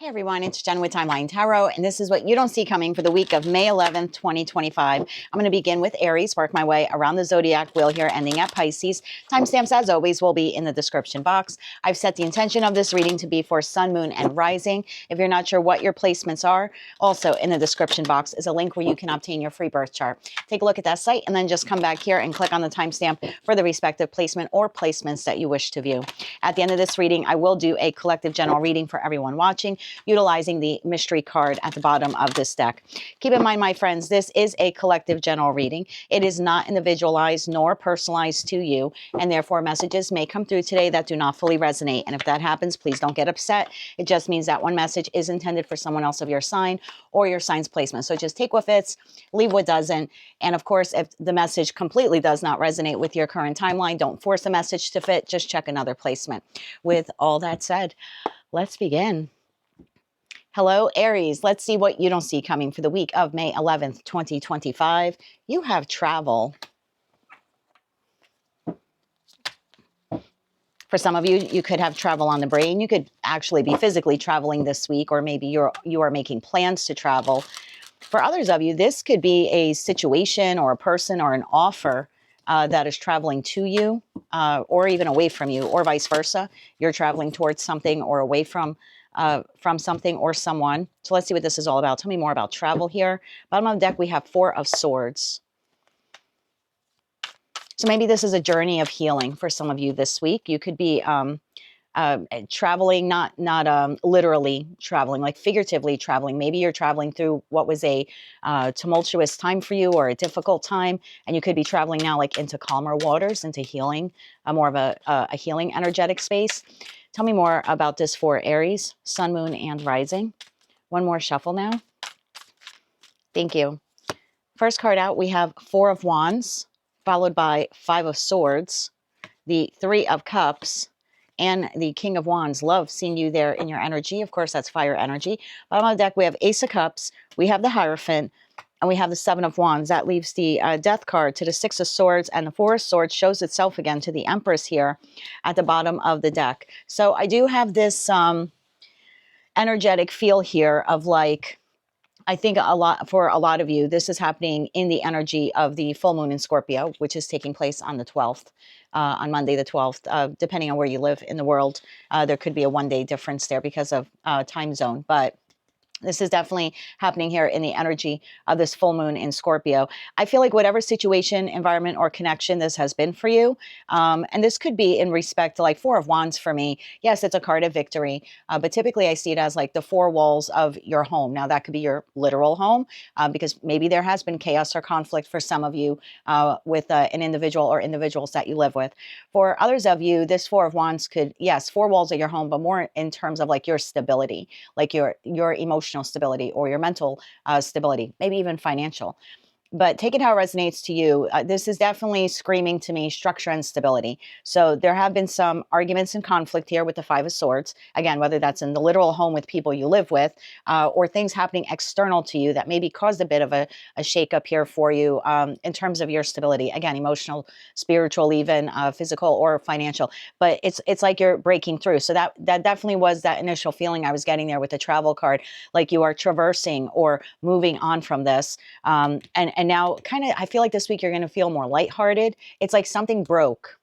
Hey everyone, it's Jen with Timeline Tarot, and this is what you don't see coming for the week of May 11th, 2025. I'm going to begin with Aries, work my way around the zodiac wheel here, ending at Pisces. Timestamps, as always, will be in the description box. I've set the intention of this reading to be for Sun, Moon, and Rising. If you're not sure what your placements are, also in the description box is a link where you can obtain your free birth chart. Take a look at that site, and then just come back here and click on the timestamp for the respective placement or placements that you wish to view. At the end of this reading, I will do a collective general reading for everyone watching, utilizing the mystery card at the bottom of this deck. Keep in mind, my friends, this is a collective general reading. It is not individualized nor personalized to you, and therefore messages may come through today that do not fully resonate. And if that happens, please don't get upset. It just means that one message is intended for someone else of your sign or your sign's placement. So just take what fits, leave what doesn't. And of course, if the message completely does not resonate with your current timeline, don't force a message to fit. Just check another placement. With all that said, let's begin. Hello, Aries. Let's see what you don't see coming for the week of May 11th, 2025. You have travel. For some of you, you could have travel on the brain. You could actually be physically traveling this week, or maybe you are making plans to travel. For others of you, this could be a situation or a person or an offer that is traveling to you, or even away from you, or vice versa. You're traveling towards something or away from something or someone. So let's see what this is all about. Tell me more about travel here. Bottom of the deck, we have Four of Swords. So maybe this is a journey of healing for some of you this week. You could be traveling, not literally traveling, like figuratively traveling. Maybe you're traveling through what was a tumultuous time for you, or a difficult time, and you could be traveling now like into calmer waters, into healing, more of a healing energetic space. Tell me more about this for Aries, Sun, Moon, and Rising. One more shuffle now. Thank you. First card out, we have Four of Wands, followed by Five of Swords, the Three of Cups, and the King of Wands. Love seeing you there in your energy. Of course, that's fire energy. Bottom of the deck, we have Ace of Cups, we have the Hierophant, and we have the Seven of Wands. That leaves the Death card to the Six of Swords, and the Four of Swords shows itself again to the Empress here at the bottom of the deck. So I do have this energetic feel here of like, I think for a lot of you, this is happening in the energy of the full moon in Scorpio, which is taking place on the 12th, on Monday the 12th, depending on where you live in the world. There could be a one-day difference there because of time zone, but this is definitely happening here in the energy of this full moon in Scorpio. I feel like whatever situation, environment, or connection this has been for you, and this could be in respect to like Four of Wands for me. Yes, it's a card of victory, but typically I see it as like the four walls of your home. Now that could be your literal home, because maybe there has been chaos or conflict for some of you with an individual or individuals that you live with. For others of you, this Four of Wands could, yes, four walls of your home, but more in terms of like your stability, like your emotional stability or your mental stability, maybe even financial. But take it how it resonates to you. This is definitely screaming to me structure and stability. So there have been some arguments and conflict here with the Five of Swords. Again, whether that's in the literal home with people you live with, or things happening external to you that maybe caused a bit of a shakeup here for you in terms of your stability. Again, emotional, spiritual, even physical or financial. But it's like you're breaking through. So that definitely was that initial feeling I was getting there with the travel card, like you are traversing or moving on from this. And now kind of, I feel like this week you're going to feel more lighthearted. It's like something broke.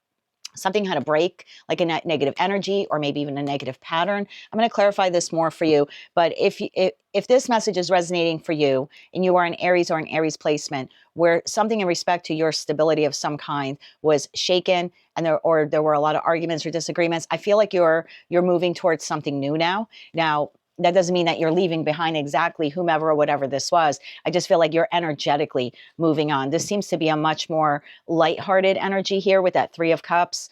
Something had a break, like a negative energy or maybe even a negative pattern. I'm going to clarify this more for you. But if this message is resonating for you and you are an Aries or an Aries placement where something in respect to your stability of some kind was shaken and there were a lot of arguments or disagreements, I feel like you're moving towards something new now. Now, that doesn't mean that you're leaving behind exactly whomever or whatever this was. I just feel like you're energetically moving on. This seems to be a much more lighthearted energy here with that Three of Cups.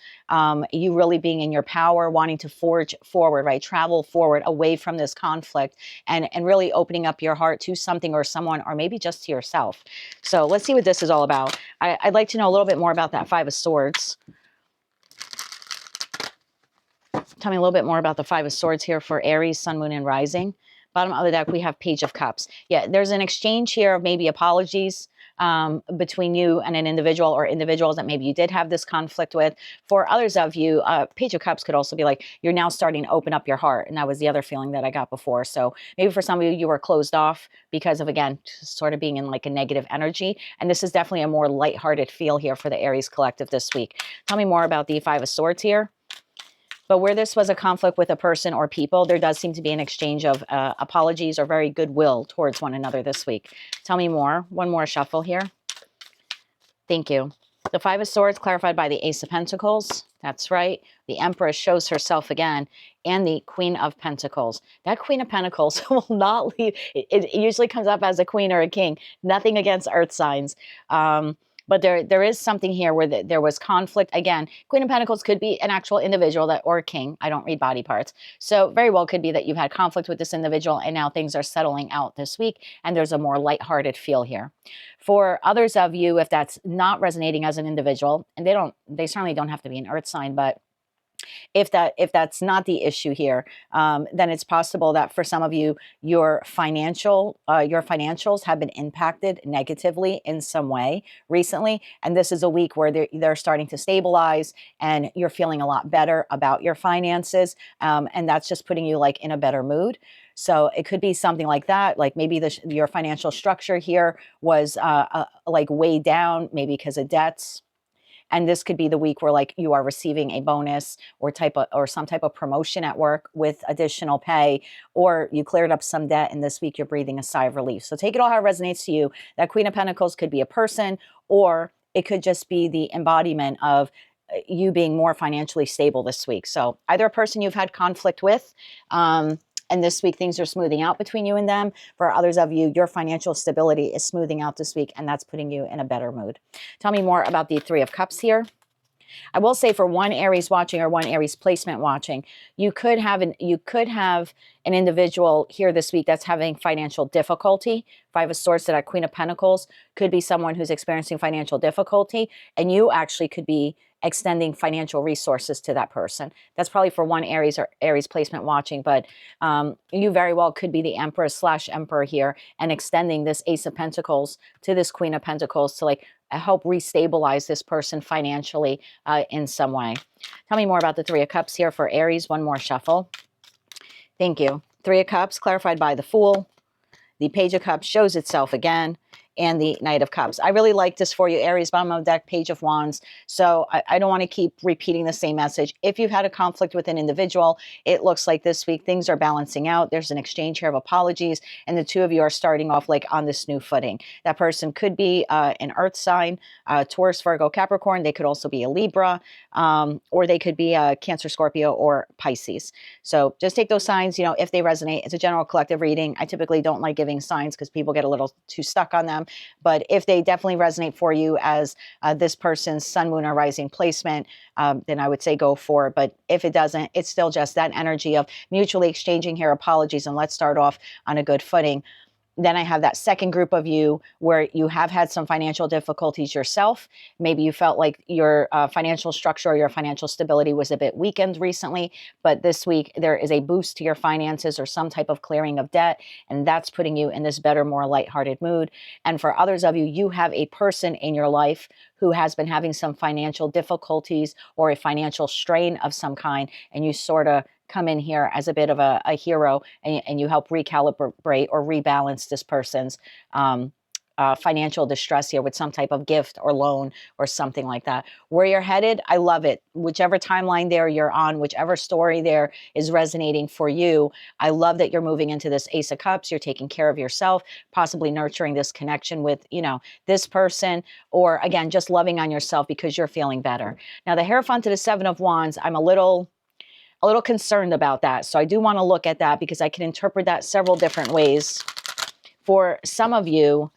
You really being in your power, wanting to forge forward, right? Travel forward away from this conflict and really opening up your heart to something or someone, or maybe just to yourself. So let's see what this is all about. I'd like to know a little bit more about that Five of Swords. Tell me a little bit more about the Five of Swords here for Aries, Sun, Moon, and Rising. Bottom of the deck, we have Page of Cups. Yeah, there's an exchange here of maybe apologies between you and an individual, or individuals that maybe you did have this conflict with. For others of you, Page of Cups could also be like you're now starting to open up your heart. And that was the other feeling that I got before. So maybe for some of you, you were closed off because of, again, sort of being in like a negative energy. And this is definitely a more lighthearted feel here for the Aries collective this week. Tell me more about the Five of Swords here. But where this was a conflict with a person or people, there does seem to be an exchange of apologies or very goodwill towards one another this week. Tell me more. One more shuffle here. Thank you. The Five of Swords clarified by the Ace of Pentacles. That's right. The Empress shows herself again. And the Queen of Pentacles. That Queen of Pentacles will not leave. It usually comes up as a queen or a king. Nothing against earth signs. But there is something here where there was conflict. Again, Queen of Pentacles could be an actual individual or a king. I don't read body parts. So very well could be that you've had conflict with this individual and now things are settling out this week and there's a more lighthearted feel here. For others of you, if that's not resonating as an individual, and they certainly don't have to be an earth sign, but if that's not the issue here, then it's possible that for some of you, your financials have been impacted negatively in some way recently. And this is a week where they're starting to stabilize and you're feeling a lot better about your finances. And that's just putting you like in a better mood. So it could be something like that. Like maybe your financial structure here was like way down, maybe because of debts. And this could be the week where like you are receiving a bonus or some type of promotion at work with additional pay, or you cleared up some debt and this week you're breathing a sigh of relief. So take it all how it resonates to you. That Queen of Pentacles could be a person, or it could just be the embodiment of you being more financially stable this week. So either a person you've had conflict with, and this week, things are smoothing out between you and them. For others of you, your financial stability is smoothing out this week, and that's putting you in a better mood. Tell me more about the Three of Cups here. I will say for one Aries watching or one Aries placement watching, you could have an individual here this week that's having financial difficulty. Five of Swords to that Queen of Pentacles could be someone who's experiencing financial difficulty, and you actually could be extending financial resources to that person. That's probably for one Aries or Aries placement watching, but you very well could be the Empress / Emperor here and extending this Ace of Pentacles to this Queen of Pentacles to like help restabilize this person financially in some way. Tell me more about the Three of Cups here for Aries. One more shuffle. Thank you. Three of Cups clarified by the Fool. The Page of Cups shows itself again. And the Knight of Cups. I really like this for you, Aries. Bottom of the deck, Page of Wands. So I don't want to keep repeating the same message. If you've had a conflict with an individual, it looks like this week things are balancing out. There's an exchange here of apologies, and the two of you are starting off like on this new footing. That person could be an earth sign, Taurus, Virgo, Capricorn. They could also be a Libra, or they could be a Cancer, Scorpio, or Pisces. So just take those signs, if they resonate. It's a general collective reading. I typically don't like giving signs because people get a little too stuck on them. But if they definitely resonate for you as this person's sun, moon, or rising placement, then I would say go for it. But if it doesn't, it's still just that energy of mutually exchanging here apologies and let's start off on a good footing. Then I have that second group of you where you have had some financial difficulties yourself. Maybe you felt like your financial structure or your financial stability was a bit weakened recently, but this week there is a boost to your finances or some type of clearing of debt, and that's putting you in this better, more lighthearted mood. And for others of you, you have a person in your life who has been having some financial difficulties or a financial strain of some kind, and you sort of come in here as a bit of a hero and you help recalibrate or rebalance this person's financial distress here with some type of gift or loan or something like that. Where you're headed, I love it. Whichever timeline there you're on, whichever story there is resonating for you, I love that you're moving into this Ace of Cups. You're taking care of yourself, possibly nurturing this connection with, this person, or again, just loving on yourself because you're feeling better. Now the Hierophant to the Seven of Wands, I'm a little concerned about that. So I do want to look at that because I can interpret that several different ways. For some of you,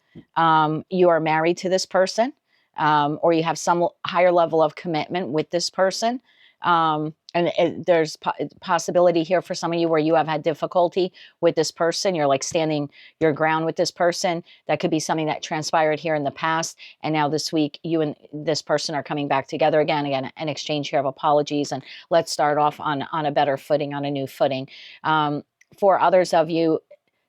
you are married to this person, or you have some higher level of commitment with this person. And there's possibility here for some of you where you have had difficulty with this person. You're like standing your ground with this person. That could be something that transpired here in the past. And now this week, you and this person are coming back together again, an exchange here of apologies. And let's start off on a better footing, on a new footing. For others of you,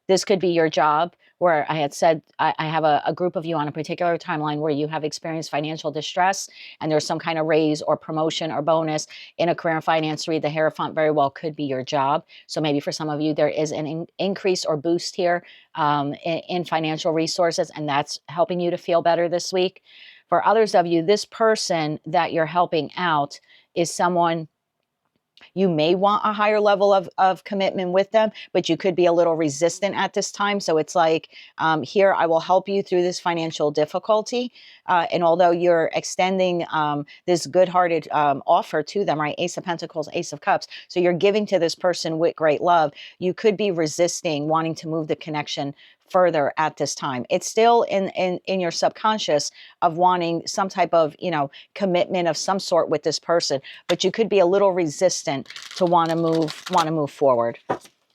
this could be your job where I had said I have a group of you on a particular timeline where you have experienced financial distress and there's some kind of raise or promotion or bonus in a career and finance read. The Hierophant very well could be your job. So maybe for some of you, there is an increase or boost here in financial resources, and that's helping you to feel better this week. For others of you, this person that you're helping out is someone you may want a higher level of commitment with them, but you could be a little resistant at this time. So it's like, here, I will help you through this financial difficulty. And although you're extending this good-hearted offer to them, right? Ace of Pentacles, Ace of Cups. So you're giving to this person with great love. You could be resisting wanting to move the connection further at this time. It's still in your subconscious of wanting some type of, commitment of some sort with this person, but you could be a little resistant to want to move forward.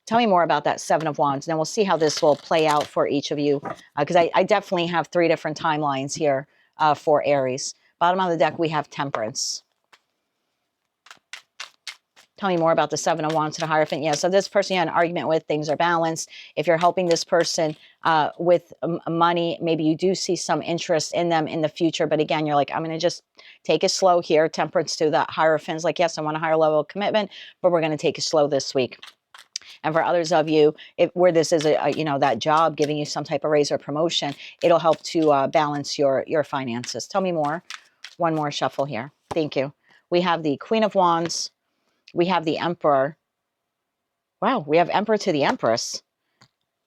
Tell me more about that Seven of Wands, and then we'll see how this will play out for each of you, because I definitely have 3 different timelines here for Aries. Bottom of the deck, we have Temperance. Tell me more about the Seven of Wands to the Hierophant. Yeah, so this person you had an argument with, things are balanced. If you're helping this person with money, maybe you do see some interest in them in the future. But again, you're like, I'm going to just take it slow here. Temperance to the Hierophant's like, yes, I want a higher level of commitment, but we're going to take it slow this week. And for others of you, where this is that job giving you some type of raise or promotion, it'll help to balance your finances. Tell me more. One more shuffle here. Thank you. We have the Queen of Wands. We have the Emperor. Wow, we have Emperor to the Empress.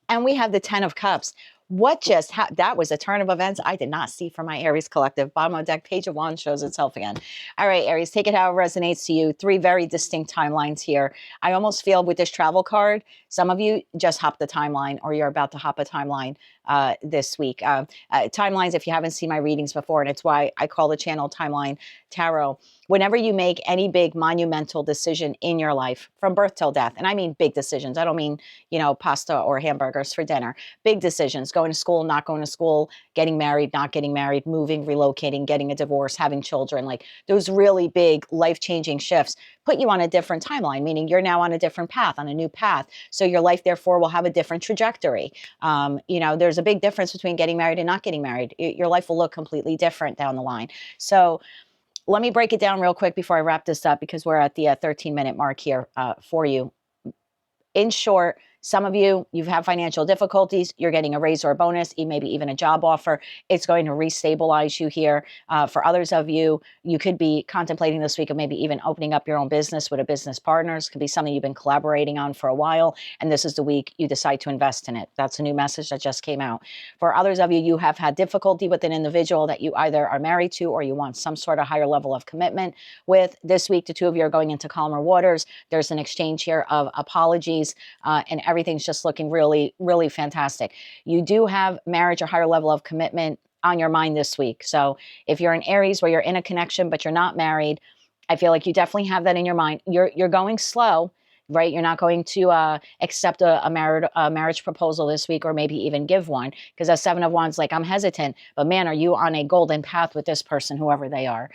And we have the 10 of Cups. What just happened? That was a turn of events I did not see for my Aries collective. Bottom of the deck, Page of Wands shows itself again. All right, Aries, take it how it resonates to you. 3 very distinct timelines here. I almost feel with this travel card, some of you just hopped the timeline, or you're about to hop a timeline this week. Timelines, if you haven't seen my readings before, and it's why I call the channel Timeline Tarot. Whenever you make any big monumental decision in your life, from birth till death, and I mean big decisions. I don't mean, pasta or hamburgers for dinner. Big decisions, going to school, not going to school, getting married, not getting married, moving, relocating, getting a divorce, having children, like those really big life-changing shifts put you on a different timeline, meaning you're now on a different path, on a new path. So your life, therefore, will have a different trajectory. There's a big difference between getting married and not getting married. Your life will look completely different down the line. So let me break it down real quick before I wrap this up, because we're at the 13-minute mark here for you. In short, some of you've had financial difficulties. You're getting a raise or a bonus, maybe even a job offer. It's going to restabilize you here. For others of you, you could be contemplating this week of maybe even opening up your own business with a business partner. It could be something you've been collaborating on for a while, and this is the week you decide to invest in it. That's a new message that just came out. For others of you, you have had difficulty with an individual that you either are married to or you want some sort of higher level of commitment with. This week, the 2 of you are going into calmer waters. There's an exchange here of apologies, and everything's just looking really, really fantastic. You do have marriage or higher level of commitment on your mind this week. So if you're in Aries where you're in a connection but you're not married, I feel like you definitely have that in your mind. You're going slow, right? You're not going to accept a marriage proposal this week, or maybe even give one, because as 7 of Wands, like, I'm hesitant, but man, are you on a golden path with this person, whoever they are.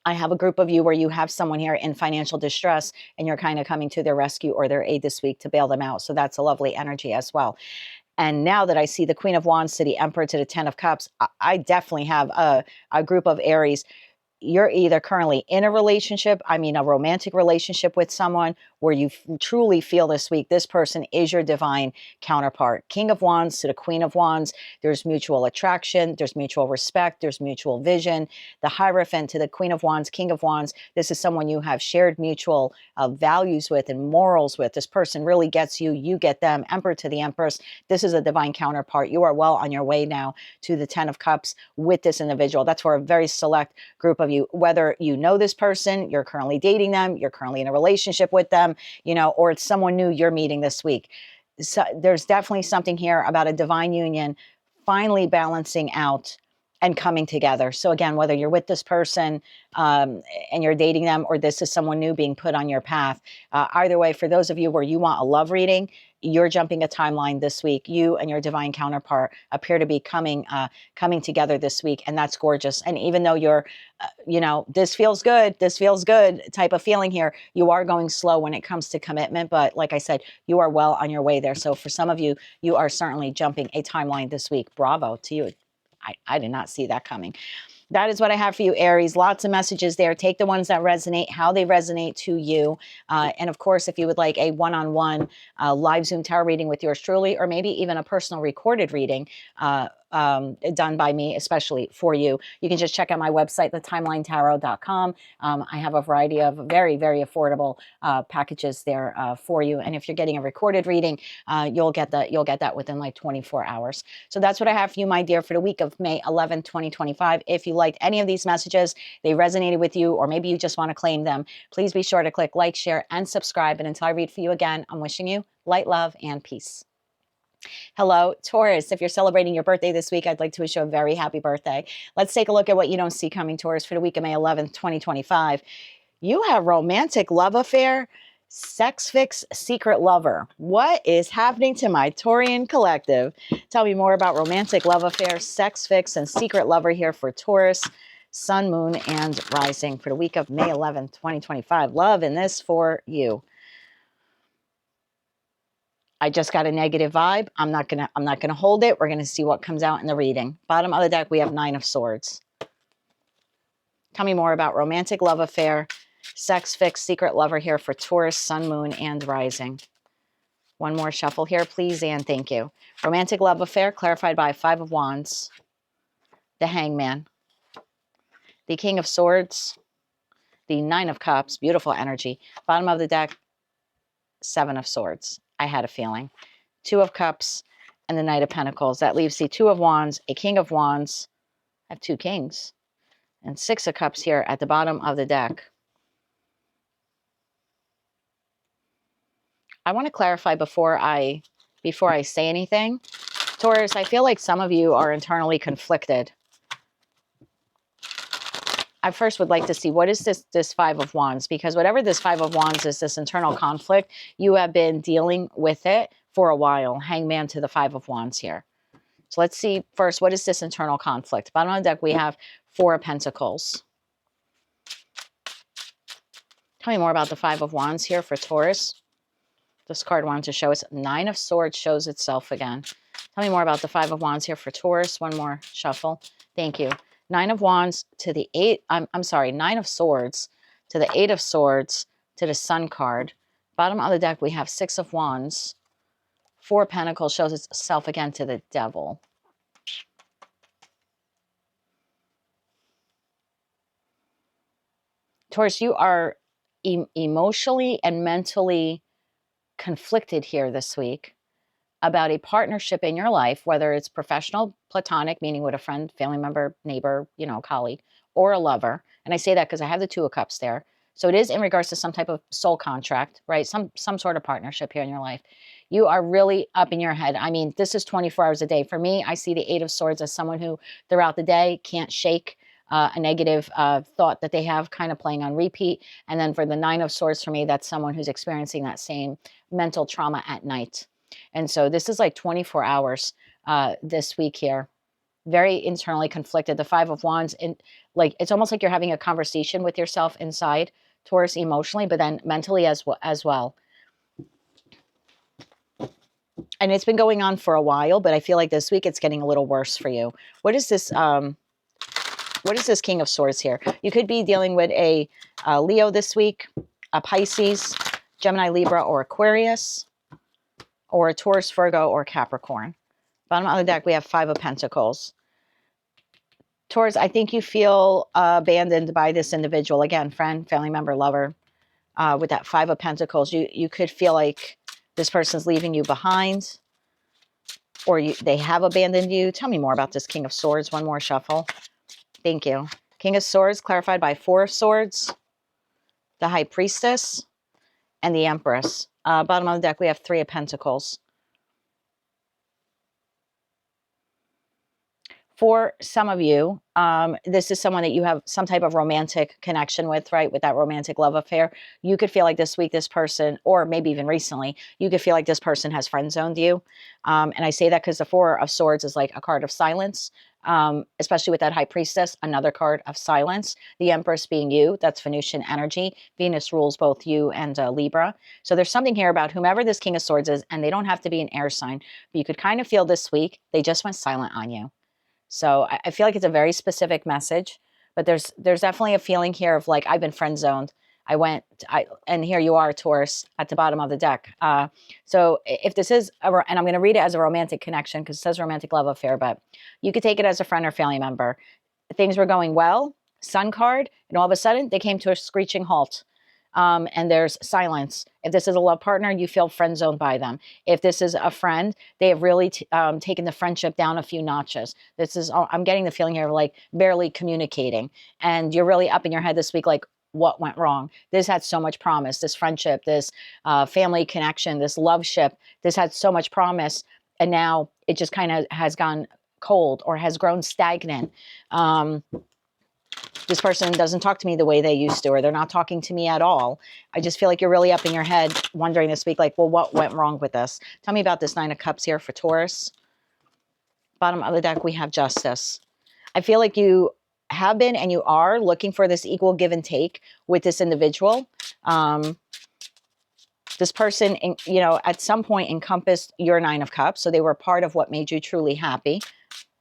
I have a group of you where you have someone here in financial distress and you're kind of coming to their rescue or their aid this week to bail them out. So that's a lovely energy as well. And now that I see the Queen of Wands to the Emperor to the 10 of Cups, I definitely have a group of Aries. You're either currently in a relationship, a romantic relationship with someone, where you truly feel this week this person is your divine counterpart. King of Wands to the Queen of Wands. There's mutual attraction. There's mutual respect. There's mutual vision. The Hierophant to the Queen of Wands, King of Wands. This is someone you have shared mutual values with and morals with. This person really gets you. You get them. Emperor to the Empress. This is a divine counterpart. You are well on your way now to the 10 of Cups with this individual. That's for a very select group of you, whether you know this person, you're currently dating them, you're currently in a relationship with them, or it's someone new you're meeting this week. So there's definitely something here about a divine union finally balancing out and coming together. So again, whether you're with this person and you're dating them, or this is someone new being put on your path, either way, for those of you where you want a love reading, you're jumping a timeline this week. You and your divine counterpart appear to be coming together this week, and that's gorgeous. And even though you're, this feels good type of feeling here, you are going slow when it comes to commitment. But like I said, you are well on your way there. So for some of you, you are certainly jumping a timeline this week. Bravo to you. I did not see that coming. That is what I have for you, Aries. Lots of messages there. Take the ones that resonate, how they resonate to you. And of course, if you would like a one-on-one live Zoom tarot reading with yours truly, or maybe even a personal recorded reading done by me, especially for you, you can just check out my website, thetimelinetarot.com. I have a variety of very, very affordable packages there for you. And if you're getting a recorded reading, you'll get that within like 24 hours. So that's what I have for you, my dear, for the week of May 11th, 2025. If you liked any of these messages, they resonated with you, or maybe you just want to claim them, please be sure to click like, share, and subscribe. And until I read for you again, I'm wishing you light, love, and peace. Hello, Taurus. If you're celebrating your birthday this week, I'd like to wish you a very happy birthday. Let's take a look at what you don't see coming, Taurus, for the week of May 11th, 2025. You have romantic love affair, sex fix, secret lover. What is happening to my Taurian collective? Tell me more about romantic love affair, sex fix, and secret lover here for Taurus, Sun, Moon, and Rising for the week of May 11th, 2025. Love in this for you. I just got a negative vibe. I'm not gonna hold it. We're gonna see what comes out in the reading. Bottom of the deck, we have 9 of Swords. Tell me more about romantic love affair, sex fix, secret lover here for Taurus, Sun, Moon, and Rising. One more shuffle here, please, and thank you. Romantic love affair clarified by 5 of Wands, the Hangman, the King of Swords, the 9 of Cups, beautiful energy. Bottom of the deck, 7 of Swords. I had a feeling. 2 of Cups and the Knight of Pentacles. That leaves the 2 of Wands, a King of Wands. I have 2 kings. And 6 of Cups here at the bottom of the deck. I want to clarify before I say anything. Taurus, I feel like some of you are internally conflicted. I first would like to see, what is this 5 of Wands? Because whatever this 5 of Wands is, this internal conflict, you have been dealing with it for a while. Hangman to the 5 of Wands here. So let's see first, what is this internal conflict? Bottom of the deck, we have 4 of Pentacles. Tell me more about the 5 of Wands here for Taurus. This card wanted to show us 9 of Swords shows itself again. Tell me more about the 5 of Wands here for Taurus. One more shuffle. Thank you. 9 of Wands to the 8. I'm sorry, 9 of Swords to the 8 of Swords to the Sun card. Bottom of the deck, we have 6 of Wands. 4 of Pentacles shows itself again to the Devil. Taurus, you are emotionally and mentally conflicted here this week about a partnership in your life, whether it's professional, platonic, meaning with a friend, family member, neighbor, colleague, or a lover. And I say that because I have the 2 of Cups there. So it is in regards to some type of soul contract, right? Some sort of partnership here in your life. You are really up in your head. I mean, this is 24 hours a day. For me, I see the 8 of Swords as someone who throughout the day can't shake a negative thought that they have kind of playing on repeat. And then for the 9 of Swords, for me, that's someone who's experiencing that same mental trauma at night. And so this is like 24 hours this week here. Very internally conflicted. The 5 of Wands, and like it's almost like you're having a conversation with yourself inside, Taurus, emotionally, but then mentally as well. And it's been going on for a while, but I feel like this week it's getting a little worse for you. What is this? What is this King of Swords here? You could be dealing with a Leo this week, a Pisces, Gemini, Libra, or Aquarius, or a Taurus, Virgo, or Capricorn. Bottom of the deck, we have 5 of Pentacles. Taurus, I think you feel abandoned by this individual. Again, friend, family member, lover. With that 5 of Pentacles, you could feel like this person's leaving you behind, or they have abandoned you. Tell me more about this King of Swords. One more shuffle. Thank you. King of Swords clarified by 4 of Swords, the High Priestess, and the Empress. Bottom of the deck, we have 3 of Pentacles. For some of you, this is someone that you have some type of romantic connection with, right? With that romantic love affair. You could feel like this week, this person, or maybe even recently, you could feel like this person has friend zoned you. And I say that because the Four of Swords is like a card of silence, especially with that High Priestess, another card of silence. The Empress being you, that's Venusian energy. Venus rules both you and Libra. So there's something here about whomever this King of Swords is, and they don't have to be an air sign, but you could kind of feel this week, they just went silent on you. So I feel like it's a very specific message, but there's definitely a feeling here of like, I've been friend zoned. And here you are, Taurus, at the bottom of the deck. So if this is, and I'm going to read it as a romantic connection because it says romantic love affair, but you could take it as a friend or family member. Things were going well, Sun card, and all of a sudden they came to a screeching halt. And there's silence. If this is a love partner, you feel friend zoned by them. If this is a friend, they have really taken the friendship down a few notches. I'm getting the feeling here of like barely communicating. And you're really up in your head this week, like, what went wrong? This had so much promise, this friendship, this family connection, this love ship. This had so much promise. And now it just kind of has gone cold or has grown stagnant. This person doesn't talk to me the way they used to, or they're not talking to me at all. I just feel like you're really up in your head wondering this week, like, well, what went wrong with this? Tell me about this Nine of Cups here for Taurus. Bottom of the deck, we have Justice. I feel like you have been and you are looking for this equal give and take with this individual. This person, you know, at some point encompassed your Nine of Cups, so they were part of what made you truly happy.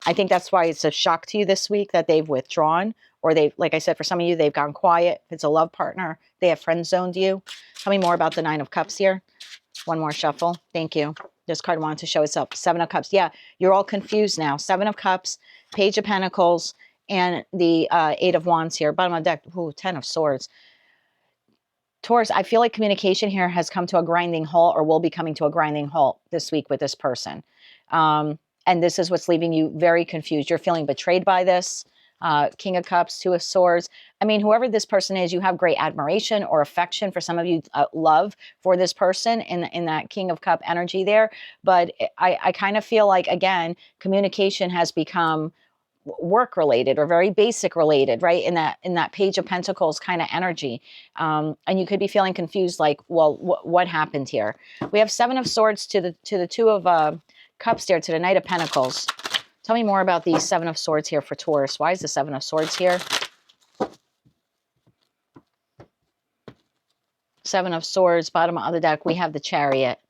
I think that's why it's a shock to you this week that they've withdrawn, or like I said, for some of you, they've gone quiet. If it's a love partner, they have friend zoned you. Tell me more about the Nine of Cups here. One more shuffle. Thank you. This card wanted to show us up. Seven of Cups. Yeah, you're all confused now. Seven of Cups, Page of Pentacles, and the Eight of Wands here. Bottom of the deck, ooh, Ten of Swords. Taurus, I feel like communication here has come to a grinding halt, or will be coming to a grinding halt this week with this person. And this is what's leaving you very confused. You're feeling betrayed by this. King of Cups, Two of Swords. I mean, whoever this person is, you have great admiration or affection. For some of you, love for this person in that King of Cup energy there. But I kind of feel like, again, communication has become work related or very basic related, right? In that Page of Pentacles kind of energy. And you could be feeling confused, like, well, what happened here? We have Seven of Swords to the Two of Cups there, to the Knight of Pentacles. Tell me more about the Seven of Swords here for Taurus. Why is the Seven of Swords here? Seven of Swords, bottom of the deck, we have the Chariot.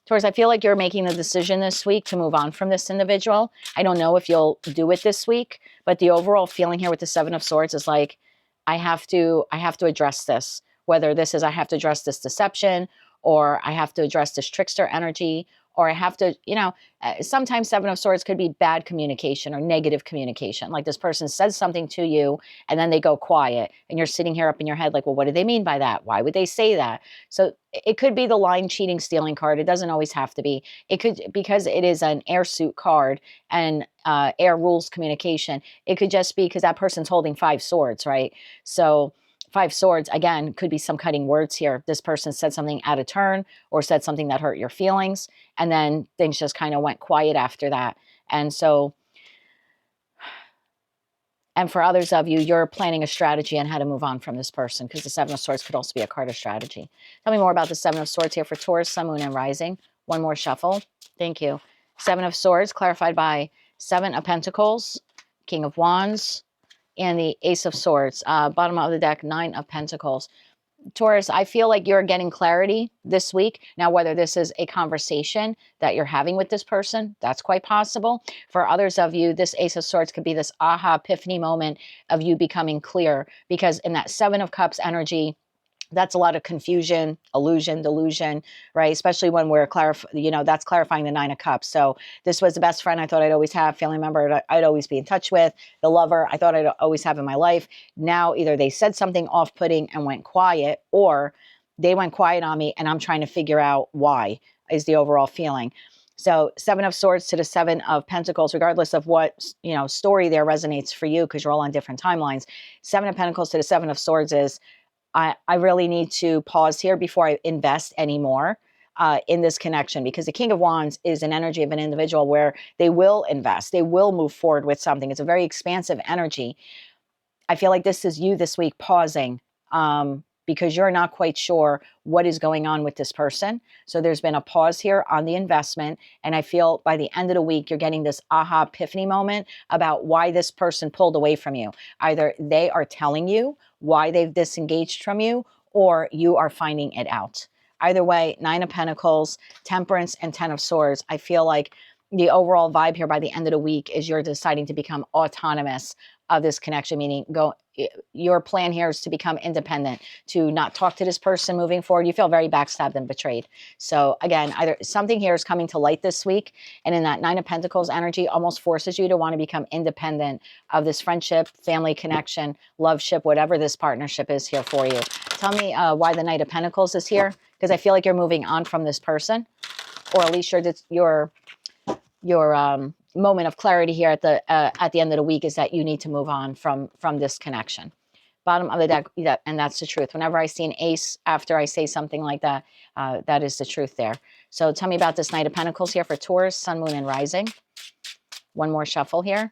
Taurus, I feel like you're making the decision this week to move on from this individual. I don't know if you'll do it this week, but the overall feeling here with the Seven of Swords is like, I have to address this. Whether this is I have to address this deception, or I have to address this trickster energy, or I have to, you know, sometimes Seven of Swords could be bad communication or negative communication. Like this person says something to you and then they go quiet and you're sitting here up in your head like, well, what do they mean by that? Why would they say that? So it could be the lying, cheating, stealing card. It doesn't always have to be. It could, because it is an air suit card and air rules communication. It could just be because that person's holding Five Swords, right? So Five Swords, again, could be some cutting words here. This person said something out of turn or said something that hurt your feelings. And then things just kind of went quiet after that. And so, and for others of you, you're planning a strategy on how to move on from this person, because the Seven of Swords could also be a card of strategy. Tell me more about the Seven of Swords here for Taurus, Sun, Moon, and Rising. One more shuffle. Thank you. Seven of Swords clarified by Seven of Pentacles, King of Wands, and the Ace of Swords. Bottom of the deck, Nine of Pentacles. Taurus, I feel like you're getting clarity this week. Now, whether this is a conversation that you're having with this person, that's quite possible. For others of you, this Ace of Swords could be this aha epiphany moment of you becoming clear, because in that Seven of Cups energy, that's a lot of confusion, illusion, delusion, right? Especially when we're that's clarifying the Nine of Cups. So this was the best friend I thought I'd always have, family member I'd always be in touch with, the lover I thought I'd always have in my life. Now either they said something off-putting and went quiet, or they went quiet on me and I'm trying to figure out why, is the overall feeling. So Seven of Swords to the Seven of Pentacles, regardless of what, story there resonates for you, because you're all on different timelines. Seven of Pentacles to the Seven of Swords is, I really need to pause here before I invest anymore. in this connection, because the King of Wands is an energy of an individual where they will invest, they will move forward with something. It's a very expansive energy. I feel like this is you this week pausing, because you're not quite sure what is going on with this person. So there's been a pause here on the investment. And I feel by the end of the week, you're getting this aha epiphany moment about why this person pulled away from you. Either they are telling you why they've disengaged from you, or you are finding it out. Either way, 9 of Pentacles, Temperance, and 10 of Swords. I feel like the overall vibe here by the end of the week is you're deciding to become autonomous of this connection, meaning your plan here is to become independent, to not talk to this person moving forward. You feel very backstabbed and betrayed. So again, either something here is coming to light this week, and in that 9 of Pentacles energy almost forces you to want to become independent of this friendship, family connection, love ship, whatever this partnership is here for you. Tell me why the Knight of Pentacles is here, because I feel like you're moving on from this person, or at least your moment of clarity here at the end of the week is that you need to move on from this connection. Bottom of the deck, and that's the truth. Whenever I see an ace after I say something like that, that is the truth there. So tell me about this Knight of Pentacles here for Taurus, Sun, Moon, and Rising. One more shuffle here.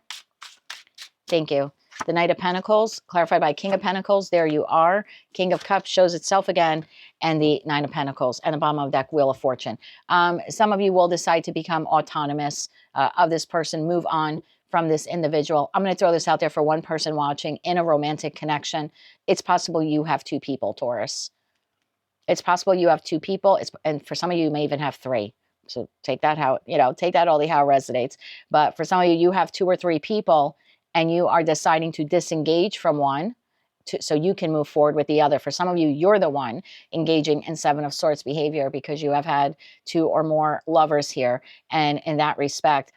Thank you. The Knight of Pentacles, clarified by King of Pentacles. There you are. King of Cups shows itself again. And the 9 of Pentacles. And the bottom of the deck, Wheel of Fortune. Some of you will decide to become autonomous of this person, move on from this individual. I'm going to throw this out there for one person watching in a romantic connection. It's possible you have 2 people, Taurus. It's possible you have 2 people. And for some of you, you may even have 3. So take that take that only how it resonates. But for some of you, you have 2 or 3 people, and you are deciding to disengage from one so you can move forward with the other. For some of you, you're the one engaging in 7 of Swords behavior because you have had 2 or more lovers here. And in that respect,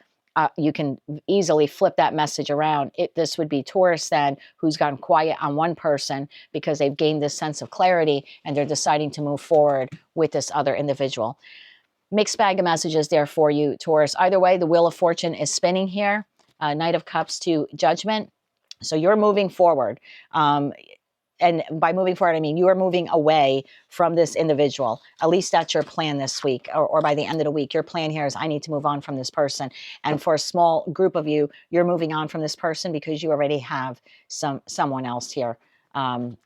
you can easily flip that message around. This would be Taurus then, who's gone quiet on one person because they've gained this sense of clarity and they're deciding to move forward with this other individual. Mixed bag of messages there for you, Taurus. Either way, the Wheel of Fortune is spinning here. Knight of Cups to Judgment. So you're moving forward. And by moving forward, I mean you are moving away from this individual. At least that's your plan this week, or by the end of the week. Your plan here is I need to move on from this person. And for a small group of you, you're moving on from this person because you already have someone else here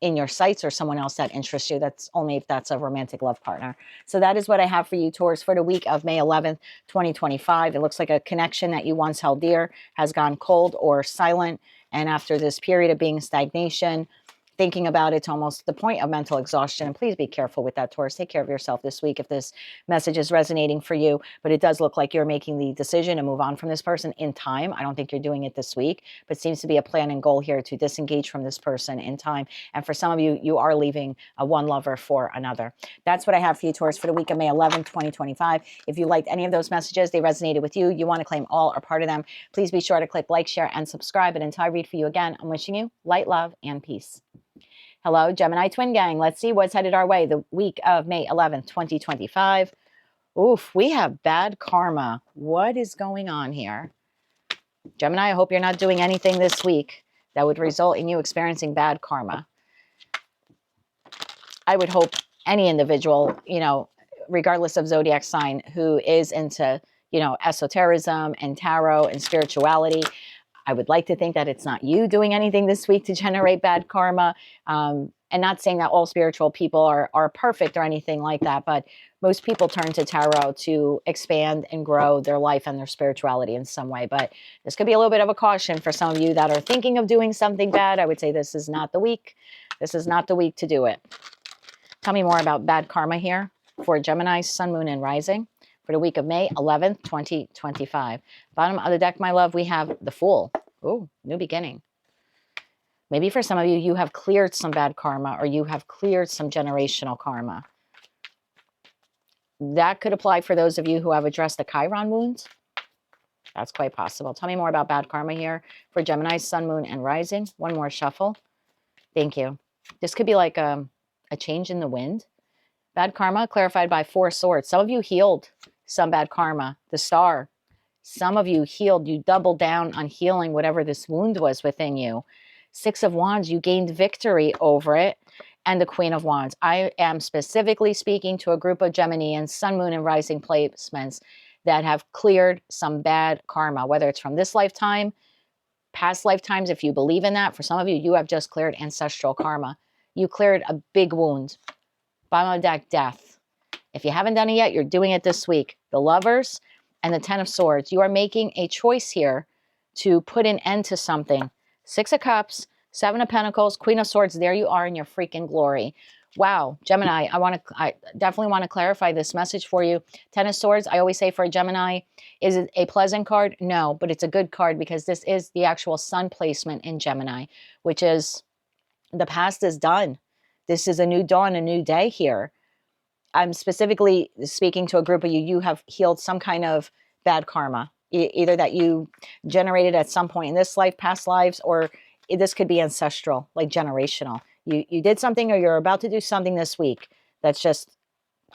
in your sights, or someone else that interests you. That's only if that's a romantic love partner. So that is what I have for you, Taurus, for the week of May 11th, 2025. It looks like a connection that you once held dear has gone cold or silent. And after this period of being stagnation, thinking about it to almost the point of mental exhaustion. And please be careful with that, Taurus. Take care of yourself this week if this message is resonating for you. But it does look like you're making the decision to move on from this person in time. I don't think you're doing it this week, but seems to be a plan and goal here to disengage from this person in time. And for some of you, you are leaving one lover for another. That's what I have for you, Taurus, for the week of May 11th, 2025. If you liked any of those messages, they resonated with you, you want to claim all or part of them, please be sure to click like, share, and subscribe. And until I read for you again, I'm wishing you light, love, and peace. Hello, Gemini Twin Gang. Let's see what's headed our way the week of May 11th, 2025. Oof, we have bad karma. What is going on here? Gemini, I hope you're not doing anything this week that would result in you experiencing bad karma. I would hope any individual, regardless of zodiac sign, who is into, esotericism and tarot and spirituality, I would like to think that it's not you doing anything this week to generate bad karma. And not saying that all spiritual people are perfect or anything like that, but most people turn to tarot to expand and grow their life and their spirituality in some way. But this could be a little bit of a caution for some of you that are thinking of doing something bad. I would say this is not the week. This is not the week to do it. Tell me more about bad karma here for Gemini, Sun, Moon, and Rising for the week of May 11th, 2025. Bottom of the deck, my love, we have the Fool. Ooh, new beginning. Maybe for some of you, you have cleared some bad karma, or you have cleared some generational karma. That could apply for those of you who have addressed the Chiron wounds. That's quite possible. Tell me more about bad karma here for Gemini, Sun, Moon, and Rising. One more shuffle. Thank you. This could be like a change in the wind. Bad karma clarified by 4 swords. Some of you healed some bad karma. The Star. Some of you healed. You doubled down on healing whatever this wound was within you. 6 of Wands, you gained victory over it. and the Queen of Wands. I am specifically speaking to a group of Geminians, Sun, Moon, and Rising placements that have cleared some bad karma, whether it's from this lifetime, past lifetimes, if you believe in that. For some of you, you have just cleared ancestral karma. You cleared a big wound. Bottom of the deck, death. If you haven't done it yet, you're doing it this week. The Lovers and the Ten of Swords. You are making a choice here to put an end to something. Six of Cups, Seven of Pentacles, Queen of Swords. There you are in your freaking glory. Wow, Gemini, I definitely want to clarify this message for you. Ten of Swords, I always say for a Gemini, is it a pleasant card? No, but it's a good card because this is the actual sun placement in Gemini, which is the past is done. This is a new dawn, a new day here. I'm specifically speaking to a group of you. You have healed some kind of bad karma, either that you generated at some point in this life, past lives, or this could be ancestral, like generational. You did something or you're about to do something this week that's just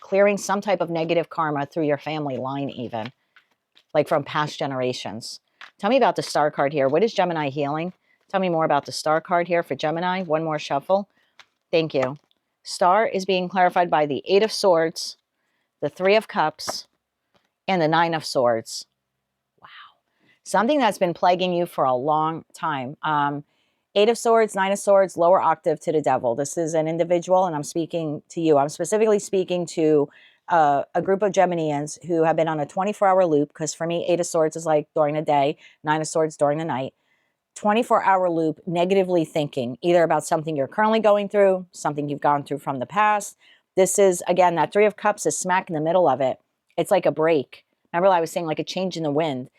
clearing some type of negative karma through your family line even, like from past generations. Tell me about the Star card here. What is Gemini healing? Tell me more about the Star card here for Gemini. One more shuffle. Thank you. Star is being clarified by the Eight of Swords, the Three of Cups, and the Nine of Swords. Wow. Something that's been plaguing you for a long time. Eight of Swords, Nine of Swords, lower octave to the devil. This is an individual, and I'm speaking to you. I'm specifically speaking to a group of Geminians who have been on a 24-hour loop, because for me, Eight of Swords is like during the day, Nine of Swords during the night. 24-hour loop, negatively thinking, either about something you're currently going through, something you've gone through from the past. This is, again, that Three of Cups is smack in the middle of it. It's like a break. Remember I was saying like a change in the wind.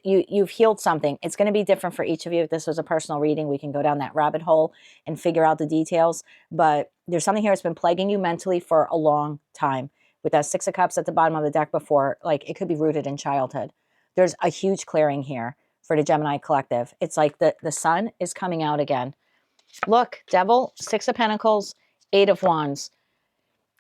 You've healed something. It's going to be different for each of you. If this was a personal reading, we can go down that rabbit hole and figure out the details. But there's something here that's been plaguing you mentally for a long time. With that Six of Cups at the bottom of the deck before, like it could be rooted in childhood. There's a huge clearing here for the Gemini collective. It's like the sun is coming out again. Look, Devil, Six of Pentacles, Eight of Wands.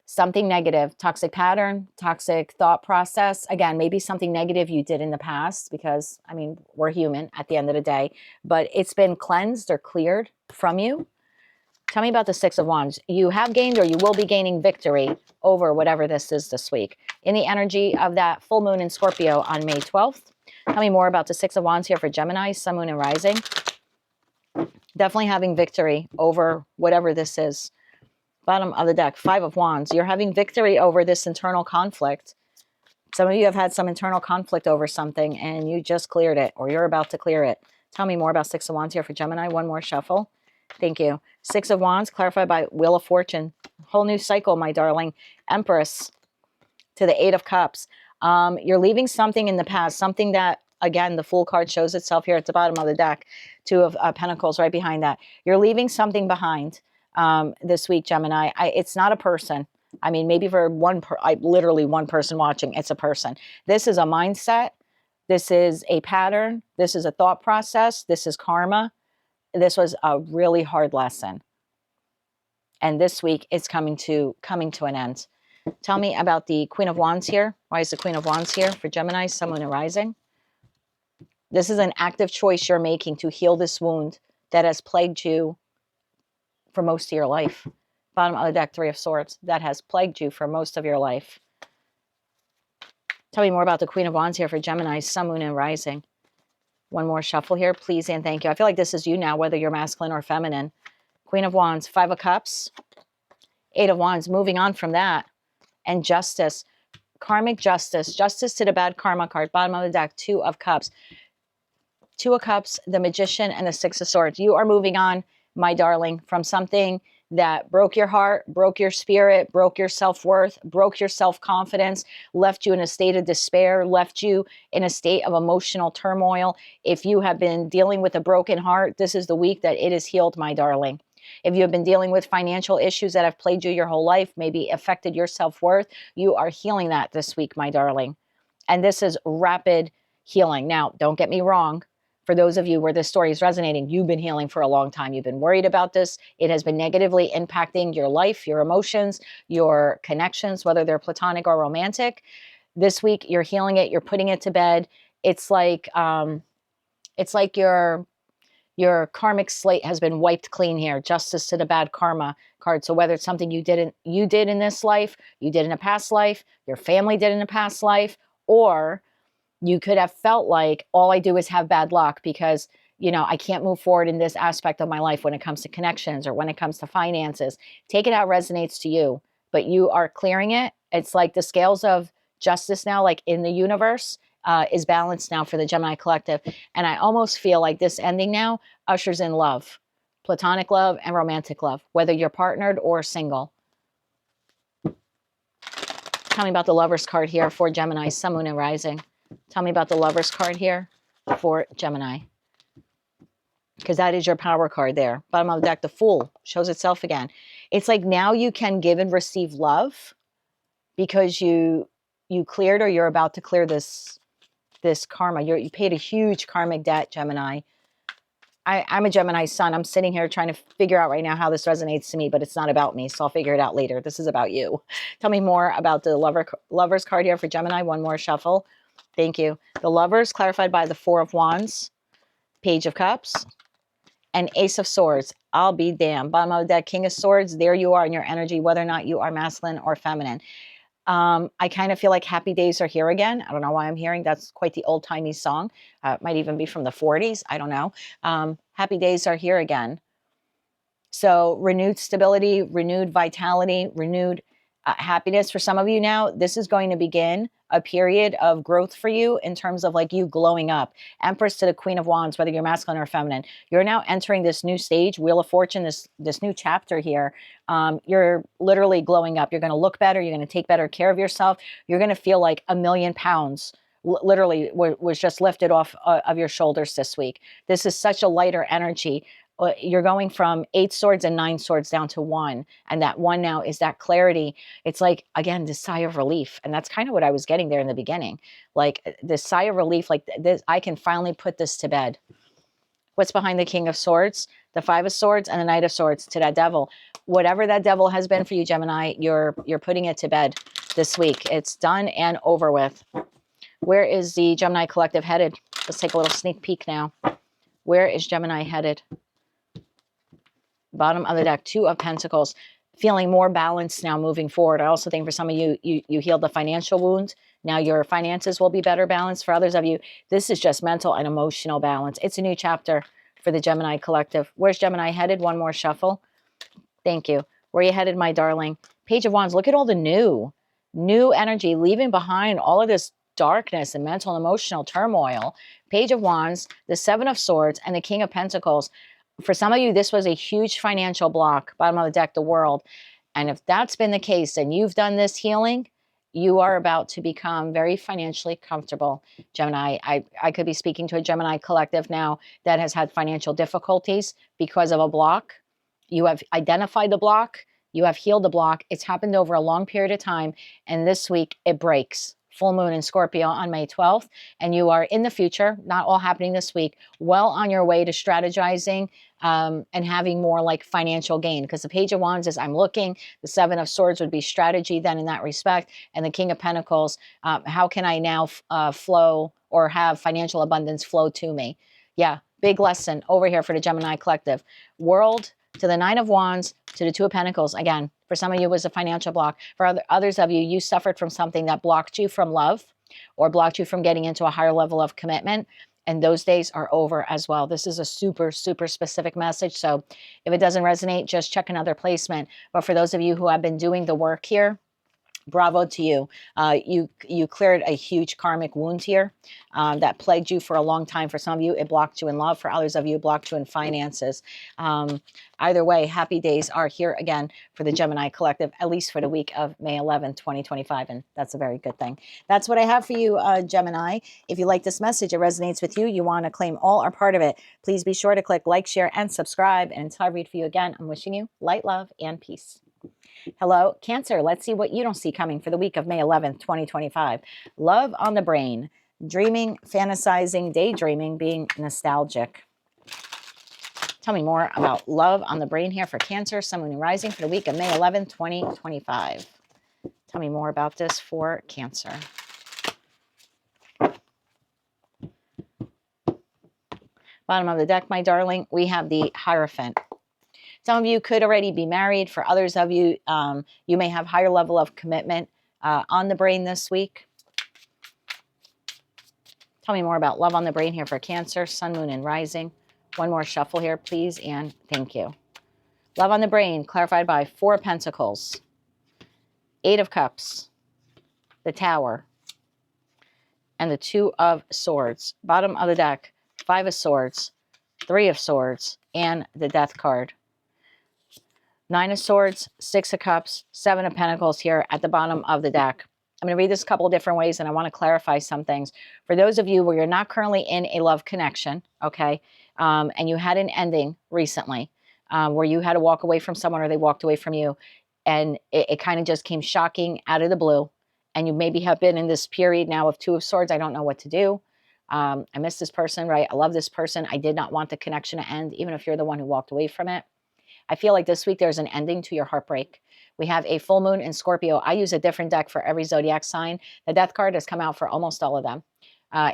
Something negative, toxic pattern, toxic thought process. Again, maybe something negative you did in the past because, I mean, we're human at the end of the day. But it's been cleansed or cleared from you. Tell me about the Six of Wands. You have gained or you will be gaining victory over whatever this is this week. In the energy of that full moon in Scorpio on May 12th. Tell me more about the Six of Wands here for Gemini, Sun, Moon, and Rising. Definitely having victory over whatever this is. Bottom of the deck, Five of Wands. You're having victory over this internal conflict. Some of you have had some internal conflict over something and you just cleared it or you're about to clear it. Tell me more about Six of Wands here for Gemini. One more shuffle. Thank you. Six of Wands, clarified by Wheel of Fortune. Whole new cycle, my darling. Empress to the Eight of Cups. You're leaving something in the past, something that, again, the Fool card shows itself here at the bottom of the deck. Two of Pentacles right behind that. You're leaving something behind this week, Gemini. It's not a person. I mean, maybe for literally one person watching, it's a person. This is a mindset. This is a pattern. This is a thought process. This is karma. This was a really hard lesson. And this week, it's coming to an end. Tell me about the Queen of Wands here. Why is the Queen of Wands here for Gemini, Sun, Moon, and Rising? This is an active choice you're making to heal this wound that has plagued you for most of your life. Bottom of the deck, Three of Swords. That has plagued you for most of your life. Tell me more about the Queen of Wands here for Gemini, Sun, Moon, and Rising. One more shuffle here, please and thank you. I feel like this is you now, whether you're masculine or feminine. Queen of Wands, Five of Cups, Eight of Wands. Moving on from that. And Justice. Karmic justice. Justice to the bad karma card. Bottom of the deck, Two of Cups. Two of Cups, the Magician, and the Six of Swords. You are moving on, my darling, from something that broke your heart, broke your spirit, broke your self-worth, broke your self-confidence, left you in a state of despair, left you in a state of emotional turmoil. If you have been dealing with a broken heart, this is the week that it is healed, my darling. If you have been dealing with financial issues that have plagued you your whole life, maybe affected your self-worth, you are healing that this week, my darling. And this is rapid healing. Now, don't get me wrong. For those of you where this story is resonating, you've been healing for a long time. You've been worried about this. It has been negatively impacting your life, your emotions, your connections, whether they're platonic or romantic. This week, you're healing it. You're putting it to bed. It's like your karmic slate has been wiped clean here. Justice to the bad karma. card. So whether it's something you did in this life, you did in a past life, your family did in a past life, or you could have felt like all I do is have bad luck because, you know, I can't move forward in this aspect of my life when it comes to connections or when it comes to finances. Take it how it resonates to you, but you are clearing it. It's like the scales of justice now, like in the universe, is balanced now for the Gemini collective. And I almost feel like this ending now ushers in love, platonic love and romantic love, whether you're partnered or single. Tell me about the Lovers card here for Gemini, Sun, Moon, and Rising. Tell me about the Lovers card here for Gemini. Because that is your power card there. Bottom of the deck, the Fool shows itself again. It's like now you can give and receive love because you cleared or you're about to clear this karma. You paid a huge karmic debt, Gemini. I'm a Gemini sun. I'm sitting here trying to figure out right now how this resonates to me, but it's not about me, so I'll figure it out later. This is about you. Tell me more about the Lovers card here for Gemini. One more shuffle. Thank you. The Lovers, clarified by the Four of Wands, Page of Cups, and Ace of Swords. I'll be damned. Bottom of the deck, King of Swords. There you are in your energy, whether or not you are masculine or feminine. I kind of feel like happy days are here again. I don't know why I'm hearing. That's quite the old-timey song. It might even be from the 40s. I don't know. Happy days are here again. So renewed stability, renewed vitality, renewed happiness for some of you now. This is going to begin a period of growth for you in terms of like you glowing up. Empress to the Queen of Wands, whether you're masculine or feminine. You're now entering this new stage, Wheel of Fortune, this new chapter here. You're literally glowing up. You're going to look better. You're going to take better care of yourself. You're going to feel like 1,000,000 pounds literally was just lifted off of your shoulders this week. This is such a lighter energy. You're going from 8 swords and 9 swords down to 1. And that 1 now is that clarity. It's like, again, this sigh of relief. And that's kind of what I was getting there in the beginning. Like this sigh of relief, like this, I can finally put this to bed. What's behind the King of Swords? The Five of Swords and the Knight of Swords to that devil. Whatever that devil has been for you, Gemini, you're putting it to bed this week. It's done and over with. Where is the Gemini collective headed? Let's take a little sneak peek now. Where is Gemini headed? Bottom of the deck, Two of Pentacles. Feeling more balanced now moving forward. I also think for some of you, you healed the financial wound. Now your finances will be better balanced. For others of you, this is just mental and emotional balance. It's a new chapter for the Gemini collective. Where's Gemini headed? One more shuffle. Thank you. Where are you headed, my darling? Page of Wands. Look at all the new energy, leaving behind all of this darkness and mental and emotional turmoil. Page of Wands, the Seven of Swords, and the King of Pentacles. For some of you, this was a huge financial block. Bottom of the deck, the World. And if that's been the case and you've done this healing, you are about to become very financially comfortable. Gemini, I could be speaking to a Gemini collective now that has had financial difficulties because of a block. You have identified the block. You have healed the block. It's happened over a long period of time. And this week it breaks. Full moon in Scorpio on May 12th. And you are in the future, not all happening this week, well on your way to strategizing and having more like financial gain. Because the Page of Wands is I'm looking. The Seven of Swords would be strategy then in that respect. And the King of Pentacles, how can I now flow or have financial abundance flow to me? Yeah, big lesson over here for the Gemini collective. World to the Nine of Wands, to the Two of Pentacles. Again, for some of you, it was a financial block. For others of you, you suffered from something that blocked you from love or blocked you from getting into a higher level of commitment. And those days are over as well. This is a super, super specific message. So if it doesn't resonate, just check another placement. But for those of you who have been doing the work here, bravo to you. You cleared a huge karmic wound here that plagued you for a long time. For some of you, it blocked you in love. For others of you, it blocked you in finances. Either way, happy days are here again for the Gemini collective, at least for the week of May 11th, 2025. And that's a very good thing. That's what I have for you, Gemini. If you like this message, it resonates with you, you want to claim all or part of it, please be sure to click like, share, and subscribe. And until I read for you again, I'm wishing you light, love, and peace. Hello, Cancer. Let's see what you don't see coming for the week of May 11th, 2025. Love on the brain. Dreaming, fantasizing, daydreaming, being nostalgic. Tell me more about love on the brain here for Cancer, Sun, Moon, and Rising for the week of May 11th, 2025. Tell me more about this for Cancer. Bottom of the deck, my darling, we have the Hierophant. Some of you could already be married. For others of you, you may have higher level of commitment on the brain this week. Tell me more about love on the brain here for Cancer, Sun, Moon, and Rising. One more shuffle here, please, and thank you. Love on the brain, clarified by 4 of Pentacles, 8 of Cups, the Tower, and the 2 of Swords. Bottom of the deck, 5 of Swords, 3 of Swords, and the Death card. 9 of Swords, 6 of Cups, 7 of Pentacles here at the bottom of the deck. I'm going to read this a couple of different ways, and I want to clarify some things. For those of you where you're not currently in a love connection, okay, and you had an ending recently where you had to walk away from someone or they walked away from you, and it kind of just came shocking out of the blue, and you maybe have been in this period now of 2 of Swords. I don't know what to do. I miss this person, right? I love this person. I did not want the connection to end, even if you're the one who walked away from it. I feel like this week there's an ending to your heartbreak. We have a full moon in Scorpio. I use a different deck for every zodiac sign. The Death card has come out for almost all of them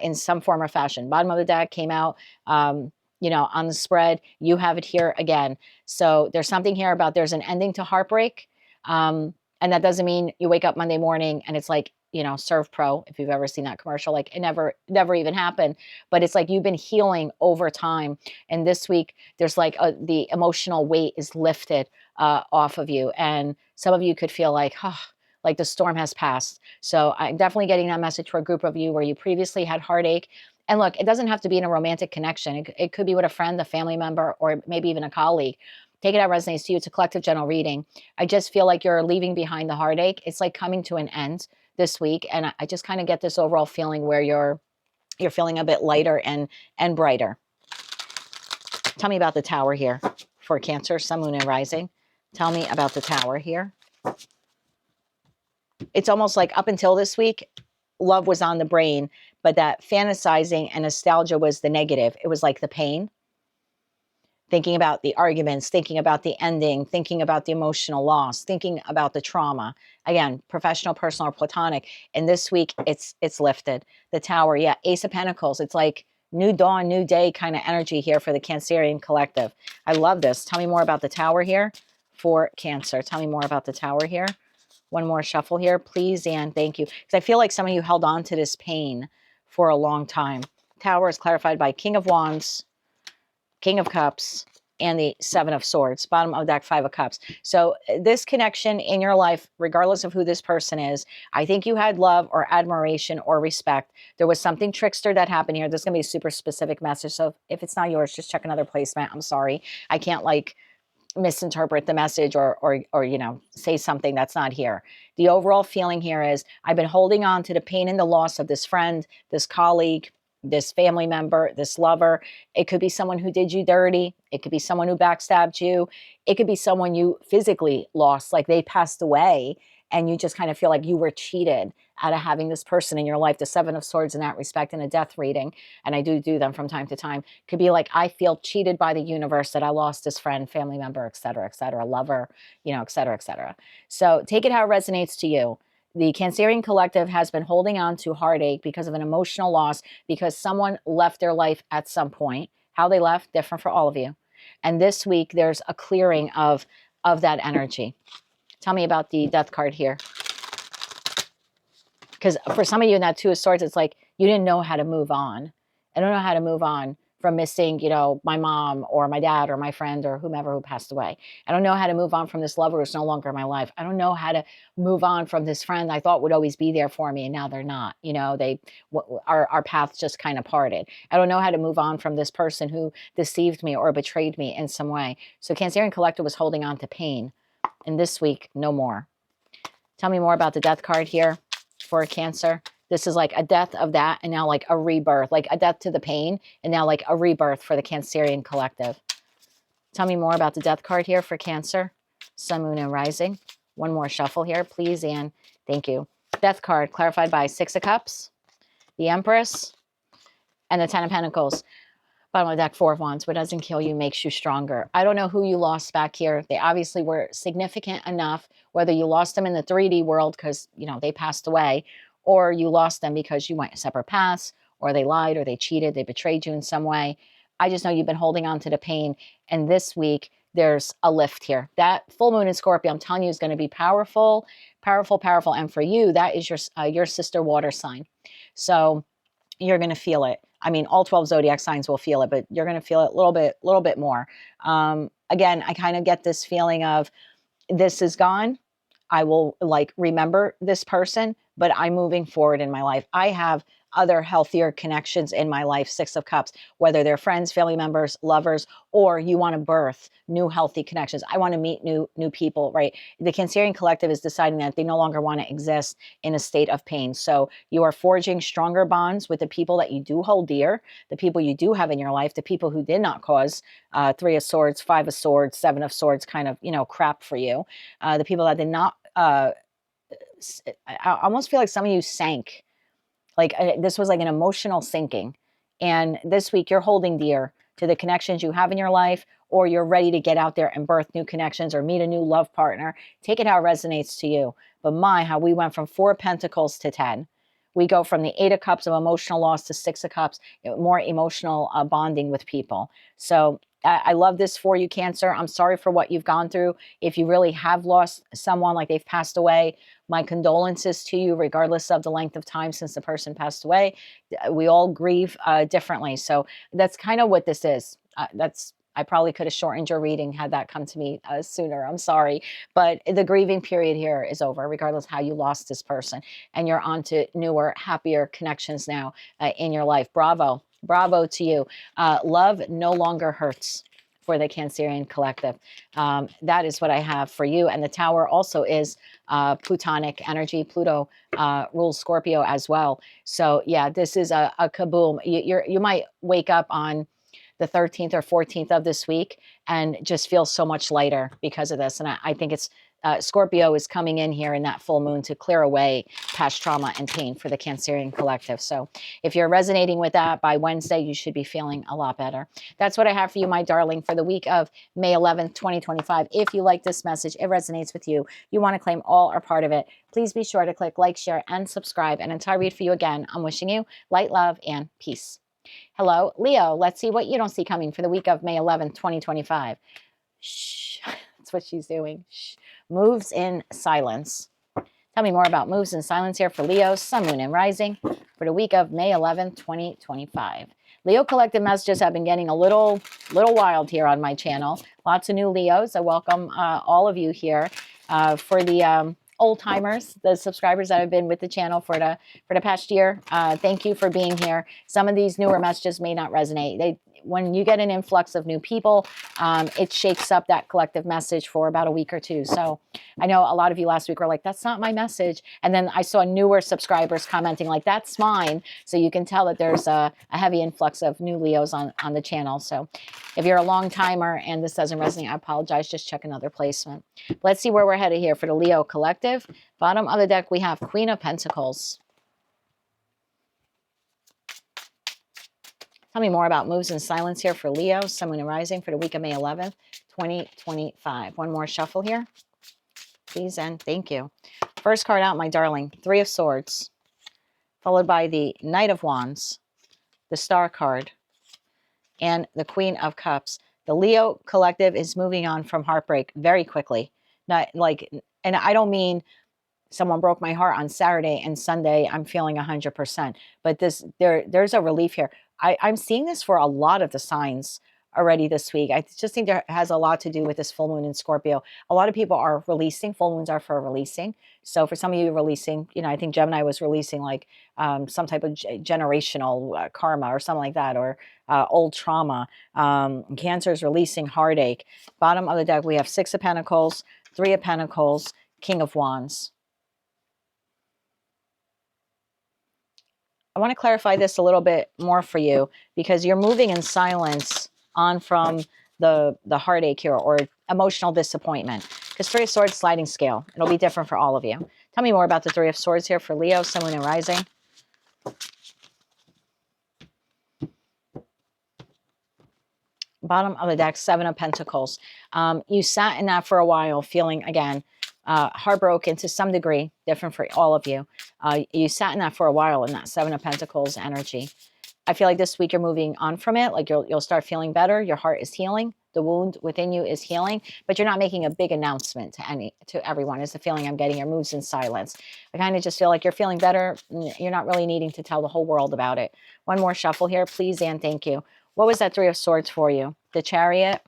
in some form or fashion. Bottom of the deck came out, you know, on the spread. You have it here again. So there's something here about there's an ending to heartbreak. And that doesn't mean you wake up Monday morning and it's like, you know, Serve Pro, if you've ever seen that commercial, like it never even happened. But it's like you've been healing over time. And this week, there's like the emotional weight is lifted off of you. And some of you could feel like, oh, like the storm has passed. So I'm definitely getting that message for a group of you where you previously had heartache. And look, it doesn't have to be in a romantic connection. It could be with a friend, a family member, or maybe even a colleague. Take it how it resonates to you. It's a collective general reading. I just feel like you're leaving behind the heartache. It's like coming to an end this week. And I just kind of get this overall feeling where you're feeling a bit lighter and brighter. Tell me about the Tower here for Cancer, Sun, Moon, and Rising. Tell me about the Tower here. It's almost like up until this week, love was on the brain, but that fantasizing and nostalgia was the negative. It was like the pain. Thinking about the arguments, thinking about the ending, thinking about the emotional loss, thinking about the trauma. Again, professional, personal, or platonic. And this week, it's lifted. The Tower, yeah, Ace of Pentacles. It's like new dawn, new day kind of energy here for the Cancerian collective. I love this. Tell me more about the Tower here for Cancer. Tell me more about the Tower here. One more shuffle here, please, and thank you. Because I feel like some of you held on to this pain for a long time. Tower is clarified by King of Wands, King of Cups, and the 7 of Swords. Bottom of deck, 5 of Cups. So this connection in your life, regardless of who this person is, I think you had love or admiration or respect. There was something trickster that happened here. This is going to be a super specific message. So if it's not yours, just check another placement. I'm sorry. I can't like misinterpret the message or you know, say something that's not here. The overall feeling here is I've been holding on to the pain and the loss of this friend, this colleague, this family member, this lover. It could be someone who did you dirty. It could be someone who backstabbed you. It could be someone you physically lost, like they passed away, and you just kind of feel like you were cheated out of having this person in your life. The 7 of Swords in that respect in a death reading, and I do them from time to time, could be like, I feel cheated by the universe that I lost this friend, family member, et cetera, lover, you know, et cetera, et cetera. So take it how it resonates to you. The Cancerian collective has been holding on to heartache because of an emotional loss, because someone left their life at some point. How they left, different for all of you. And this week, there's a clearing of that energy. Tell me about the Death card here. Because for some of you in that 2 of Swords, it's like you didn't know how to move on. I don't know how to move on from missing, you know, my mom or my dad or my friend or whomever who passed away. I don't know how to move on from this lover who's no longer in my life. I don't know how to move on from this friend I thought would always be there for me, and now they're not. You know, our paths just kind of parted. I don't know how to move on from this person who deceived me or betrayed me in some way. So Cancerian collective was holding on to pain. And this week, no more. Tell me more about the Death card here for Cancer. This is like a death of that, and now like a rebirth, like a death to the pain, and now like a rebirth for the Cancerian collective. Tell me more about the Death card here for Cancer, Sun, Moon, and Rising. One more shuffle here, please, and thank you. Death card clarified by 6 of Cups, the Empress, and the 10 of Pentacles. Bottom of the deck, 4 of Wands. What doesn't kill you makes you stronger. I don't know who you lost back here. They obviously were significant enough, whether you lost them in the 3D world because, you know, they passed away, or you lost them because you went separate paths, or they lied, or they cheated, they betrayed you in some way. I just know you've been holding on to the pain. And this week, there's a lift here. That full moon in Scorpio, I'm telling you, is going to be powerful, powerful, powerful. And for you, that is your sister water sign. So you're going to feel it. I mean, all 12 zodiac signs will feel it, but you're going to feel it a little bit more. Again, I kind of get this feeling of this is gone. I will like remember this person, but I'm moving forward in my life. I have other healthier connections in my life. 6 of Cups, whether they're friends, family members, lovers, or you want to birth new healthy connections. I want to meet new people, right? The Cancerian collective is deciding that they no longer want to exist in a state of pain. So you are forging stronger bonds with the people that you do hold dear, the people you do have in your life, the people who did not cause 3 of Swords, 5 of Swords, 7 of Swords kind of, crap for you. The people that did not, I almost feel like some of you sank. Like this was like an emotional sinking. And this week you're holding dear to the connections you have in your life, or you're ready to get out there and birth new connections or meet a new love partner. Take it how it resonates to you. But how we went from 4 of Pentacles to 10. We go from the 8 of Cups of emotional loss to 6 of Cups, more emotional bonding with people. So I love this for you, Cancer. I'm sorry for what you've gone through. If you really have lost someone, like they've passed away, my condolences to you, regardless of the length of time since the person passed away. We all grieve differently. So that's kind of what this is. I probably could have shortened your reading had that come to me sooner. I'm sorry. But the grieving period here is over, regardless how you lost this person. And you're on to newer, happier connections now in your life. Bravo. Bravo to you. Love no longer hurts for the Cancerian collective. That is what I have for you. And the Tower also is Plutonic energy. Pluto rules Scorpio as well. So yeah, this is a kaboom. You might wake up on the 13th or 14th of this week and just feel so much lighter because of this. And I think it's Scorpio is coming in here in that full moon to clear away past trauma and pain for the Cancerian collective. So if you're resonating with that, by Wednesday, you should be feeling a lot better. That's what I have for you, my darling, for the week of May 11th, 2025. If you like this message, it resonates with you, you want to claim all or part of it, please be sure to click like, share, and subscribe. And until I read for you again, I'm wishing you light, love, and peace. Hello, Leo. Let's see what you don't see coming for the week of May 11th, 2025. Shh. That's what she's doing. Shh. Moves in silence. Tell me more about moves in silence here for Leo, Sun, Moon, and Rising for the week of May 11th, 2025. Leo collective messages have been getting a little wild here on my channel. Lots of new Leos. I welcome all of you here for the old timers, the subscribers that have been with the channel for the past year. Thank you for being here. Some of these newer messages may not resonate. When you get an influx of new people, it shakes up that collective message for about a week or two. So I know a lot of you last week were like, that's not my message. And then I saw newer subscribers commenting like, that's mine. So you can tell that there's a heavy influx of new Leos on the channel. So if you're a long timer and this doesn't resonate, I apologize. Just check another placement. Let's see where we're headed here for the Leo collective. Bottom of the deck, we have Queen of Pentacles. Tell me more about moves in silence here for Leo, Sun, Moon, and Rising for the week of May 11th, 2025. One more shuffle here, please, and thank you. First card out, my darling, 3 of Swords, followed by the Knight of Wands, the Star card, and the Queen of Cups. The Leo collective is moving on from heartbreak very quickly. Not like, and I don't mean someone broke my heart on Saturday and Sunday I'm feeling 100%. But there's a relief here. I'm seeing this for a lot of the signs already this week. I just think there has a lot to do with this full moon in Scorpio. A lot of people are releasing. Full moons are for releasing. So for some of you releasing, I think Gemini was releasing like some type of generational karma or something like that, or old trauma. Cancer is releasing heartache. Bottom of the deck, we have 6 of Pentacles, 3 of Pentacles, King of Wands. I want to clarify this a little bit more for you because you're moving in silence on from the heartache here or emotional disappointment. Because 3 of Swords, sliding scale. It'll be different for all of you. Tell me more about the 3 of Swords here for Leo, Sun, Moon, and Rising. Bottom of the deck, 7 of Pentacles. You sat in that for a while feeling, again, heartbroken to some degree, different for all of you. You sat in that for a while in that 7 of Pentacles energy. I feel like this week you're moving on from it. Like you'll start feeling better. Your heart is healing. The wound within you is healing, but you're not making a big announcement to everyone is the feeling I'm getting. Your moves in silence. I kind of just feel like you're feeling better. You're not really needing to tell the whole world about it. One more shuffle here, please, and thank you. What was that Three of Swords for you? The Chariot,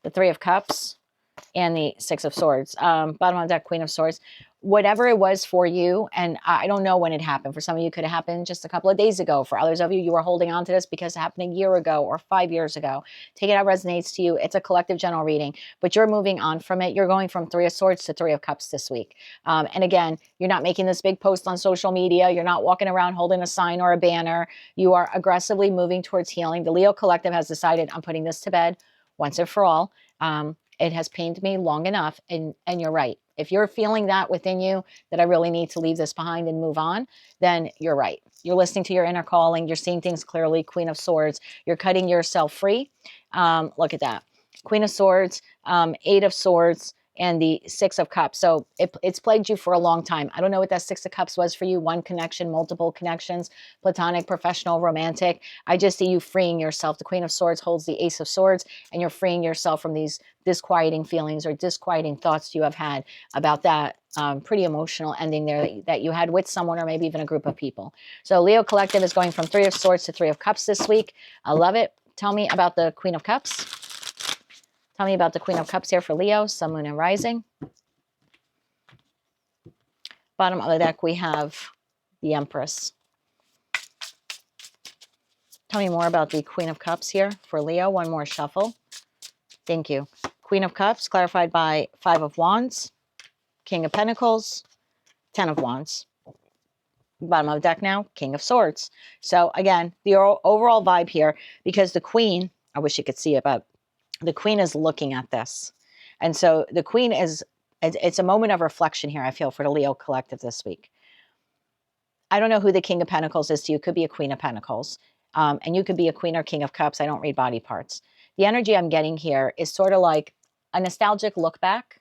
the Three of Cups, and the Six of Swords. Bottom of the deck, Queen of Swords. Whatever it was for you, and I don't know when it happened. For some of you, it could have happened just a couple of days ago. For others of you, you were holding on to this because it happened a year ago or 5 years ago. Take it how it resonates to you. It's a collective general reading, but you're moving on from it. You're going from Three of Swords to Three of Cups this week. And again, you're not making this big post on social media. You're not walking around holding a sign or a banner. You are aggressively moving towards healing. The Leo Collective has decided I'm putting this to bed once and for all. It has pained me long enough, and you're right. If you're feeling that within you, that I really need to leave this behind and move on, then you're right. You're listening to your inner calling. You're seeing things clearly. Queen of Swords. You're cutting yourself free. Look at that. Queen of Swords, Eight of Swords, and the Six of Cups. So it's plagued you for a long time. I don't know what that Six of Cups was for you. One connection, multiple connections, platonic, professional, romantic. I just see you freeing yourself. The Queen of Swords holds the Ace of Swords, and you're freeing yourself from these disquieting feelings or disquieting thoughts you have had about that pretty emotional ending there that you had with someone or maybe even a group of people. So Leo Collective is going from Three of Swords to Three of Cups this week. I love it. Tell me about the Queen of Cups. Tell me about the Queen of Cups here for Leo, Sun, Moon, and Rising. Bottom of the deck, we have the Empress. Tell me more about the Queen of Cups here for Leo. One more shuffle. Thank you. Queen of Cups, clarified by Five of Wands, King of Pentacles, Ten of Wands. Bottom of the deck now, King of Swords. So again, the overall vibe here, because the Queen, I wish you could see it, but the Queen is looking at this. And so the Queen is, it's a moment of reflection here, I feel, for the Leo Collective this week. I don't know who the King of Pentacles is to you. It could be a Queen of Pentacles. And you could be a Queen or King of Cups. I don't read body parts. The energy I'm getting here is sort of like a nostalgic look back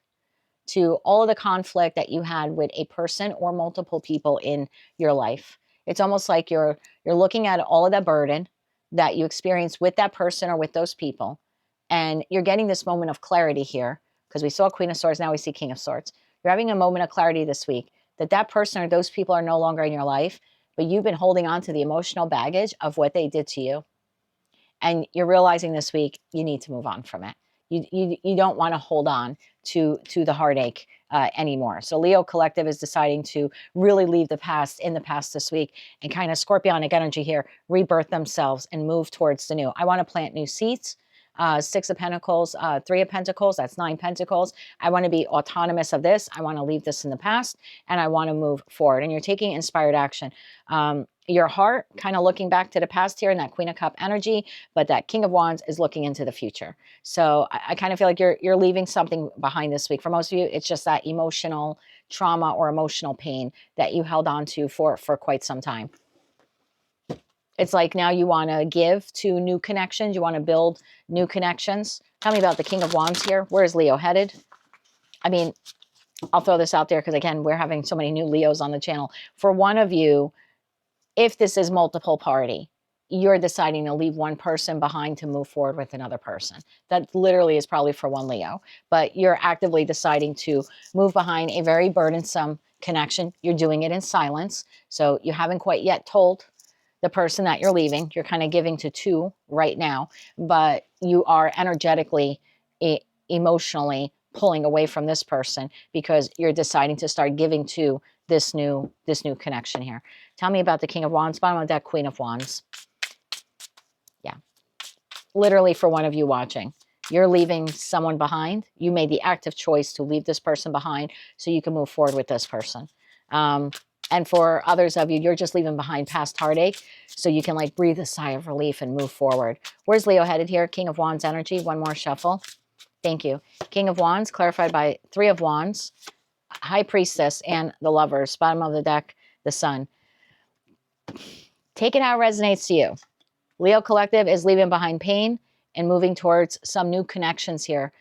to all of the conflict that you had with a person or multiple people in your life. It's almost like you're looking at all of that burden that you experienced with that person or with those people. And you're getting this moment of clarity here, because we saw Queen of Swords, now we see King of Swords. You're having a moment of clarity this week that that person or those people are no longer in your life, but you've been holding on to the emotional baggage of what they did to you. And you're realizing this week you need to move on from it. You don't want to hold on to the heartache anymore. So Leo Collective is deciding to really leave the past in the past this week and kind of scorpionic energy here, rebirth themselves and move towards the new. I want to plant new seeds. Six of Pentacles, Three of Pentacles, that's Nine Pentacles. I want to be autonomous of this. I want to leave this in the past and I want to move forward. And you're taking inspired action. Your heart kind of looking back to the past here in that Queen of Cup energy, but that King of Wands is looking into the future. So I kind of feel like you're leaving something behind this week. For most of you, it's just that emotional trauma or emotional pain that you held on to for quite some time. It's like now you want to give to new connections. You want to build new connections. Tell me about the King of Wands here. Where is Leo headed? I mean, I'll throw this out there because, again, we're having so many new Leos on the channel. For one of you, if this is multiple party, you're deciding to leave one person behind to move forward with another person. That literally is probably for one Leo. But you're actively deciding to move behind a very burdensome connection. You're doing it in silence. So you haven't quite yet told the person that you're leaving. You're kind of giving to two right now, but you are energetically, emotionally pulling away from this person because you're deciding to start giving to this new connection here. Tell me about the King of Wands, bottom of that Queen of Wands. Yeah, literally for one of you watching, you're leaving someone behind. You made the active choice to leave this person behind so you can move forward with this person. And for others of you, you're just leaving behind past heartache so you can like breathe a sigh of relief and move forward. Where's Leo headed here? King of Wands energy. One more shuffle. Thank you. King of Wands, clarified by Three of Wands, High Priestess, and the Lovers. Bottom of the deck, the Sun. Take it how it resonates to you. Leo Collective is leaving behind pain and moving towards some new connections here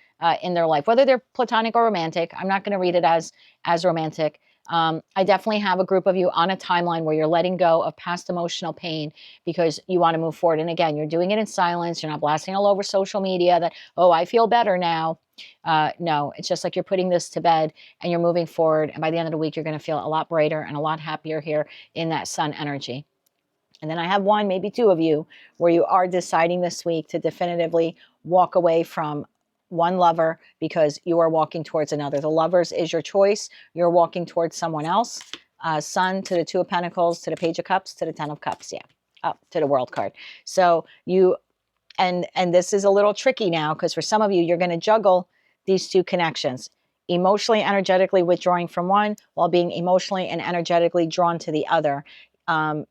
in their life, whether they're platonic or romantic. I'm not going to read it as romantic. I definitely have a group of you on a timeline where you're letting go of past emotional pain because you want to move forward. And again, you're doing it in silence. You're not blasting all over social media that, oh, I feel better now. No, it's just like you're putting this to bed and you're moving forward. And by the end of the week, you're going to feel a lot brighter and a lot happier here in that sun energy. And then I have one, maybe two of you, where you are deciding this week to definitively walk away from one lover because you are walking towards another. The lovers is your choice. You're walking towards someone else. Sun to the Two of Pentacles, to the Page of Cups, to the Ten of Cups. Yeah, up to the World card. So you, and this is a little tricky now because for some of you, you're going to juggle these two connections. Emotionally, energetically withdrawing from one while being emotionally and energetically drawn to the other.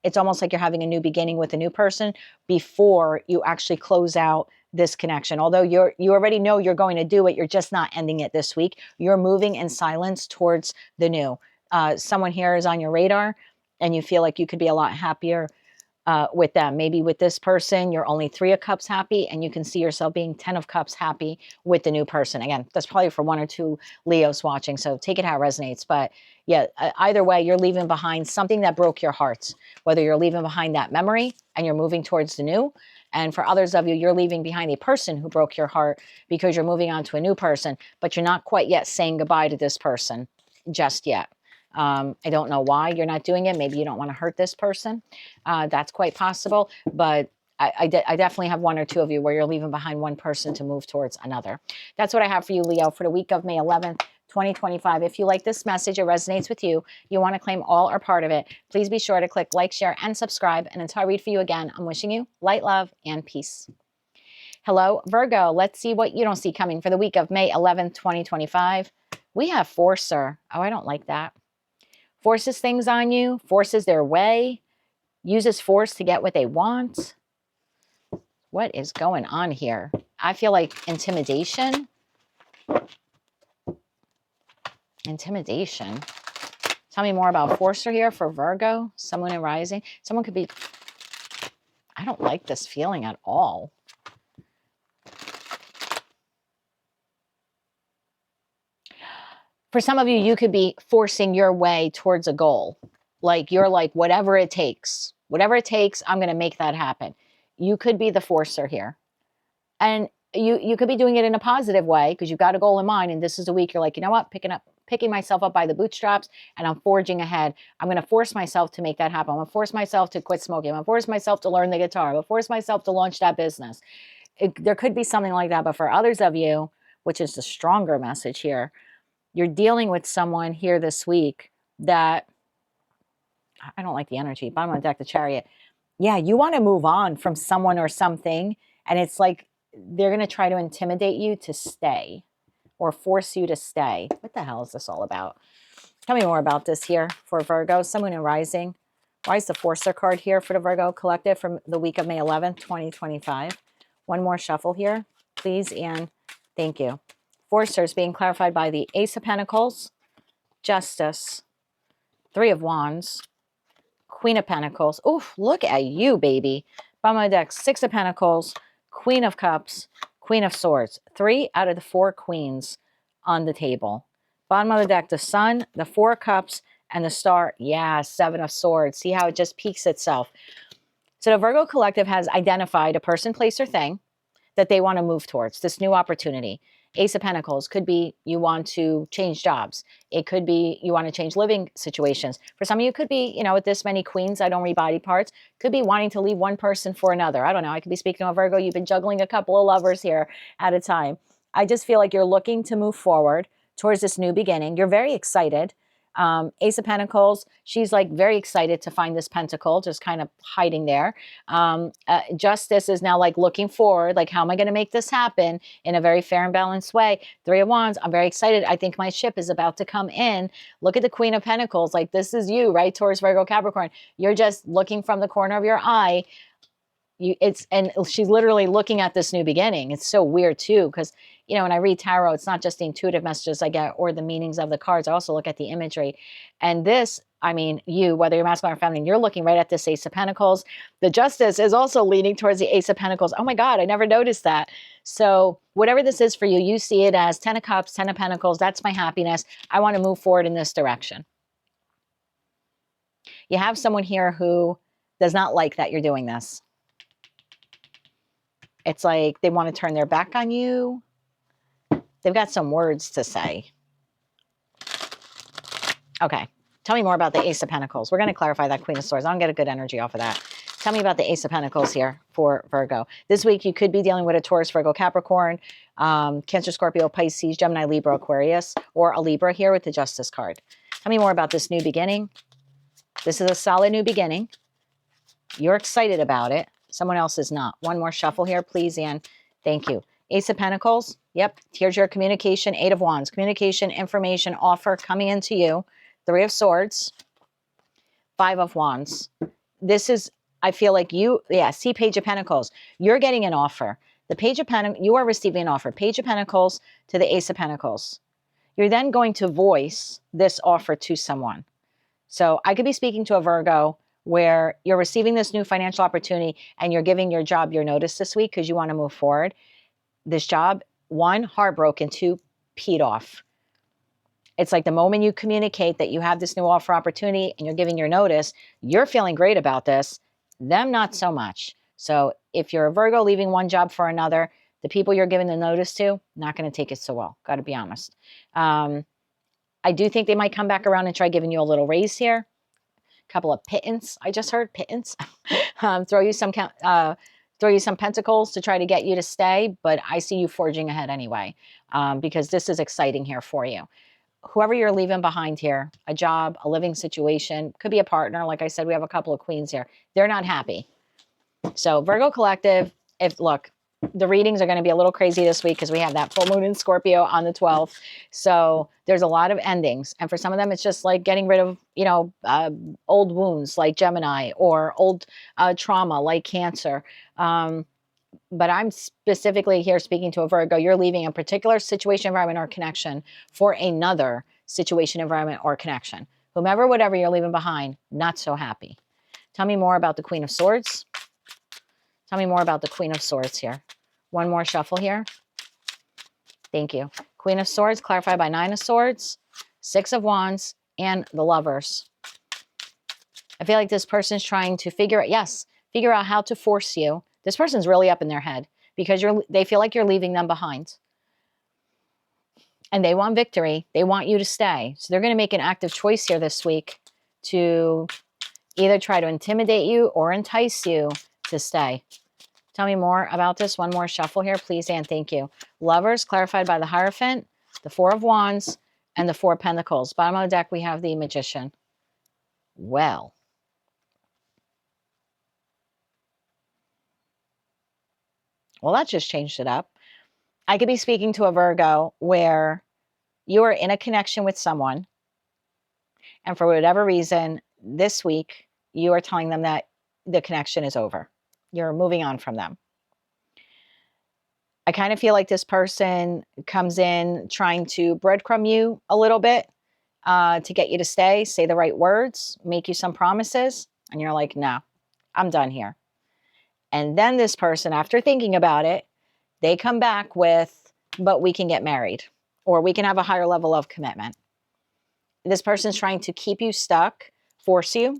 It's almost like you're having a new beginning with a new person before you actually close out this connection. Although you already know you're going to do it, you're just not ending it this week. You're moving in silence towards the new. Someone here is on your radar and you feel like you could be a lot happier with them. Maybe with this person, you're only 3 of Cups happy and you can see yourself being 10 of Cups happy with the new person. Again, that's probably for 1 or 2 Leos watching, so take it how it resonates. But yeah, either way, you're leaving behind something that broke your heart, whether you're leaving behind that memory and you're moving towards the new. And for others of you, you're leaving behind a person who broke your heart because you're moving on to a new person, but you're not quite yet saying goodbye to this person just yet. I don't know why you're not doing it. Maybe you don't want to hurt this person. That's quite possible. But I definitely have 1 or 2 of you where you're leaving behind one person to move towards another. That's what I have for you, Leo, for the week of May 11th, 2025. If you like this message, it resonates with you, you want to claim all or part of it, please be sure to click like, share, and subscribe. And until I read for you again, I'm wishing you light, love, and peace. Hello, Virgo. Let's see what you don't see coming for the week of May 11th, 2025. We have Forcer. Oh, I don't like that. Forces things on you, forces their way, uses force to get what they want. What is going on here? I feel like intimidation. Intimidation. Tell me more about Forcer here for Virgo, Sun and Rising. Someone could be, I don't like this feeling at all. For some of you, you could be forcing your way towards a goal. Like you're like, whatever it takes, I'm going to make that happen. You could be the forcer here. And you could be doing it in a positive way because you've got a goal in mind. And this is a week you're like, you know what, picking myself up by the bootstraps and I'm forging ahead. I'm going to force myself to make that happen. I'm going to force myself to quit smoking. I'm going to force myself to learn the guitar. I'm going to force myself to launch that business. There could be something like that. But for others of you, which is the stronger message here, you're dealing with someone here this week that, I don't like the energy, bottom of the deck, the Chariot. Yeah, you want to move on from someone or something. And it's like they're going to try to intimidate you to stay or force you to stay. What the hell is this all about? Tell me more about this here for Virgo, Sun and Rising. Why is the Forcer card here for the Virgo Collective from the week of May 11th, 2025? One more shuffle here, please, and thank you. Forcer is being clarified by the Ace of Pentacles, Justice, 3 of Wands, Queen of Pentacles. Oof, look at you, baby. Bottom of the deck, 6 of Pentacles, Queen of Cups, Queen of Swords. 3 out of the 4 queens on the table. Bottom of the deck, the Sun, the 4 of Cups, and the Star. Yeah, 7 of Swords. See how it just peaks itself. So the Virgo Collective has identified a person, place, or thing that they want to move towards, this new opportunity. Ace of Pentacles could be you want to change jobs. It could be you want to change living situations. For some of you, it could be, you know, with this many queens, I don't read body parts, could be wanting to leave one person for another. I don't know. I could be speaking of Virgo. You've been juggling a couple of lovers here at a time. I just feel like you're looking to move forward towards this new beginning. You're very excited. Ace of Pentacles, she's like very excited to find this pentacle, just kind of hiding there. Justice is now like looking forward, like how am I going to make this happen in a very fair and balanced way? 3 of Wands, I'm very excited. I think my ship is about to come in. Look at the Queen of Pentacles, like this is you, right? Taurus, Virgo, Capricorn. You're just looking from the corner of your eye. And she's literally looking at this new beginning. It's so weird too, because you know, when I read tarot, it's not just the intuitive messages I get or the meanings of the cards. I also look at the imagery. And this, I mean, you, whether you're masculine or feminine, you're looking right at this Ace of Pentacles. The Justice is also leaning towards the Ace of Pentacles. Oh my God, I never noticed that. So whatever this is for you, you see it as 10 of Cups, 10 of Pentacles. That's my happiness. I want to move forward in this direction. You have someone here who does not like that you're doing this. It's like they want to turn their back on you. They've got some words to say. Okay. Tell me more about the Ace of Pentacles. We're going to clarify that Queen of Swords. I don't get a good energy off of that. Tell me about the Ace of Pentacles here for Virgo. This week, you could be dealing with a Taurus, Virgo, Capricorn, Cancer, Scorpio, Pisces, Gemini, Libra, Aquarius, or a Libra here with the Justice card. Tell me more about this new beginning. This is a solid new beginning. You're excited about it. Someone else is not. One more shuffle here, please, Anne. Thank you. Ace of Pentacles. Yep. Here's your communication. 8 of Wands. Communication, information, offer coming into you. 3 of Swords. 5 of Wands. This is, I feel like you, yeah, see Page of Pentacles. You're getting an offer. The Page of Pentacles, you are receiving an offer. Page of Pentacles to the Ace of Pentacles. You're then going to voice this offer to someone. So I could be speaking to a Virgo where you're receiving this new financial opportunity and you're giving your job your notice this week because you want to move forward. This job, 1, heartbroken, 2, peed off. It's like the moment you communicate that you have this new offer opportunity and you're giving your notice, you're feeling great about this. Them, not so much. So if you're a Virgo leaving one job for another, the people you're giving the notice to, not going to take it so well. Got to be honest. I do think they might come back around and try giving you a little raise here. A couple of pittance. I just heard pittance. Throw you some pentacles to try to get you to stay. But I see you forging ahead anyway, because this is exciting here for you. Whoever you're leaving behind here, a job, a living situation, could be a partner. Like I said, we have a couple of queens here. They're not happy. So Virgo Collective, look, the readings are going to be a little crazy this week because we have that full moon in Scorpio on the 12th. So there's a lot of endings. And for some of them, it's just like getting rid of, old wounds like Gemini, or old trauma like Cancer. But I'm specifically here speaking to a Virgo. You're leaving a particular situation, environment, or connection for another situation, environment, or connection. Whomever, whatever you're leaving behind, not so happy. Tell me more about the Queen of Swords. Tell me more about the Queen of Swords here. One more shuffle here. Thank you. Queen of Swords, clarified by 9 of Swords, 6 of Wands, and the Lovers. I feel like this person's trying to figure out how to force you. This person's really up in their head because they feel like you're leaving them behind. And they want victory. They want you to stay. So they're going to make an active choice here this week to either try to intimidate you or entice you to stay. Tell me more about this. One more shuffle here, please, and thank you. Lovers, clarified by the Hierophant, the 4 of Wands, and the 4 of Pentacles. Bottom of the deck, we have the Magician. Well, that just changed it up. I could be speaking to a Virgo where you are in a connection with someone, and for whatever reason, this week, you are telling them that the connection is over. You're moving on from them. I kind of feel like this person comes in trying to breadcrumb you a little bit to get you to stay, say the right words, make you some promises, and you're like, no, I'm done here. And then this person, after thinking about it, they come back with, but we can get married, or we can have a higher level of commitment. This person's trying to keep you stuck,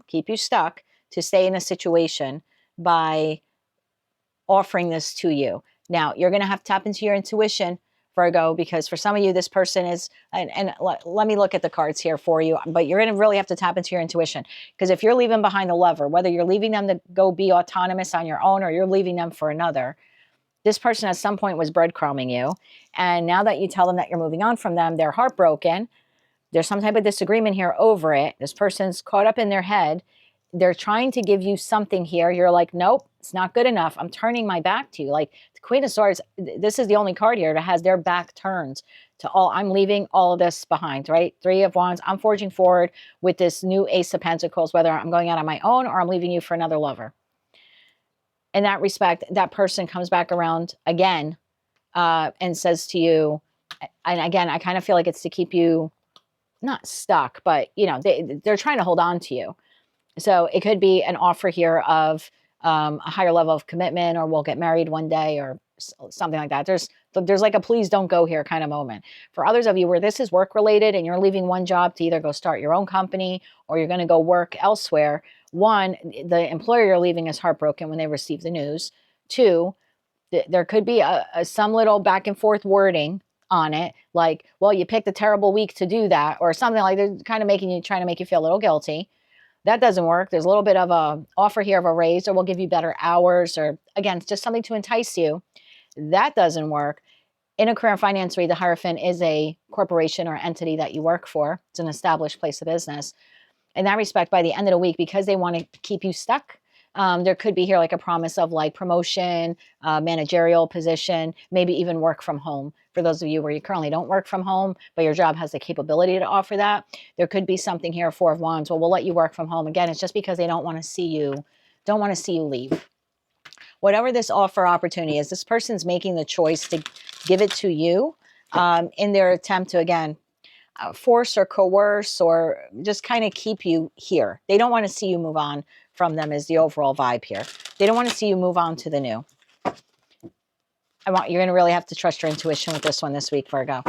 keep you stuck to stay in a situation by offering this to you. Now, you're going to have to tap into your intuition, Virgo, because for some of you, this person is, and let me look at the cards here for you, but you're going to really have to tap into your intuition. Because if you're leaving behind a lover, whether you're leaving them to go be autonomous on your own or you're leaving them for another, this person at some point was breadcrumbing you. And now that you tell them that you're moving on from them, they're heartbroken. There's some type of disagreement here over it. This person's caught up in their head. They're trying to give you something here. You're like, nope, it's not good enough. I'm turning my back to you. Like the Queen of Swords, this is the only card here that has their back turned to all. I'm leaving all of this behind, right? 3 of Wands. I'm forging forward with this new Ace of Pentacles, whether I'm going out on my own or I'm leaving you for another lover. In that respect, that person comes back around again and says to you, and again, I kind of feel like it's to keep you not stuck, but they're trying to hold on to you. So it could be an offer here of a higher level of commitment, or we'll get married one day, or something like that. There's there's like a please don't go here kind of moment. For others of you where this is work related and you're leaving one job to either go start your own company or you're going to go work elsewhere, one, the employer you're leaving is heartbroken when they receive the news. Two, there could be some little back and forth wording on it, like, well, you picked a terrible week to do that, or something like they're kind of trying to make you feel a little guilty. That doesn't work. There's a little bit of a offer here of a raise, or we'll give you better hours, or again, it's just something to entice you. That doesn't work. In a career and finance read, the Hierophant is a corporation or entity that you work for. It's an established place of business. In that respect, by the end of the week, because they want to keep you stuck, there could be here like a promise of like promotion, managerial position, maybe even work from home. For those of you where you currently don't work from home, but your job has the capability to offer that, there could be something here, Four of Wands. Well, we'll let you work from home. Again, it's just because they don't want to see you, leave. Whatever this offer opportunity is, this person's making the choice to give it to you in their attempt to, again, force or coerce or just kind of keep you here. They don't want to see you move on from them is the overall vibe here. They don't want to see you move on to the new. You're going to really have to trust your intuition with this one this week, Virgo.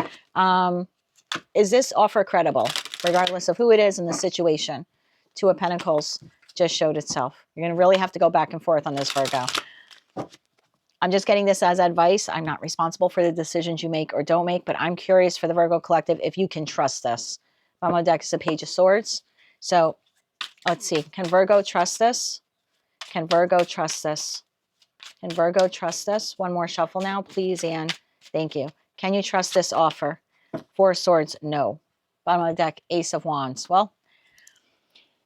Is this offer credible, regardless of who it is and the situation? Two of Pentacles just showed itself. You're going to really have to go back and forth on this, Virgo. I'm just getting this as advice. I'm not responsible for the decisions you make or don't make, but I'm curious for the Virgo collective if you can trust this. Bottom of the deck is a Page of Swords. So let's see. Can Virgo trust this? Can Virgo trust this? Can Virgo trust this? One more shuffle now, please, Anne. Thank you. Can you trust this offer? Four of Swords, no. Bottom of the deck, Ace of Wands. Well,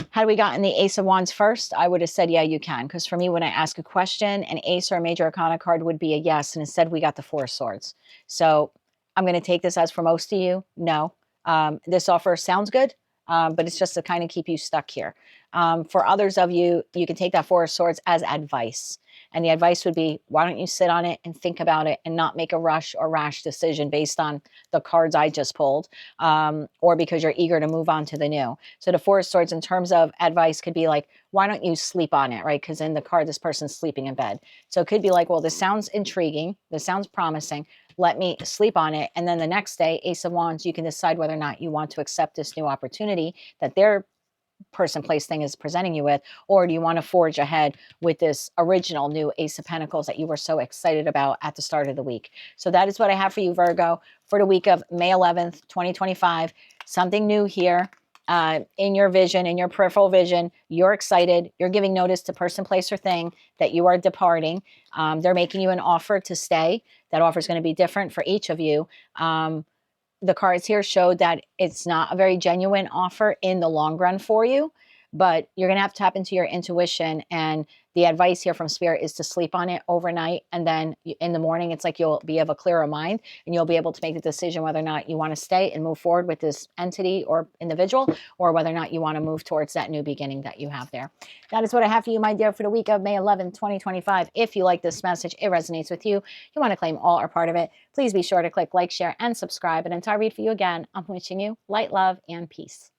had we gotten the Ace of Wands first, I would have said, yeah, you can. Because for me, when I ask a question, an Ace or a Major Arcana card would be a yes. And instead, we got the Four of Swords. So I'm going to take this as for most of you, no. This offer sounds good, but it's just to kind of keep you stuck here. For others of you, you can take that Four of Swords as advice. And the advice would be, why don't you sit on it and think about it and not make a rush or rash decision based on the cards I just pulled, or because you're eager to move on to the new. So the Four of Swords in terms of advice could be like, why don't you sleep on it, right? Because in the card, this person's sleeping in bed. So it could be like, well, this sounds intriguing. This sounds promising. Let me sleep on it. And then the next day, Ace of Wands, you can decide whether or not you want to accept this new opportunity that their person, place, thing is presenting you with, or do you want to forge ahead with this original new Ace of Pentacles that you were so excited about at the start of the week? So that is what I have for you, Virgo, for the week of May 11th, 2025. Something new here in your vision, in your peripheral vision. You're excited. You're giving notice to person, place, or thing that you are departing. They're making you an offer to stay. That offer is going to be different for each of you. The cards here show that it's not a very genuine offer in the long run for you, but you're going to have to tap into your intuition. And the advice here from Spirit is to sleep on it overnight. And then in the morning, it's like you'll be of a clearer mind and you'll be able to make the decision whether or not you want to stay and move forward with this entity or individual, or whether or not you want to move towards that new beginning that you have there. That is what I have for you, my dear, for the week of May 11, 2025. If you like this message, it resonates with you, you want to claim all or part of it, please be sure to click like, share, and subscribe. And until I read for you again, I'm wishing you light, love, and peace.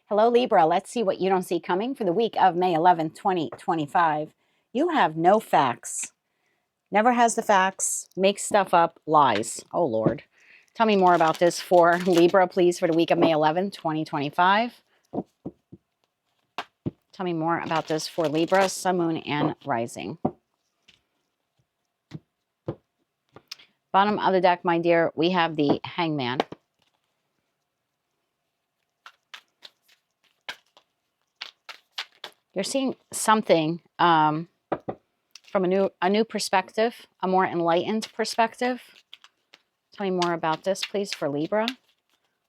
Hello, Libra. Let's see what you don't see coming for the week of May 11, 2025. You have no facts. Never has the facts. Makes stuff up. Lies. Oh, Lord. Tell me more about this for Libra, please, for the week of May 11, 2025. Tell me more about this for Libra, Sun, Moon, and Rising. Bottom of the deck, my dear, we have the Hangman. You're seeing something from a new perspective, a more enlightened perspective. Tell me more about this, please, for Libra.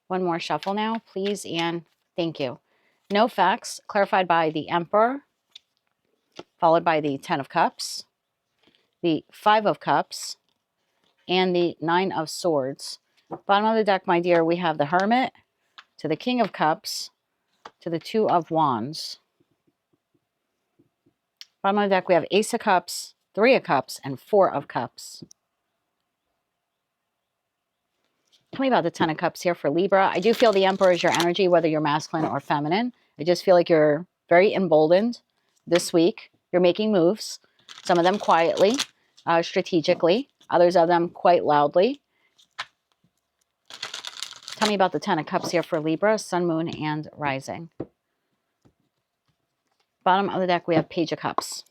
One more shuffle now, please, and thank you. No facts, clarified by the Emperor, followed by the Ten of Cups, the Five of Cups, and the Nine of Swords. Bottom of the deck, my dear, we have the Hermit, to the King of Cups, to the Two of Wands. Bottom of the deck, we have Ace of Cups, Three of Cups, and Four of Cups. Tell me about the Ten of Cups here for Libra. I do feel the Emperor is your energy, whether you're masculine or feminine. I just feel like you're very emboldened this week. You're making moves, some of them quietly, strategically. others of them quite loudly. Tell me about the Ten of Cups here for Libra, Sun, Moon, and Rising. Bottom of the deck, we have Page of Cups.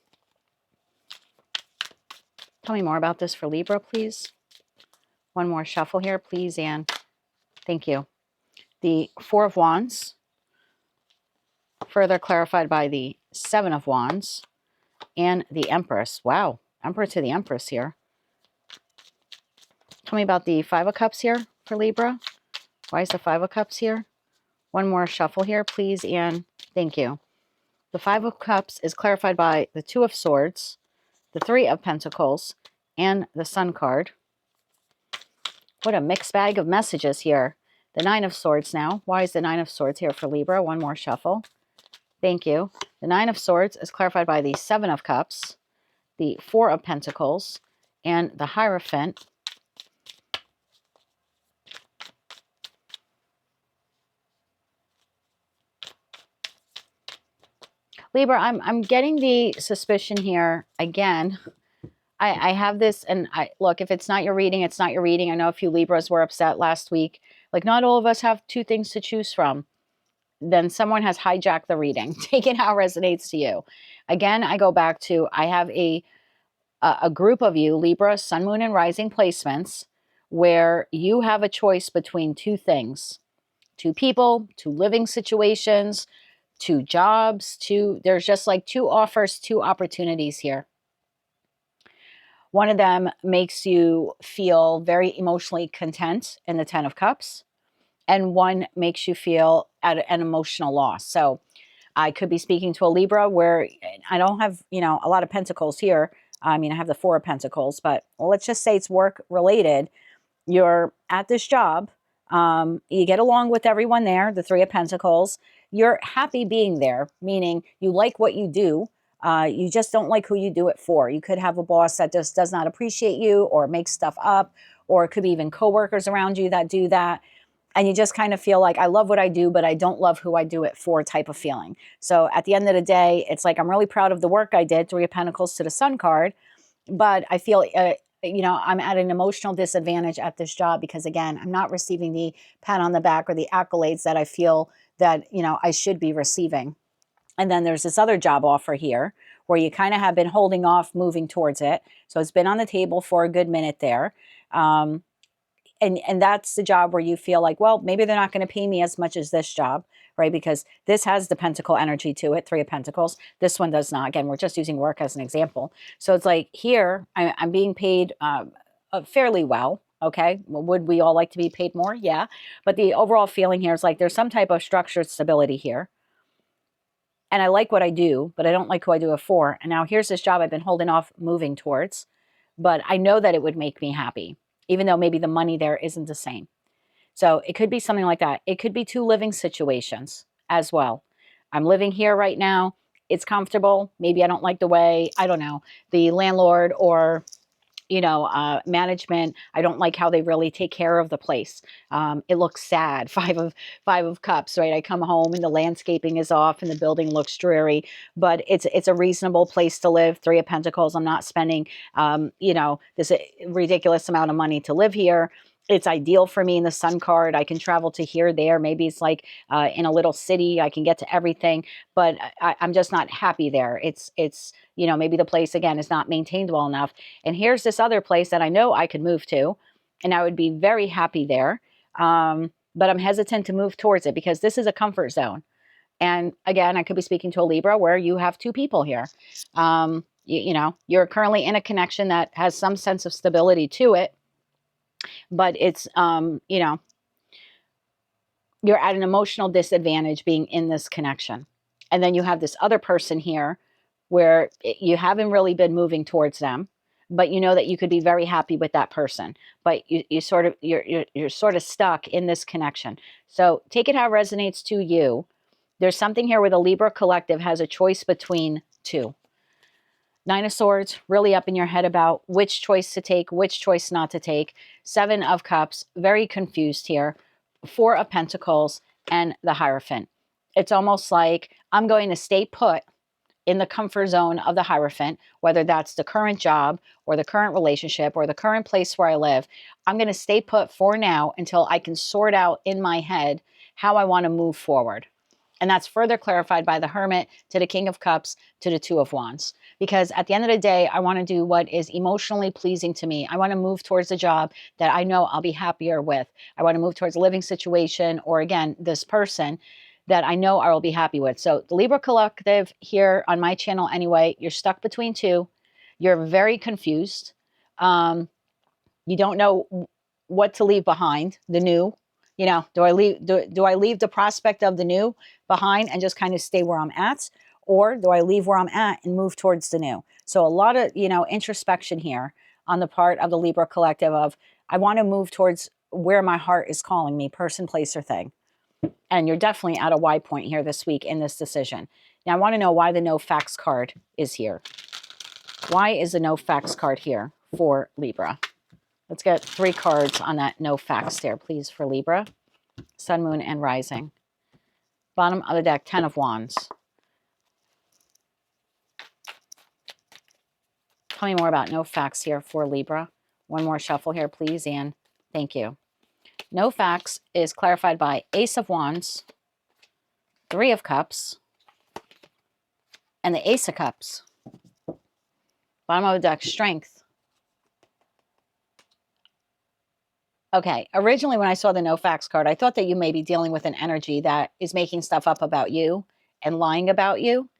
Tell me more about this for Libra, please. One more shuffle here, please, and thank you. The Four of Wands, further clarified by the Seven of Wands, and the Empress. Wow, Emperor to the Empress here. Tell me about the Five of Cups here for Libra. Why is the Five of Cups here? One more shuffle here, please, and thank you. The Five of Cups is clarified by the Two of Swords, the Three of Pentacles, and the Sun card. What a mixed bag of messages here. The Nine of Swords now. Why is the Nine of Swords here for Libra? One more shuffle. Thank you. The Nine of Swords is clarified by the Seven of Cups, the Four of Pentacles, and the Hierophant. Libra, I'm getting the suspicion here again. I have this, and look, if it's not your reading, it's not your reading. I know a few Libras were upset last week. Like, not all of us have two things to choose from. Then someone has hijacked the reading. Take it how it resonates to you. Again, I go back to, I have a group of you, Libra, Sun, Moon, and Rising placements, where you have a choice between two things. Two people, two living situations, two jobs, there's just like two offers, two opportunities here. One of them makes you feel very emotionally content in the Ten of Cups, and one makes you feel at an emotional loss. So I could be speaking to a Libra where I don't have, a lot of pentacles here. I mean, I have the Four of Pentacles, but let's just say it's work related. You're at this job. You get along with everyone there, the Three of Pentacles. You're happy being there, meaning you like what you do. You just don't like who you do it for. You could have a boss that just does not appreciate you or makes stuff up, or it could be even coworkers around you that do that. And you just kind of feel like, I love what I do, but I don't love who I do it for type of feeling. So at the end of the day, it's like, I'm really proud of the work I did, Three of Pentacles to the Sun card, but I feel, I'm at an emotional disadvantage at this job because, again, I'm not receiving the pat on the back or the accolades that I feel that, I should be receiving. And then there's this other job offer here where you kind of have been holding off moving towards it. So it's been on the table for a good minute there. And that's the job where you feel like, well, maybe they're not going to pay me as much as this job, right? Because this has the Pentacle energy to it, Three of Pentacles. This one does not. Again, we're just using work as an example. So it's like here, I'm being paid fairly well. Okay. Well, would we all like to be paid more? Yeah. But the overall feeling here is like there's some type of structured stability here. And I like what I do, but I don't like who I do it for. And now here's this job I've been holding off moving towards, but I know that it would make me happy, even though maybe the money there isn't the same. So it could be something like that. It could be two living situations as well. I'm living here right now. It's comfortable. Maybe I don't like the way, I don't know, the landlord or management. I don't like how they really take care of the place. It looks sad. Five of Cups, right? I come home and the landscaping is off and the building looks dreary, but it's a reasonable place to live. Three of Pentacles. I'm not spending, this ridiculous amount of money to live here. It's ideal for me in the Sun card. I can travel to here, there. Maybe it's like in a little city. I can get to everything, but I'm just not happy there. It's maybe the place, again, is not maintained well enough. And here's this other place that I know I could move to, and I would be very happy there. But I'm hesitant to move towards it because this is a comfort zone. And again, I could be speaking to a Libra where you have two people here. You're currently in a connection that has some sense of stability to it. But it's, you're at an emotional disadvantage being in this connection. And then you have this other person here where you haven't really been moving towards them, but you know that you could be very happy with that person. But you're sort of stuck in this connection. So take it how it resonates to you. There's something here where the Libra collective has a choice between two. Nine of Swords, really up in your head about which choice to take, which choice not to take. Seven of Cups, very confused here. Four of Pentacles and the Hierophant. It's almost like I'm going to stay put in the comfort zone of the Hierophant, whether that's the current job or the current relationship or the current place where I live. I'm going to stay put for now until I can sort out in my head how I want to move forward. And that's further clarified by the Hermit to the King of Cups to the Two of Wands. Because at the end of the day, I want to do what is emotionally pleasing to me. I want to move towards a job that I know I'll be happier with. I want to move towards a living situation, or again, this person that I know I will be happy with. So the Libra Collective here on my channel anyway, you're stuck between two. You're very confused. You don't know what to leave behind, the new. You know, do I leave the prospect of the new behind and just kind of stay where I'm at? Or do I leave where I'm at and move towards the new? So a lot of, introspection here on the part of the Libra Collective of, I want to move towards where my heart is calling me, person, place, or thing. And you're definitely at a Y point here this week in this decision. Now, I want to know why the no facts card is here. Why is the no facts card here for Libra? Let's get 3 cards on that no facts there, please, for Libra. Sun, Moon, and Rising. Bottom of the deck, 10 of Wands. Tell me more about no facts here for Libra. One more shuffle here, please, and thank you. No facts is clarified by Ace of Wands, 3 of Cups, and the Ace of Cups. Bottom of the deck, Strength. Okay, originally when I saw the no facts card, I thought that you may be dealing with an energy that is making stuff up about you and lying about you.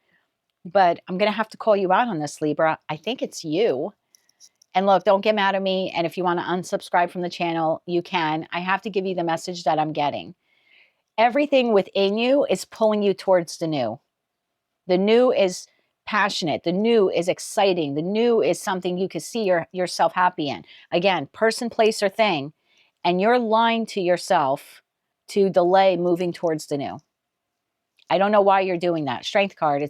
But I'm going to have to call you out on this, Libra. I think it's you. And look, don't get mad at me. And if you want to unsubscribe from the channel, you can. I have to give you the message that I'm getting. Everything within you is pulling you towards the new. The new is passionate. The new is exciting. The new is something you can see yourself happy in. Again, person, place, or thing. And you're lying to yourself to delay moving towards the new. I don't know why you're doing that. Strength card.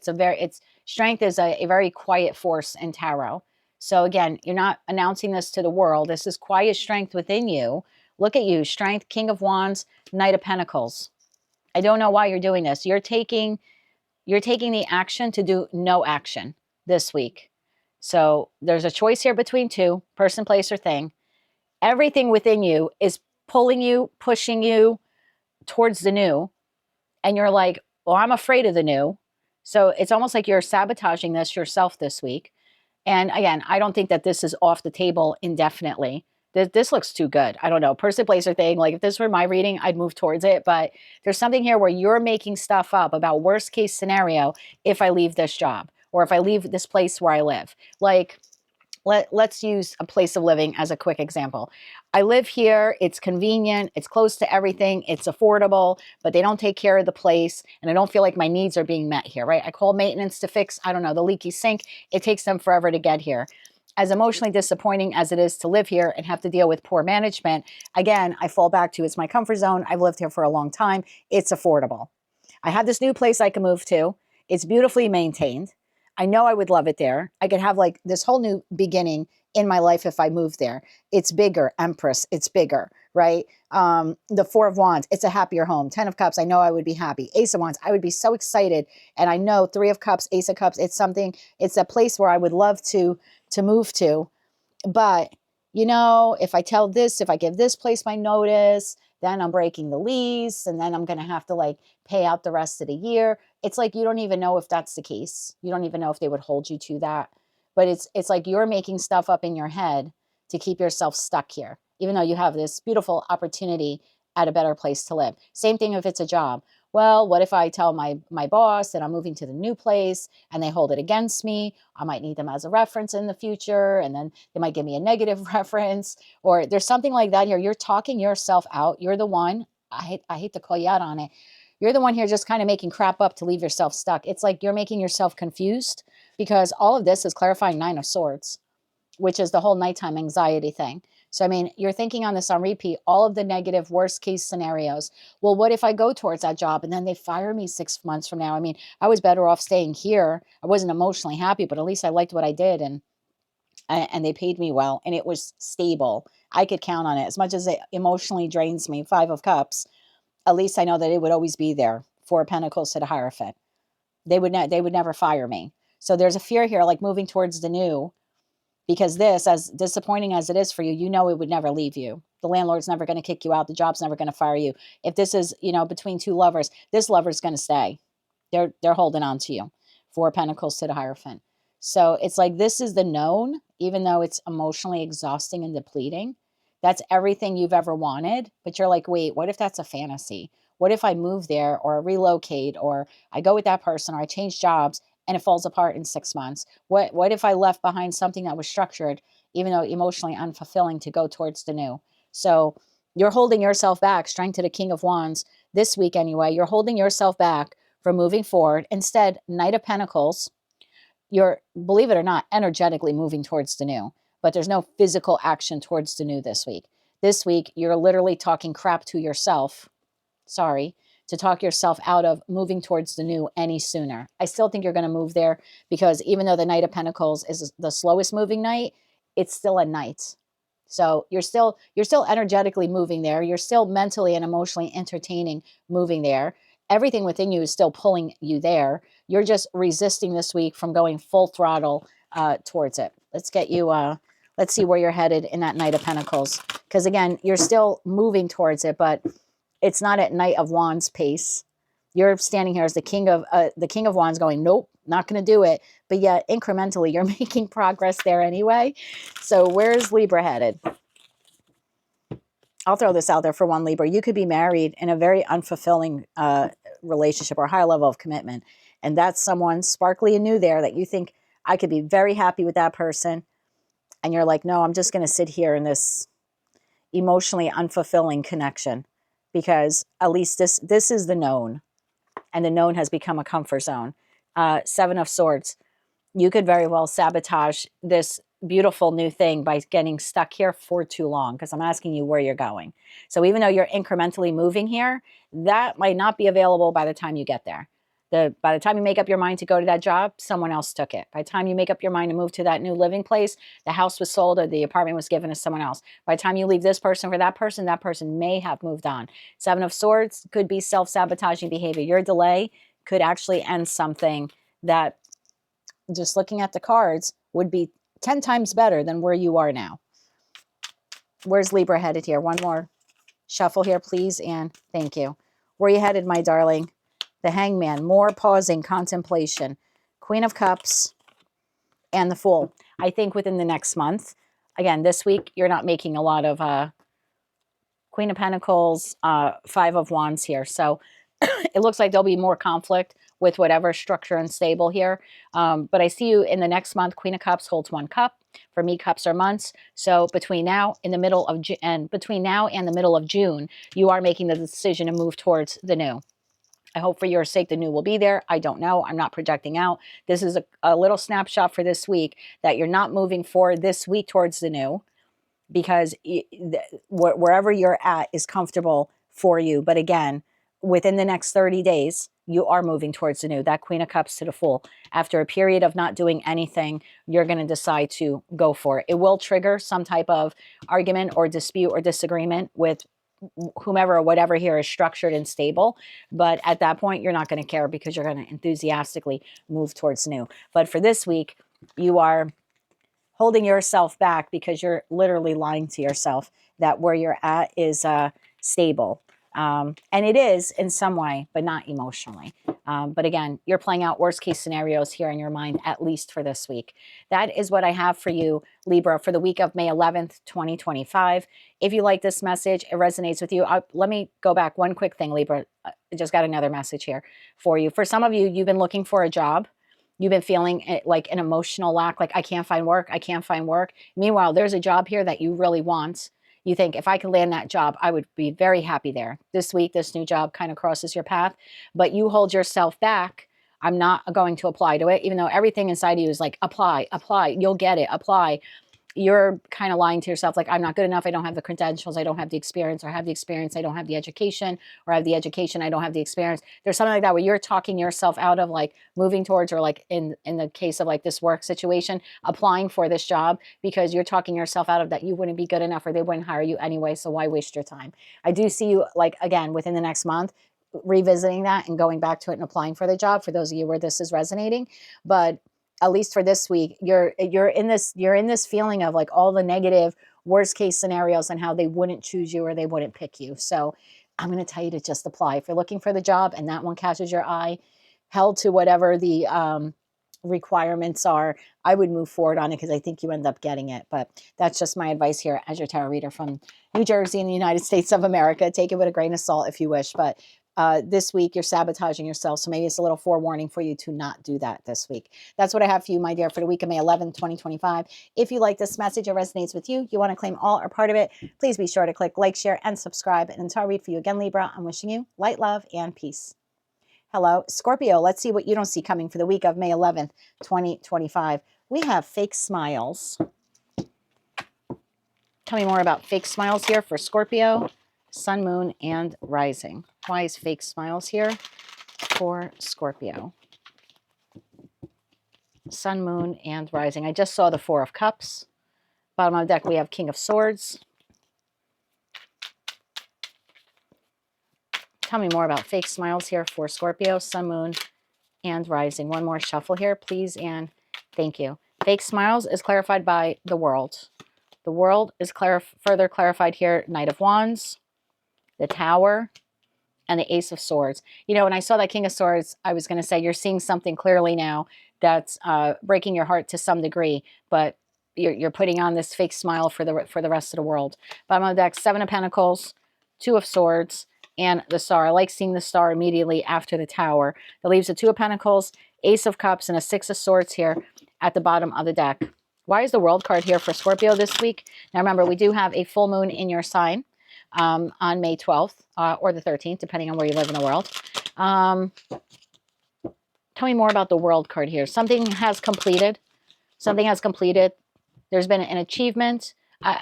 Strength is a very quiet force in tarot. So again, you're not announcing this to the world. This is quiet strength within you. Look at you. Strength, King of Wands, Knight of Pentacles. I don't know why you're doing this. You're taking the action to do no action this week. So there's a choice here between two, person, place, or thing. Everything within you is pulling you, pushing you towards the new. And you're like, well, I'm afraid of the new. So it's almost like you're sabotaging this yourself this week. And again, I don't think that this is off the table indefinitely. This looks too good. I don't know, person, place, or thing. Like if this were my reading, I'd move towards it. But there's something here where you're making stuff up about worst case scenario if I leave this job or if I leave this place where I live. Like, let's use a place of living as a quick example. I live here. It's convenient. It's close to everything. It's affordable, but they don't take care of the place. And I don't feel like my needs are being met here, right? I call maintenance to fix, I don't know, the leaky sink. It takes them forever to get here. As emotionally disappointing as it is to live here and have to deal with poor management, again, I fall back to it's my comfort zone. I've lived here for a long time. It's affordable. I have this new place I can move to. It's beautifully maintained. I know I would love it there. I could have like this whole new beginning in my life if I moved there. It's bigger, Empress. It's bigger, right? The 4 of Wands, it's a happier home. 10 of Cups, I know I would be happy. Ace of Wands, I would be so excited. And I know 3 of Cups, Ace of Cups, it's a place where I would love to move to. But, if I give this place my notice, then I'm breaking the lease and then I'm going to have to like pay out the rest of the year. It's like, you don't even know if that's the case. You don't even know if they would hold you to that. But it's like you're making stuff up in your head to keep yourself stuck here, even though you have this beautiful opportunity at a better place to live. Same thing if it's a job. Well, what if I tell my boss that I'm moving to the new place and they hold it against me? I might need them as a reference in the future, and then they might give me a negative reference, or there's something like that here. You're talking yourself out. You're the one, I hate to call you out on it. You're the one here just kind of making crap up to leave yourself stuck. It's like you're making yourself confused because all of this is clarifying 9 of Swords, which is the whole nighttime anxiety thing. So, I mean, you're thinking on this on repeat, all of the negative worst case scenarios. Well, what if I go towards that job and then they fire me 6 months from now? I mean, I was better off staying here. I wasn't emotionally happy, but at least I liked what I did and they paid me well and it was stable. I could count on it. As much as it emotionally drains me, 5 of Cups, at least I know that it would always be there. 4 of Pentacles to the Hierophant. They would never fire me. So there's a fear here, like moving towards the new, because this, as disappointing as it is for you, you know it would never leave you. The landlord's never going to kick you out. The job's never going to fire you. If this is, you know, between two lovers, this lover's going to stay. They're holding on to you. 4 Pentacles to the Hierophant. So it's like this is the known, even though it's emotionally exhausting and depleting. That's everything you've ever wanted. But you're like, wait, what if that's a fantasy? What if I move there or relocate or I go with that person or I change jobs and it falls apart in 6 months? What if I left behind something that was structured, even though emotionally unfulfilling, to go towards the new? So you're holding yourself back. Strength to the King of Wands this week anyway. You're holding yourself back from moving forward. Instead, Knight of Pentacles, you're, believe it or not, energetically moving towards the new, but there's no physical action towards the new this week. This week, you're literally talking crap to yourself. Sorry, to talk yourself out of moving towards the new any sooner. I still think you're going to move there because even though the Knight of Pentacles is the slowest moving knight, it's still a knight. So you're still energetically moving there. You're still mentally and emotionally entertaining moving there. Everything within you is still pulling you there. You're just resisting this week from going full throttle towards it. Let's get you, let's see where you're headed in that Knight of Pentacles. Because again, you're still moving towards it, but it's not at Knight of Wands pace. You're standing here as the King of Wands going, nope, not going to do it. But yet incrementally, you're making progress there anyway. So where's Libra headed? I'll throw this out there for one, Libra. You could be married in a very unfulfilling relationship or high level of commitment. And that's someone sparkly and new there that you think, I could be very happy with that person. And you're like, no, I'm just going to sit here in this emotionally unfulfilling connection because at least this is the known. And the known has become a comfort zone. 7 of Swords. You could very well sabotage this beautiful new thing by getting stuck here for too long because I'm asking you where you're going. So even though you're incrementally moving here, that might not be available by the time you get there. By the time you make up your mind to go to that job, someone else took it. By the time you make up your mind to move to that new living place, the house was sold or the apartment was given to someone else. By the time you leave this person for that person may have moved on. 7 of Swords could be self-sabotaging behavior. Your delay could actually end something that, just looking at the cards, would be 10 times better than where you are now. Where's Libra headed here? One more shuffle here, please, and thank you. Where are you headed, my darling? The Hangman, more pausing, contemplation. Queen of Cups and the Fool. I think within the next month, again, this week, you're not making a lot of Queen of Pentacles, 5 of Wands here. So it looks like there'll be more conflict with whatever structure unstable here. But I see you in the next month. Queen of Cups holds 1 cup. For me, cups are months. So between now and the middle of June, you are making the decision to move towards the new. I hope for your sake the new will be there. I don't know. I'm not projecting out. This is a little snapshot for this week that you're not moving forward this week towards the new because wherever you're at is comfortable for you. But again, within the next 30 days, you are moving towards the new. That Queen of Cups to the Fool. After a period of not doing anything, you're going to decide to go for it. It will trigger some type of argument or dispute or disagreement with whomever or whatever here is structured and stable. But at that point, you're not going to care because you're going to enthusiastically move towards new. But for this week, you are holding yourself back because you're literally lying to yourself that where you're at is stable. And it is in some way, but not emotionally. But again, you're playing out worst case scenarios here in your mind, at least for this week. That is what I have for you, Libra, for the week of May 11th, 2025. If you like this message, it resonates with you. Let me go back one quick thing, Libra. I just got another message here for you. For some of you, you've been looking for a job. You've been feeling like an emotional lack, like I can't find work, I can't find work. Meanwhile, there's a job here that you really want. You think, if I could land that job, I would be very happy there. This week, this new job kind of crosses your path, but you hold yourself back. I'm not going to apply to it, even though everything inside of you is like, apply, apply, you'll get it, apply. You're kind of lying to yourself, like, I'm not good enough, I don't have the credentials, I don't have the experience, or I have the experience, I don't have the education, or I have the education, I don't have the experience. There's something like that where you're talking yourself out of like moving towards, or like in the case of like this work situation, applying for this job because you're talking yourself out of that you wouldn't be good enough or they wouldn't hire you anyway, so why waste your time? I do see you, like, again, within the next month, revisiting that and going back to it and applying for the job, for those of you where this is resonating. But at least for this week, you're in this feeling of like all the negative worst case scenarios and how they wouldn't choose you or they wouldn't pick you. So I'm going to tell you to just apply. If you're looking for the job and that one catches your eye, held to whatever the requirements are, I would move forward on it because I think you end up getting it. But that's just my advice here as your tarot reader from New Jersey in the United States of America. Take it with a grain of salt if you wish. But this week you're sabotaging yourself. So maybe it's a little forewarning for you to not do that this week. That's what I have for you, my dear, for the week of May 11th, 2025. If you like this message, it resonates with you, you want to claim all or part of it, please be sure to click like, share, and subscribe. And until I read for you again, Libra, I'm wishing you light, love, and peace. Hello, Scorpio. Let's see what you don't see coming for the week of May 11th, 2025. We have fake smiles. Tell me more about fake smiles here for Scorpio, Sun, Moon, and Rising. Why is fake smiles here for Scorpio? Sun, Moon, and Rising. I just saw the Four of Cups. Bottom of the deck, we have King of Swords. Tell me more about fake smiles here for Scorpio, Sun, Moon, and Rising. One more shuffle here, please, and thank you. Fake smiles is clarified by the World. The World is further clarified here. Knight of Wands, the Tower, and the Ace of Swords. You know, when I saw that King of Swords, I was going to say you're seeing something clearly now that's breaking your heart to some degree, but you're putting on this fake smile for the rest of the world. Bottom of the deck, Seven of Pentacles, Two of Swords, and the Star. I like seeing the Star immediately after the Tower. That leaves a Two of Pentacles, Ace of Cups, and a Six of Swords here at the bottom of the deck. Why is the World card here for Scorpio this week? Now remember, we do have a full moon in your sign on May 12th or the 13th, depending on where you live in the world. Tell me more about the World card here. Something has completed. Something has completed. There's been an achievement.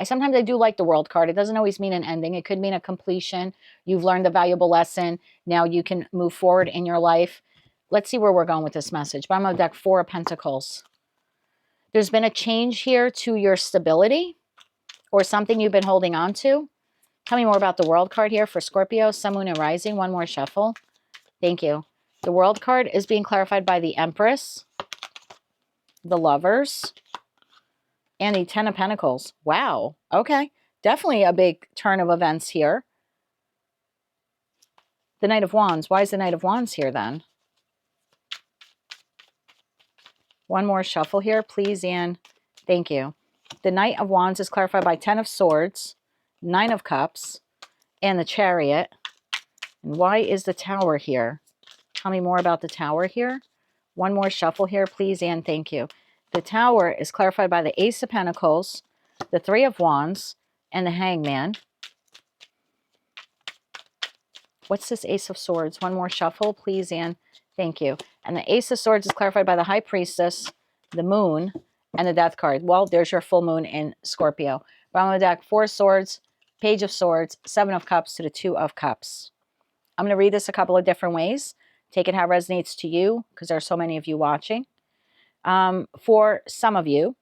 Sometimes I do like the World card. It doesn't always mean an ending. It could mean a completion. You've learned a valuable lesson. Now you can move forward in your life. Let's see where we're going with this message. Bottom of the deck, Four of Pentacles. There's been a change here to your stability or something you've been holding on to. Tell me more about the World card here for Scorpio, Sun, Moon, and Rising. One more shuffle. Thank you. The World card is being clarified by the Empress, the Lovers, and the Ten of Pentacles. Wow. Okay. Definitely a big turn of events here. The Knight of Wands. Why is the Knight of Wands here then? One more shuffle here, please, and thank you. The Knight of Wands is clarified by Ten of Swords, Nine of Cups, and the Chariot. And why is the Tower here? Tell me more about the Tower here. One more shuffle here, please, and thank you. The Tower is clarified by the Ace of Pentacles, the Three of Wands, and the Hangman. What's this Ace of Swords? One more shuffle, please, and thank you. And the Ace of Swords is clarified by the High Priestess, the Moon, and the Death card. Well, there's your full moon in Scorpio. Bottom of the deck, Four of Swords, Page of Swords, Seven of Cups to the Two of Cups. I'm going to read this a couple of different ways. Take it how it resonates to you, because there are so many of you watching. For some of you,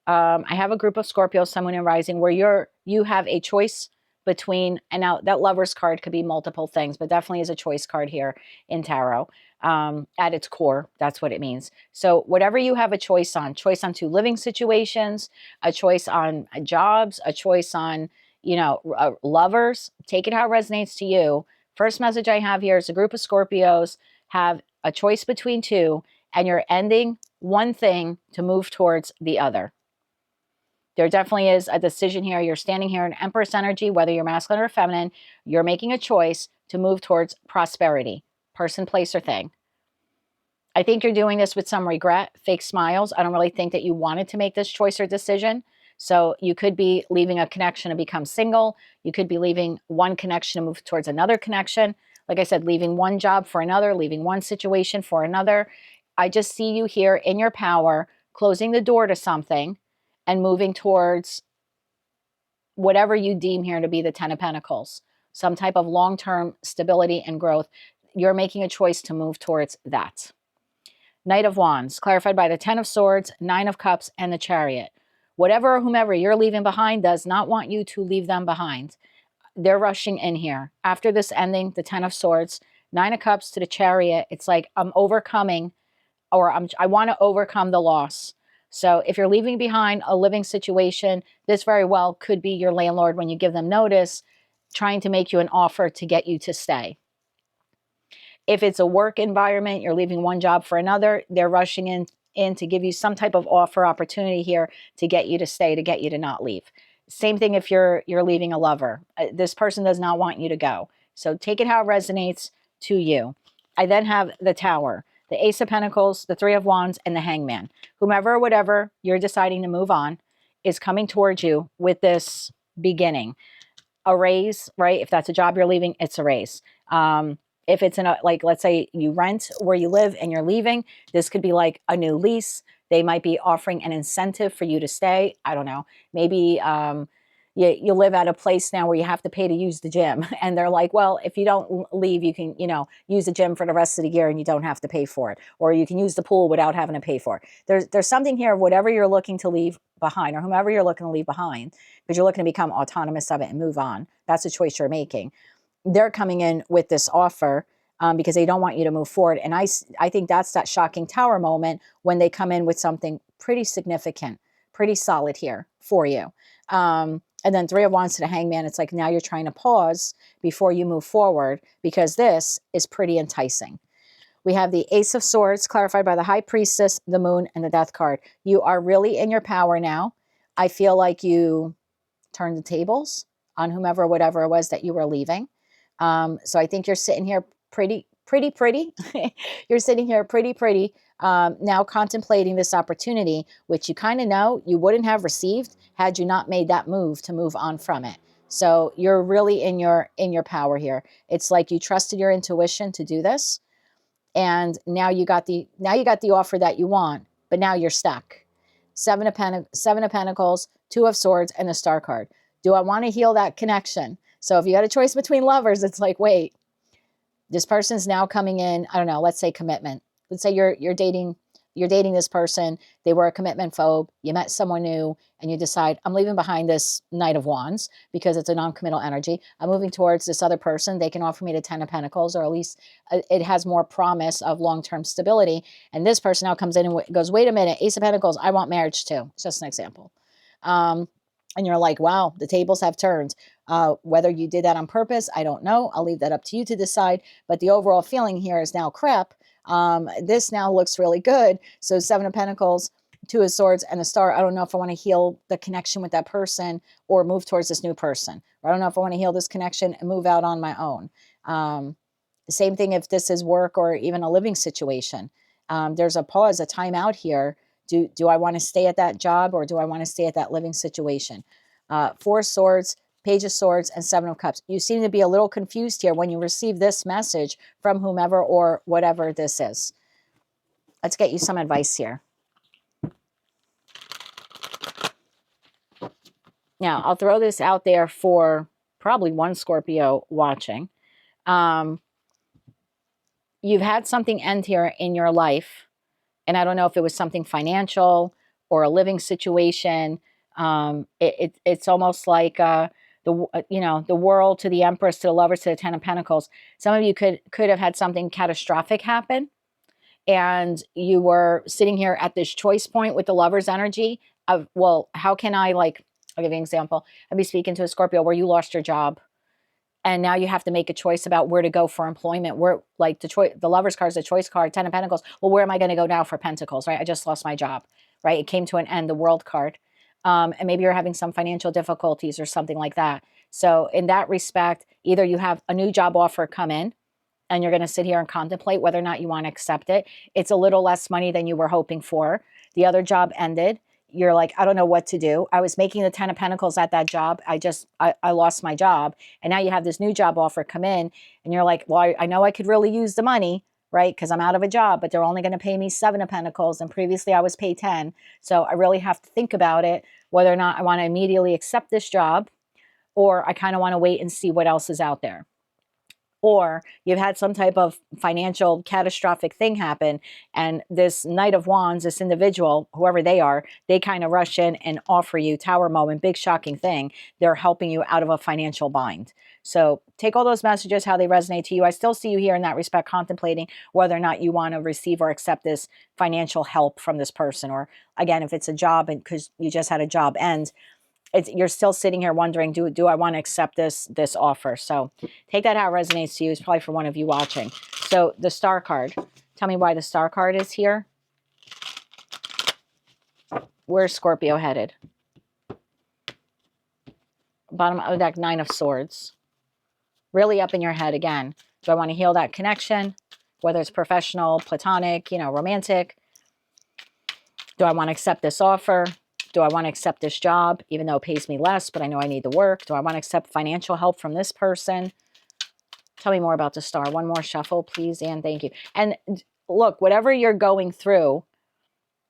I have a group of Scorpio, Sun, Moon, and Rising where you have a choice between, and now that Lovers card could be multiple things, but definitely is a choice card here in tarot. At its core, that's what it means. So whatever you have a choice on two living situations, a choice on jobs, a choice on, lovers, take it how it resonates to you. First message I have here is a group of Scorpios have a choice between two, and you're ending one thing to move towards the other. There definitely is a decision here. You're standing here in Empress energy, whether you're masculine or feminine, you're making a choice to move towards prosperity, person, place, or thing. I think you're doing this with some regret, fake smiles. I don't really think that you wanted to make this choice or decision. So you could be leaving a connection to become single. You could be leaving one connection to move towards another connection. Like I said, leaving one job for another, leaving one situation for another. I just see you here in your power, closing the door to something and moving towards whatever you deem here to be the Ten of Pentacles, some type of long-term stability and growth. You're making a choice to move towards that. Knight of Wands, clarified by the Ten of Swords, Nine of Cups, and the Chariot. Whatever or whomever you're leaving behind does not want you to leave them behind. They're rushing in here. After this ending, the Ten of Swords, Nine of Cups to the Chariot, it's like I'm overcoming or I want to overcome the loss. So if you're leaving behind a living situation, this very well could be your landlord, when you give them notice, trying to make you an offer to get you to stay. If it's a work environment, you're leaving one job for another, they're rushing in to give you some type of offer opportunity here to get you to stay, to get you to not leave. Same thing if you're leaving a lover. This person does not want you to go. So take it how it resonates to you. I then have the Tower, the Ace of Pentacles, the Three of Wands, and the Hangman. Whomever or whatever you're deciding to move on is coming towards you with this beginning. A raise, right? If that's a job you're leaving, it's a raise. If it's in a, like, let's say you rent where you live and you're leaving, this could be like a new lease. They might be offering an incentive for you to stay. I don't know. Maybe you live at a place now where you have to pay to use the gym. And they're like, well, if you don't leave, you can, use the gym for the rest of the year and you don't have to pay for it. Or you can use the pool without having to pay for it. There's something here of whatever you're looking to leave behind, or whomever you're looking to leave behind, because you're looking to become autonomous of it and move on. That's a choice you're making. They're coming in with this offer because they don't want you to move forward. And I think that's that shocking Tower moment when they come in with something pretty significant, pretty solid here for you. And then Three of Wands to the Hangman, it's like now you're trying to pause before you move forward, because this is pretty enticing. We have the Ace of Swords, clarified by the High Priestess, the Moon, and the Death card. You are really in your power now. I feel like you turned the tables on whomever or whatever it was that you were leaving. So I think you're sitting here pretty. You're sitting here pretty, now contemplating this opportunity, which you kind of know you wouldn't have received had you not made that move to move on from it. So you're really in your power here. It's like you trusted your intuition to do this, and now you got the offer that you want, but now you're stuck. Seven of Pentacles, Two of Swords, and the Star card. Do I want to heal that connection? So if you had a choice between lovers, it's like, wait, this person's now coming in, I don't know, let's say commitment. Let's say you're dating this person, they were a commitment phobe, you met someone new, and you decide, I'm leaving behind this Knight of Wands because it's a non-committal energy. I'm moving towards this other person. They can offer me the Ten of Pentacles, or at least it has more promise of long-term stability. And this person now comes in and goes, wait a minute, Ace of Pentacles, I want marriage too. It's just an example. And you're like, wow, the tables have turned. Whether you did that on purpose, I don't know. I'll leave that up to you to decide. But the overall feeling here is now crap. This now looks really good. So Seven of Pentacles, Two of Swords, and the Star. I don't know if I want to heal the connection with that person or move towards this new person. Or I don't know if I want to heal this connection and move out on my own. Same thing if this is work or even a living situation. There's a pause, a timeout here. Do I want to stay at that job, or do I want to stay at that living situation? Four of Swords, Page of Swords, and Seven of Cups. You seem to be a little confused here when you receive this message from whomever or whatever this is. Let's get you some advice here. Now, I'll throw this out there for probably one Scorpio watching. You've had something end here in your life. And I don't know if it was something financial or a living situation. It's almost like the World to the Empress to the Lovers to the Ten of Pentacles. Some of you could have had something catastrophic happen, and you were sitting here at this choice point with the Lover's energy of, well, how can I, I'll give you an example. I'd be speaking to a Scorpio where you lost your job. And now you have to make a choice about where to go for employment. Where, like the Lover's card is a choice card, Ten of Pentacles. Well, where am I going to go now for Pentacles, right? I just lost my job, right? It came to an end, the World card. And maybe you're having some financial difficulties or something like that. So in that respect, either you have a new job offer come in and you're going to sit here and contemplate whether or not you want to accept it. It's a little less money than you were hoping for. The other job ended. You're like, I don't know what to do. I was making the Ten of Pentacles at that job. I lost my job. And now you have this new job offer come in and you're like, well, I know I could really use the money, right? Because I'm out of a job, but they're only going to pay me Seven of Pentacles. And previously I was paid 10. So I really have to think about it, whether or not I want to immediately accept this job, or I kind of want to wait and see what else is out there. or you've had some type of financial catastrophic thing happen, and this Knight of Wands, this individual, whoever they are, they kind of rush in and offer you tower moment, big shocking thing. They're helping you out of a financial bind. So take all those messages, how they resonate to you. I still see you here in that respect, contemplating whether or not you want to receive or accept this financial help from this person. Or again, if it's a job and because you just had a job end, you're still sitting here wondering, do I want to accept this offer? So take that how it resonates to you. It's probably for one of you watching. So the Star card. Tell me why the Star card is here. Where's Scorpio headed? Bottom of the deck, Nine of Swords. Really up in your head again. Do I want to heal that connection? Whether it's professional, platonic, romantic. Do I want to accept this offer? Do I want to accept this job, even though it pays me less, but I know I need the work? Do I want to accept financial help from this person? Tell me more about the Star. One more shuffle, please, and thank you. And look, whatever you're going through,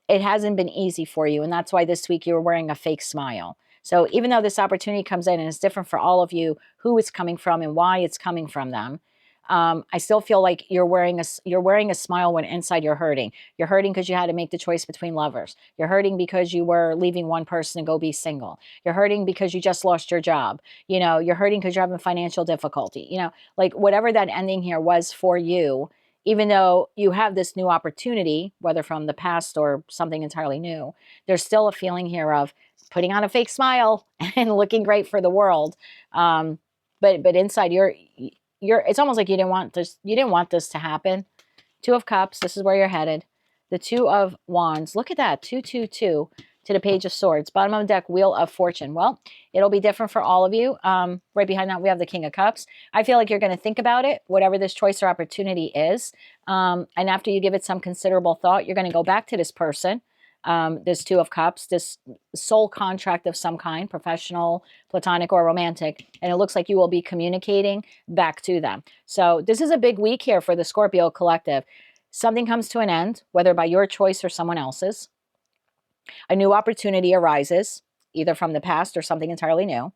it hasn't been easy for you, and that's why this week you're wearing a fake smile. So even though this opportunity comes in and it's different for all of you, who it's coming from and why it's coming from them, I still feel like you're wearing a smile when inside you're hurting. You're hurting because you had to make the choice between lovers. You're hurting because you were leaving one person to go be single. You're hurting because you just lost your job. You're hurting because you're having financial difficulty. Like whatever that ending here was for you, even though you have this new opportunity, whether from the past or something entirely new, there's still a feeling here of putting on a fake smile and looking great for the world. But inside it's almost like you didn't want this to happen. Two of Cups, this is where you're headed. The Two of Wands, look at that, 222 to the Page of Swords. Bottom of the deck, Wheel of Fortune. Well, it'll be different for all of you. Right behind that, we have the King of Cups. I feel like you're going to think about it, whatever this choice or opportunity is. And after you give it some considerable thought, you're going to go back to this person, this Two of Cups, this soul contract of some kind, professional, platonic, or romantic. And it looks like you will be communicating back to them. So this is a big week here for the Scorpio collective. Something comes to an end, whether by your choice or someone else's. A new opportunity arises, either from the past or something entirely new.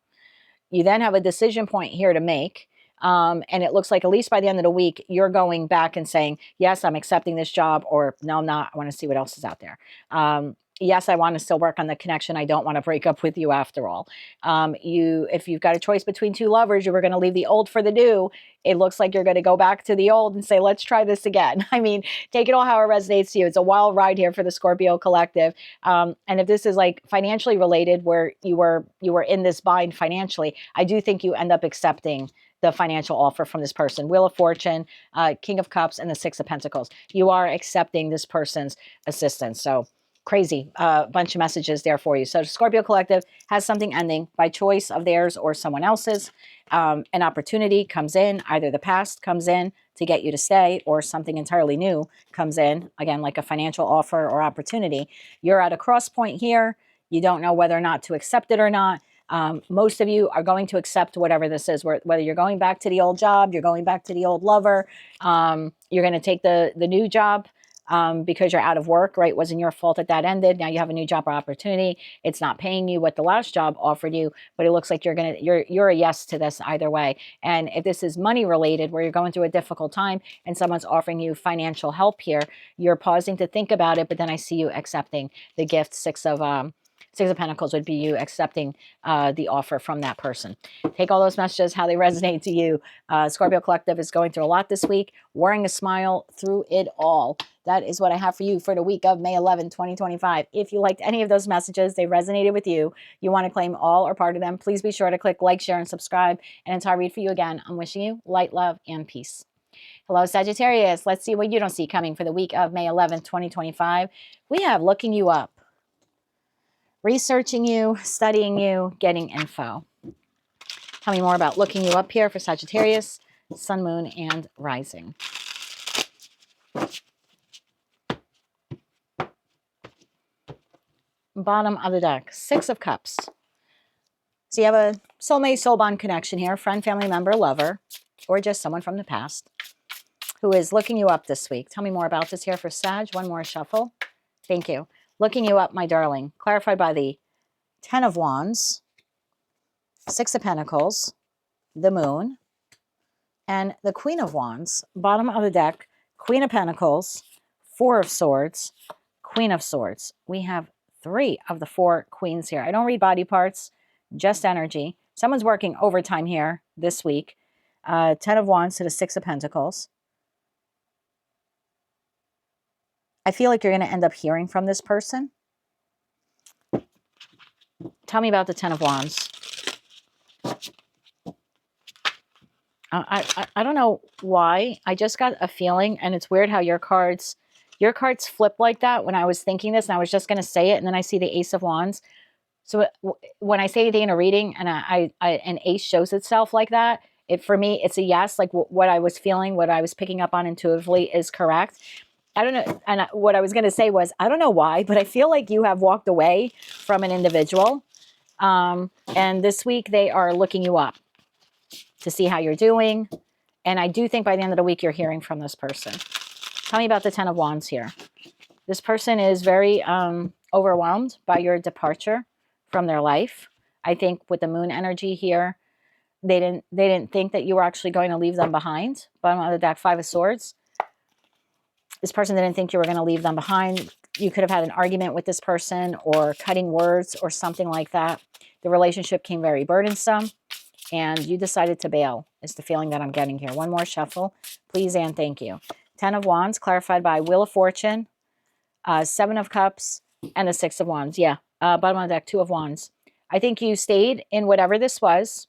You then have a decision point here to make. And it looks like at least by the end of the week, you're going back and saying, yes, I'm accepting this job, or no, I'm not. I want to see what else is out there. Yes, I want to still work on the connection. I don't want to break up with you after all. If you've got a choice between two lovers, you were going to leave the old for the new. It looks like you're going to go back to the old and say, let's try this again. I mean, take it all how it resonates to you. It's a wild ride here for the Scorpio collective. And if this is like financially related, where you were in this bind financially, I do think you end up accepting the financial offer from this person. Wheel of Fortune, King of Cups, and the Six of Pentacles. You are accepting this person's assistance. So crazy bunch of messages there for you. So Scorpio collective has something ending by choice of theirs or someone else's. An opportunity comes in, either the past comes in to get you to stay, or something entirely new comes in, again, like a financial offer or opportunity. You're at a cross point here. You don't know whether or not to accept it or not. Most of you are going to accept whatever this is, whether you're going back to the old job, you're going back to the old lover, you're going to take the new job because you're out of work, right? It wasn't your fault that ended. Now you have a new job or opportunity. It's not paying you what the last job offered you, but it looks like you're a yes to this either way. And if this is money related, where you're going through a difficult time and someone's offering you financial help here, you're pausing to think about it, but then I see you accepting the gift. Six of Pentacles would be you accepting the offer from that person. Take all those messages, how they resonate to you. Scorpio collective is going through a lot this week, wearing a smile through it all. That is what I have for you for the week of May 11, 2025. If you liked any of those messages, they resonated with you, you want to claim all or part of them, please be sure to click like, share, and subscribe. And until I read for you again, I'm wishing you light, love, and peace. Hello, Sagittarius. Let's see what you don't see coming for the week of May 11, 2025. We have looking you up, researching you, studying you, getting info. Tell me more about looking you up here for Sagittarius, Sun, Moon, and Rising. Bottom of the deck, Six of Cups. So you have a soulmate, soul bond connection here, friend, family member, lover, or just someone from the past who is looking you up this week. Tell me more about this here for Sag. One more shuffle. Thank you. Looking you up, my darling. Clarified by the Ten of Wands, Six of Pentacles, the Moon, And the Queen of Wands, bottom of the deck, Queen of Pentacles, Four of Swords, Queen of Swords. We have 3 of the 4 queens here. I don't read body parts, just energy. Someone's working overtime here this week. 10 of Wands to the 6 of Pentacles. I feel like you're going to end up hearing from this person. Tell me about the 10 of Wands. I don't know why. I just got a feeling, and it's weird how your cards flip like that when I was thinking this, and I was just going to say it, and then I see the Ace of Wands. So when I say anything in a reading and an ace shows itself like that, for me, it's a yes. Like what I was feeling, what I was picking up on intuitively is correct. I don't know. And what I was going to say was, I don't know why, but I feel like you have walked away from an individual. And this week they are looking you up to see how you're doing. And I do think by the end of the week, you're hearing from this person. Tell me about the 10 of Wands here. This person is very overwhelmed by your departure from their life. I think with the moon energy here, they didn't think that you were actually going to leave them behind. Bottom of the deck, 5 of Swords. This person didn't think you were going to leave them behind. You could have had an argument with this person or cutting words or something like that. The relationship became very burdensome and you decided to bail is the feeling that I'm getting here. One more shuffle, please and thank you. 10 of Wands, clarified by Wheel of Fortune, 7 of Cups, and the 6 of Wands. Yeah, bottom of the deck, 2 of Wands. I think you stayed in whatever this was,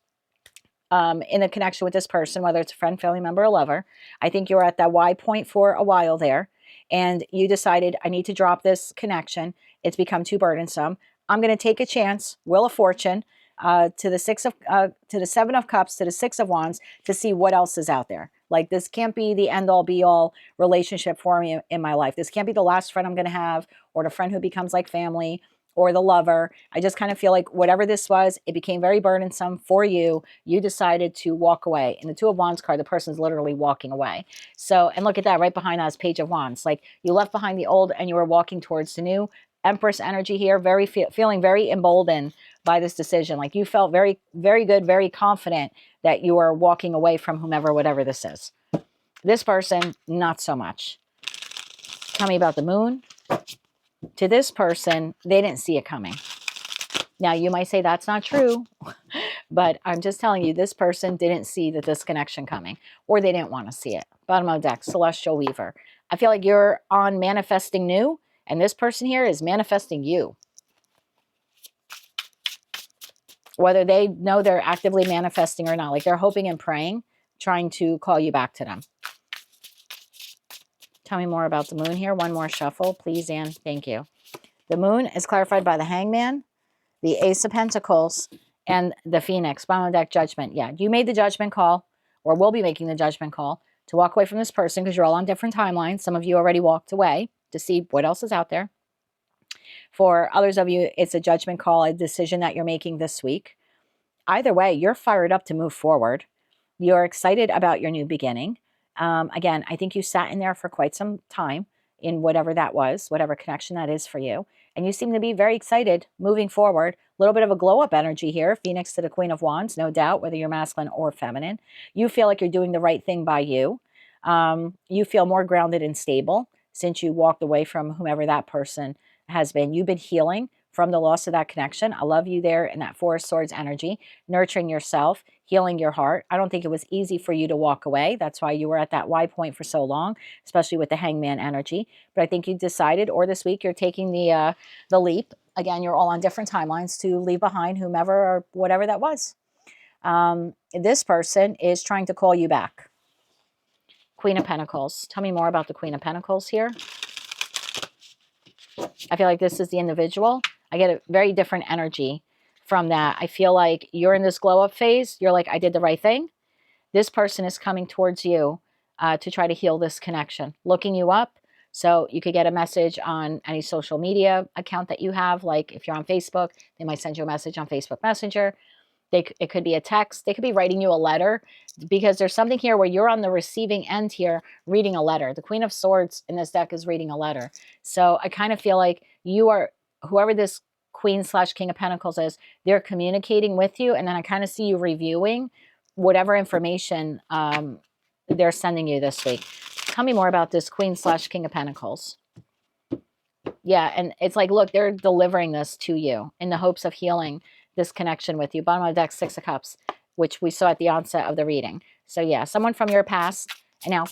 in a connection with this person, whether it's a friend, family member, or lover. I think you were at that Y point for a while there, and you decided, I need to drop this connection. It's become too burdensome. I'm going to take a chance, Wheel of Fortune, to the 7 of Cups, to the 6 of Wands, to see what else is out there. Like, this can't be the end-all, be-all relationship for me in my life. This can't be the last friend I'm going to have, or the friend who becomes like family, or the lover. I just kind of feel like whatever this was, it became very burdensome for you. You decided to walk away. In the 2 of Wands card, the person's literally walking away. So, and look at that, right behind us, Page of Wands. Like, you left behind the old and you were walking towards the new. Empress energy here, feeling very emboldened by this decision. Like, you felt very, very good, very confident that you are walking away from whomever, whatever this is. This person, not so much. Tell me about the moon. To this person, they didn't see it coming. Now, you might say that's not true, but I'm just telling you, this person didn't see the disconnection coming, or they didn't want to see it. Bottom of the deck, Celestial Weaver. I feel like you're on manifesting new, and this person here is manifesting you. Whether they know they're actively manifesting or not, like they're hoping and praying, trying to call you back to them. Tell me more about the moon here. One more shuffle, please and thank you. The moon is clarified by the Hangman, the Ace of Pentacles, and the Phoenix. Bottom of the deck, Judgment. Yeah, you made the judgment call, or will be making the judgment call, to walk away from this person because you're all on different timelines. Some of you already walked away to see what else is out there. For others of you, it's a judgment call, a decision that you're making this week. Either way, you're fired up to move forward. You're excited about your new beginning. Again, I think you sat in there for quite some time in whatever that was, whatever connection that is for you. And you seem to be very excited moving forward. A little bit of a glow up energy here. Phoenix to the Queen of Wands, no doubt, whether you're masculine or feminine. You feel like you're doing the right thing by you. You feel more grounded and stable since you walked away from whomever that person has been. You've been healing from the loss of that connection. I love you there in that 4 of Swords energy, nurturing yourself, healing your heart. I don't think it was easy for you to walk away. That's why you were at that Y point for so long, especially with the Hangman energy. But I think you decided, or this week you're taking the leap. Again, you're all on different timelines to leave behind whomever or whatever that was. This person is trying to call you back. Queen of Pentacles. Tell me more about the Queen of Pentacles here. I feel like this is the individual. I get a very different energy from that. I feel like you're in this glow up phase. You're like, I did the right thing. This person is coming towards you to try to heal this connection, looking you up. So you could get a message on any social media account that you have. Like if you're on Facebook, they might send you a message on Facebook Messenger. It could be a text. They could be writing you a letter, because there's something here where you're on the receiving end here reading a letter. The Queen of Swords in this deck is reading a letter. So I kind of feel like you are, whoever this Queen/King of Pentacles is, they're communicating with you. And then I kind of see you reviewing whatever information they're sending you this week. Tell me more about this Queen/King of Pentacles. Yeah, and it's like, look, they're delivering this to you in the hopes of healing this connection with you. Bottom of the deck, Six of Cups, which we saw at the onset of the reading. So yeah, someone from your past, and now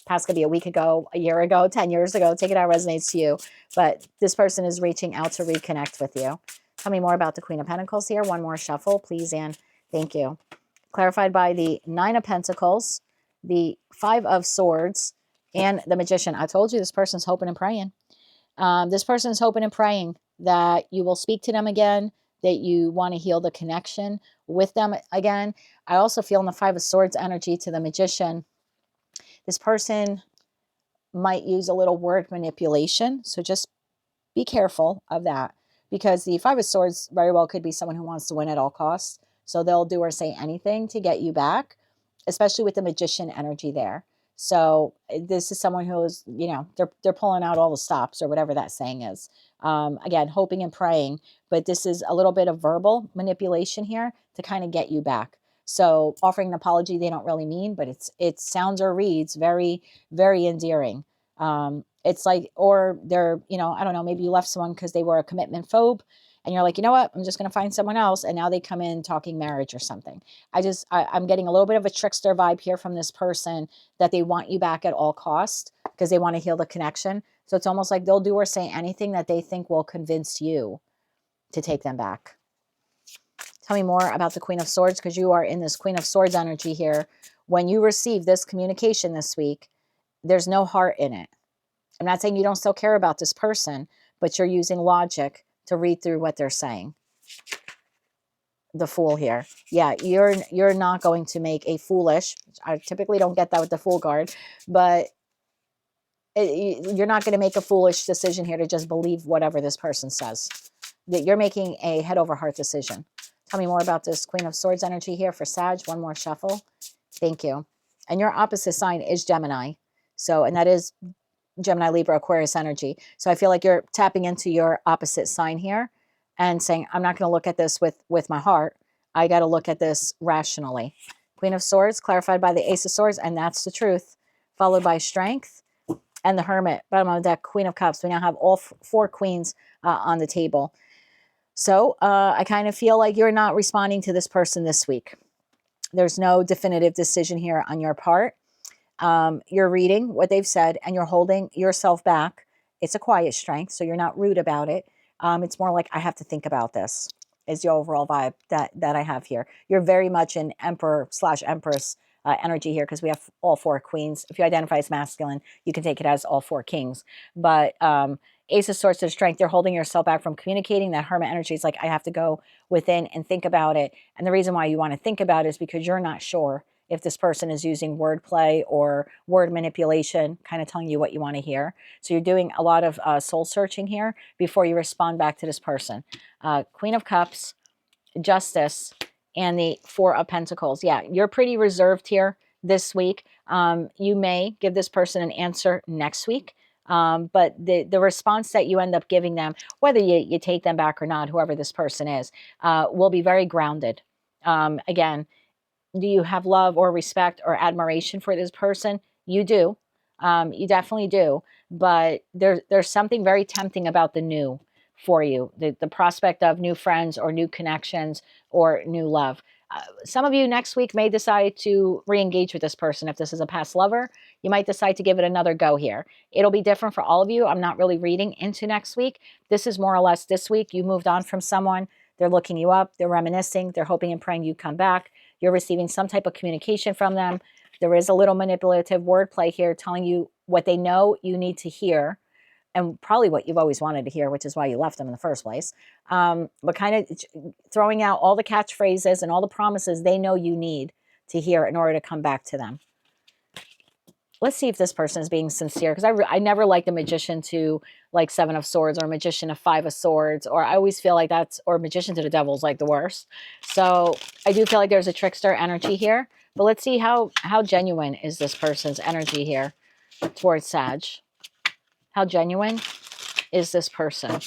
past could be a week ago, a year ago, 10 years ago, take it how it resonates to you. But this person is reaching out to reconnect with you. Tell me more about the Queen of Pentacles here. One more shuffle, please, and thank you. Clarified by the Nine of Pentacles, the Five of Swords, and the Magician. I told you this person's hoping and praying. This person's hoping and praying that you will speak to them again, that you want to heal the connection with them again. I also feel in the Five of Swords energy to the Magician, this person might use a little word manipulation. So just be careful of that, because the Five of Swords very well could be someone who wants to win at all costs. So they'll do or say anything to get you back, especially with the Magician energy there. So this is someone who is, you know, they're pulling out all the stops or whatever that saying is. Again, hoping and praying, but this is a little bit of verbal manipulation here to kind of get you back. So offering an apology they don't really mean, but it sounds or reads very, very endearing. It's like, or they're, you know, I don't know, maybe you left someone because they were a commitment phobe and you're like, you know what, I'm just going to find someone else. And now they come in talking marriage or something. I'm getting a little bit of a trickster vibe here from this person, that they want you back at all costs because they want to heal the connection. So it's almost like they'll do or say anything that they think will convince you to take them back. Tell me more about the Queen of Swords, because you are in this Queen of Swords energy here. When you receive this communication this week, there's no heart in it. I'm not saying you don't still care about this person, but you're using logic to read through what they're saying. The Fool here. Yeah, you're not going to make a foolish, I typically don't get that with the Fool card, but you're not going to make a foolish decision here to just believe whatever this person says. That you're making a head over heart decision. Tell me more about this Queen of Swords energy here for Sag. One more shuffle. Thank you. And your opposite sign is Gemini. So, and that is Gemini, Libra, Aquarius energy. So I feel like you're tapping into your opposite sign here and saying, I'm not going to look at this with my heart. I got to look at this rationally. Queen of Swords, clarified by the Ace of Swords, and that's the truth. Followed by Strength and the Hermit. Bottom of the deck, Queen of Cups. We now have all four queens on the table. So I kind of feel like you're not responding to this person this week. There's no definitive decision here on your part. You're reading what they've said and you're holding yourself back. It's a quiet strength, so you're not rude about it. It's more like, I have to think about this, is the overall vibe that I have here. You're very much an Emperor/Empress energy here, because we have all four queens. If you identify as masculine, you can take it as all four kings. But Ace of Swords to Strength, you're holding yourself back from communicating. That Hermit energy is like, I have to go within and think about it. And the reason why you want to think about it is because you're not sure if this person is using wordplay or word manipulation, kind of telling you what you want to hear. So you're doing a lot of soul searching here before you respond back to this person. Queen of Cups, Justice, and the Four of Pentacles. Yeah, you're pretty reserved here this week. You may give this person an answer next week. But the response that you end up giving them, whether you take them back or not, whoever this person is, will be very grounded. Again, do you have love or respect or admiration for this person? You do. You definitely do. But there's something very tempting about the new for you. The prospect of new friends or new connections or new love. Some of you next week may decide to re-engage with this person. If this is a past lover, you might decide to give it another go here. It'll be different for all of you. I'm not really reading into next week. This is more or less this week. You moved on from someone. They're looking you up. They're reminiscing. They're hoping and praying you come back. You're receiving some type of communication from them. There is a little manipulative wordplay here telling you what they know you need to hear, and probably what you've always wanted to hear, which is why you left them in the first place. But kind of throwing out all the catchphrases and all the promises they know you need to hear in order to come back to them. Let's see if this person is being sincere, because I never liked the Magician to like Seven of Swords, or Magician to Five of Swords, or I always feel like that's, or Magician to the Devil is like the worst. So I do feel like there's a trickster energy here, but let's see how genuine is this person's energy here towards Sag. How genuine is this person?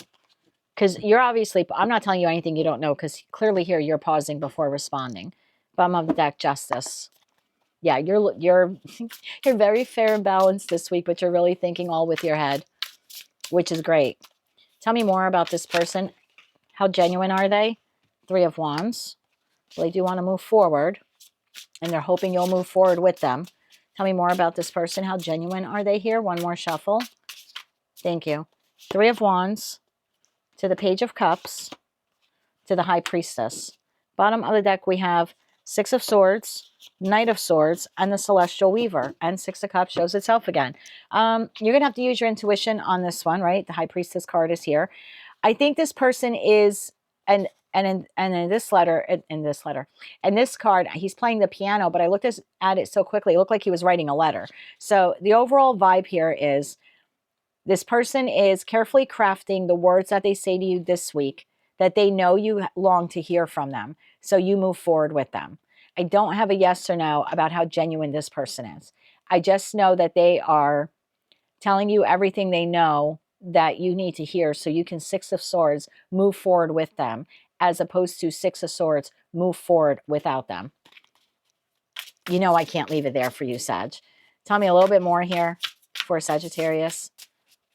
Because you're obviously, I'm not telling you anything you don't know, because clearly here you're pausing before responding. Bottom of the deck, Justice. Yeah, you're you're very fair and balanced this week, but you're really thinking all with your head, which is great. Tell me more about this person. How genuine are they? Three of Wands. Well, they do want to move forward, and they're hoping you'll move forward with them. Tell me more about this person. How genuine are they here? One more shuffle. Thank you. Three of Wands to the Page of Cups to the High Priestess. Bottom of the deck, we have Six of Swords, Knight of Swords, and the Celestial Weaver. And Six of Cups shows itself again. You're going to have to use your intuition on this one, right? The High Priestess card is here. I think this person is, and in this card, he's playing the piano, but I looked at it so quickly, it looked like he was writing a letter. So the overall vibe here is this person is carefully crafting the words that they say to you this week that they know you long to hear from them. So you move forward with them. I don't have a yes or no about how genuine this person is. I just know that they are telling you everything they know that you need to hear so you can Six of Swords move forward with them, as opposed to Six of Swords move forward without them. You know I can't leave it there for you, Sag. Tell me a little bit more here for Sagittarius.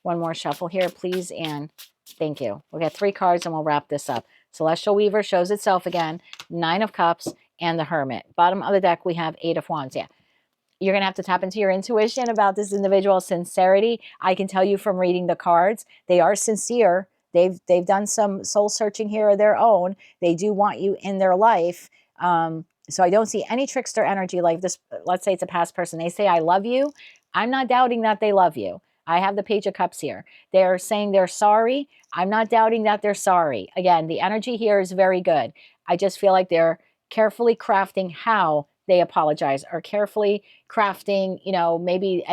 One more shuffle here, please, and thank you. We'll get 3 cards and we'll wrap this up. Celestial Weaver shows itself again, Nine of Cups, and the Hermit. Bottom of the deck, we have Eight of Wands. Yeah. You're going to have to tap into your intuition about this individual's sincerity. I can tell you from reading the cards, they are sincere. They've done some soul searching here of their own. They do want you in their life. So I don't see any trickster energy like this. Let's say it's a past person. They say, I love you. I'm not doubting that they love you. I have the Page of Cups here. They're saying they're sorry. I'm not doubting that they're sorry. Again, the energy here is very good. I just feel like they're carefully crafting how they apologize, or carefully crafting, you know, maybe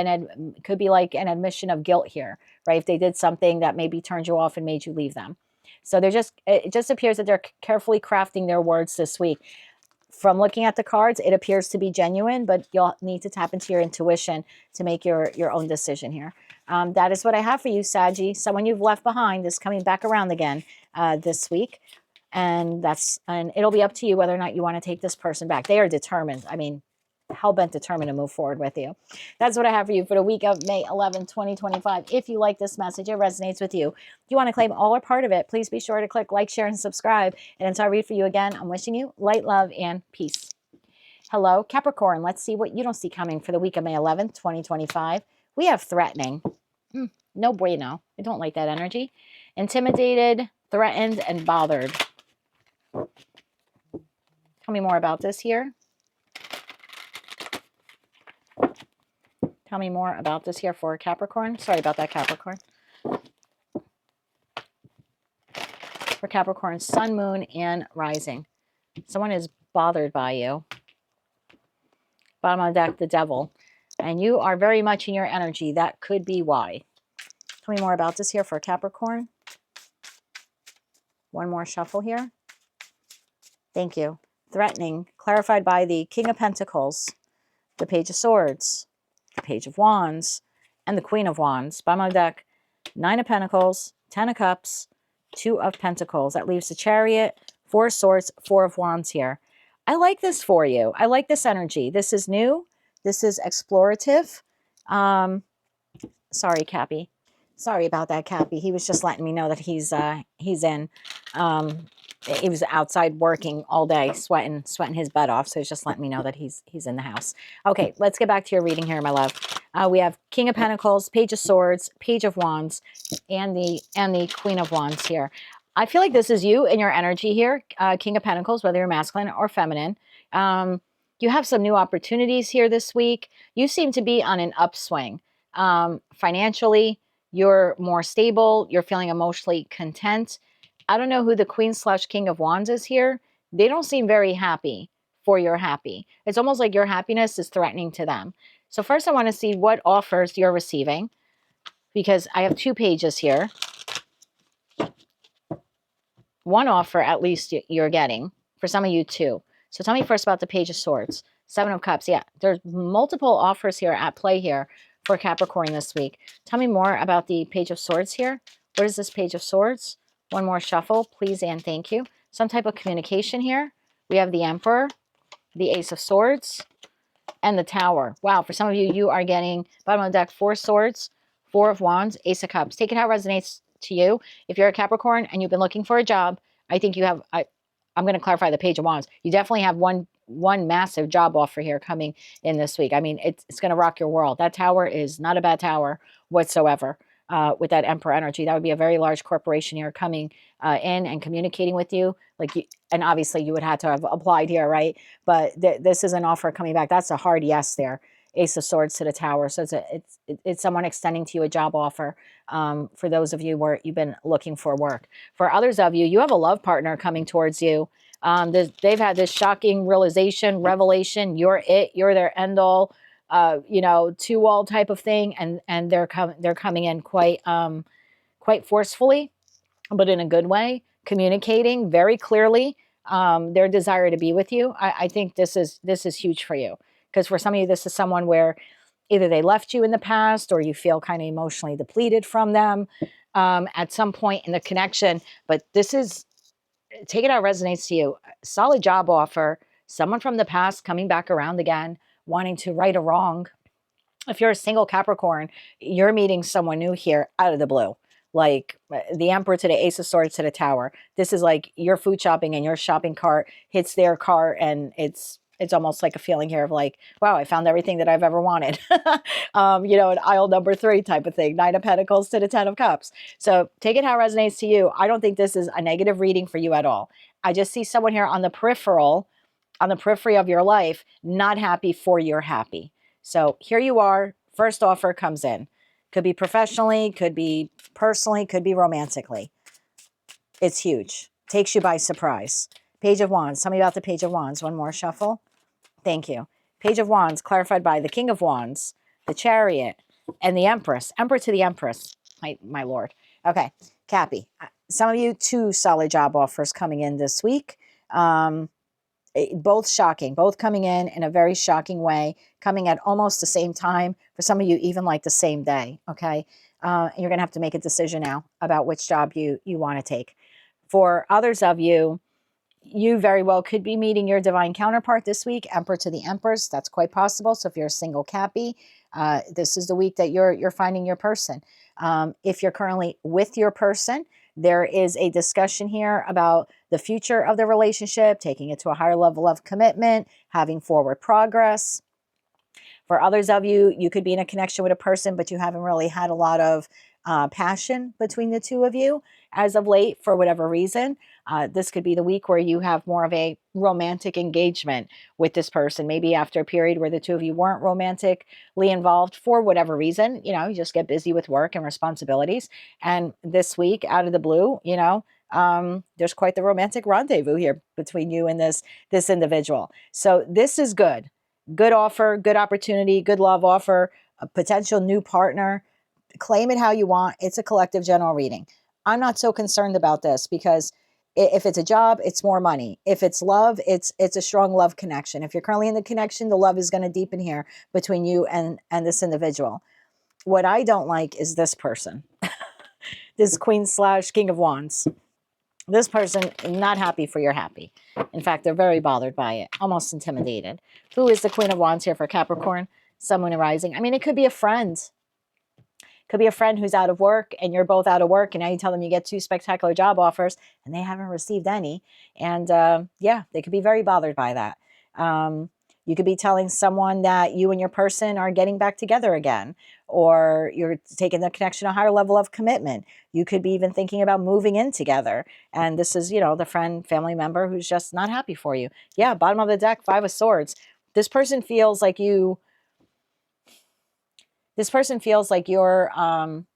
could be like an admission of guilt here, right? If they did something that maybe turned you off and made you leave them. So it just appears that they're carefully crafting their words this week. From looking at the cards, it appears to be genuine, but you'll need to tap into your intuition to make your own decision here. That is what I have for you, Saggy. Someone you've left behind is coming back around again this week. And it'll be up to you whether or not you want to take this person back. They are determined. I mean, hell-bent determined to move forward with you. That's what I have for you for the week of May 11, 2025. If you like this message, it resonates with you, if you want to claim all or part of it, please be sure to click like, share, and subscribe. And until I read for you again, I'm wishing you light, love, and peace. Hello, Capricorn. Let's see what you don't see coming for the week of May 11, 2025. We have threatening. No bueno. I don't like that energy. Intimidated, threatened, and bothered. Tell me more about this here. Tell me more about this here for Capricorn. Sorry about that, Capricorn. For Capricorn, Sun, Moon, and Rising. Someone is bothered by you. Bottom of the deck, the Devil. And you are very much in your energy. That could be why. Tell me more about this here for Capricorn. One more shuffle here. Thank you. Threatening, clarified by the King of Pentacles, the Page of Swords, the Page of Wands, and the Queen of Wands. Bottom of the deck, Nine of Pentacles, 10 of Cups, 2 of Pentacles. That leaves the Chariot, 4 of Swords, 4 of Wands here. I like this for you. I like this energy. This is new. This is explorative. Sorry, Cappy. Sorry about that, Cappy. He was just letting me know that he's in. He was outside working all day, sweating his butt off. So he's just letting me know that he's in the house. Okay, let's get back to your reading here, my love. We have King of Pentacles, Page of Swords, Page of Wands, and the Queen of Wands here. I feel like this is you and your energy here, King of Pentacles, whether you're masculine or feminine. You have some new opportunities here this week. You seem to be on an upswing. Financially, you're more stable. You're feeling emotionally content. I don't know who the Queen/King of Wands is here. They don't seem very happy for your happy. It's almost like your happiness is threatening to them. So first I want to see what offers you're receiving, because I have 2 pages here. One offer at least you're getting. For some of you, 2. So tell me first about the Page of Swords. 7 of Cups. Yeah, there's multiple offers here at play here for Capricorn this week. Tell me more about the Page of Swords here. What is this Page of Swords? One more shuffle, please and thank you. Some type of communication here. We have the Emperor, the Ace of Swords, and the Tower. Wow, for some of you, you are getting, bottom of the deck, 4 swords, 4 of wands, Ace of cups. Take it how it resonates to you. If you're a Capricorn and you've been looking for a job, I think you have, I'm going to clarify the page of wands. You definitely have one massive job offer here coming in this week. I mean, it's going to rock your world. That tower is not a bad tower whatsoever. With that Emperor energy, that would be a very large corporation here coming in and communicating with you. Like, and obviously you would have to have applied here, right? But this is an offer coming back. That's a hard yes there. Ace of Swords to the Tower. So it's someone extending to you a job offer. For those of you where you've been looking for work. For others of you, you have a love partner coming towards you. They've had this shocking realization, revelation. You're it. You're their end all. You know, to all type of thing, and they're coming in quite forcefully, but in a good way, communicating very clearly their desire to be with you. I think this is huge for you, because for some of you, this is someone where either they left you in the past or you feel kind of emotionally depleted from them at some point in the connection. But this is, take it how it resonates to you. Solid job offer, someone from the past coming back around again, wanting to right a wrong. If you're a single Capricorn, you're meeting someone new here out of the blue. Like the Emperor to the Ace of Swords to the Tower. This is like your food shopping and your shopping cart hits their cart, and it's almost like a feeling here of like, wow, I found everything that I've ever wanted. You know, an aisle number 3 type of thing. 9 of Pentacles to the 10 of Cups. So take it how it resonates to you. I don't think this is a negative reading for you at all. I just see someone here on the periphery of your life, not happy for your happy. So here you are, first offer comes in. Could be professionally, could be personally, could be romantically. It's huge. Takes you by surprise. Page of Wands. Tell me about the Page of Wands. One more shuffle. Thank you. Page of Wands clarified by the King of Wands, the Chariot, and the Empress. Emperor to the Empress, my lord. Okay, Cappy. Some of you, 2 solid job offers coming in this week. Both shocking, both coming in a very shocking way, coming at almost the same time. For some of you, even like the same day, okay? And you're going to have to make a decision now about which job you want to take. For others of you, you very well could be meeting your divine counterpart this week, Emperor to the Empress. That's quite possible. So if you're a single Cappy, this is the week that you're finding your person. If you're currently with your person, there is a discussion here about the future of the relationship, taking it to a higher level of commitment, having forward progress. For others of you, you could be in a connection with a person, but you haven't really had a lot of passion between the two of you as of late for whatever reason. This could be the week where you have more of a romantic engagement with this person. Maybe after a period where the two of you weren't romantically involved for whatever reason, you know, you just get busy with work and responsibilities. And this week, out of the blue, you know, there's quite the romantic rendezvous here between you and this individual. So this is good. Good offer, good opportunity, good love offer, a potential new partner. Claim it how you want. It's a collective general reading. I'm not so concerned about this because if it's a job, it's more money. If it's love, it's a strong love connection. If you're currently in the connection, the love is going to deepen here between you and this individual. What I don't like is this person. This Queen/King of Wands. This person not happy for your happy. In fact, they're very bothered by it, almost intimidated. Who is the Queen of Wands here for Capricorn? Sun, Moon, and Rising. I mean, it could be a friend. Could be a friend who's out of work and you're both out of work, and now you tell them you get 2 spectacular job offers and they haven't received any. And yeah, they could be very bothered by that. You could be telling someone that you and your person are getting back together again, or you're taking the connection to a higher level of commitment. You could be even thinking about moving in together. And this is, you know, the friend, family member who's just not happy for you. Yeah, bottom of the deck, 5 of Swords. This person feels like you're, I'm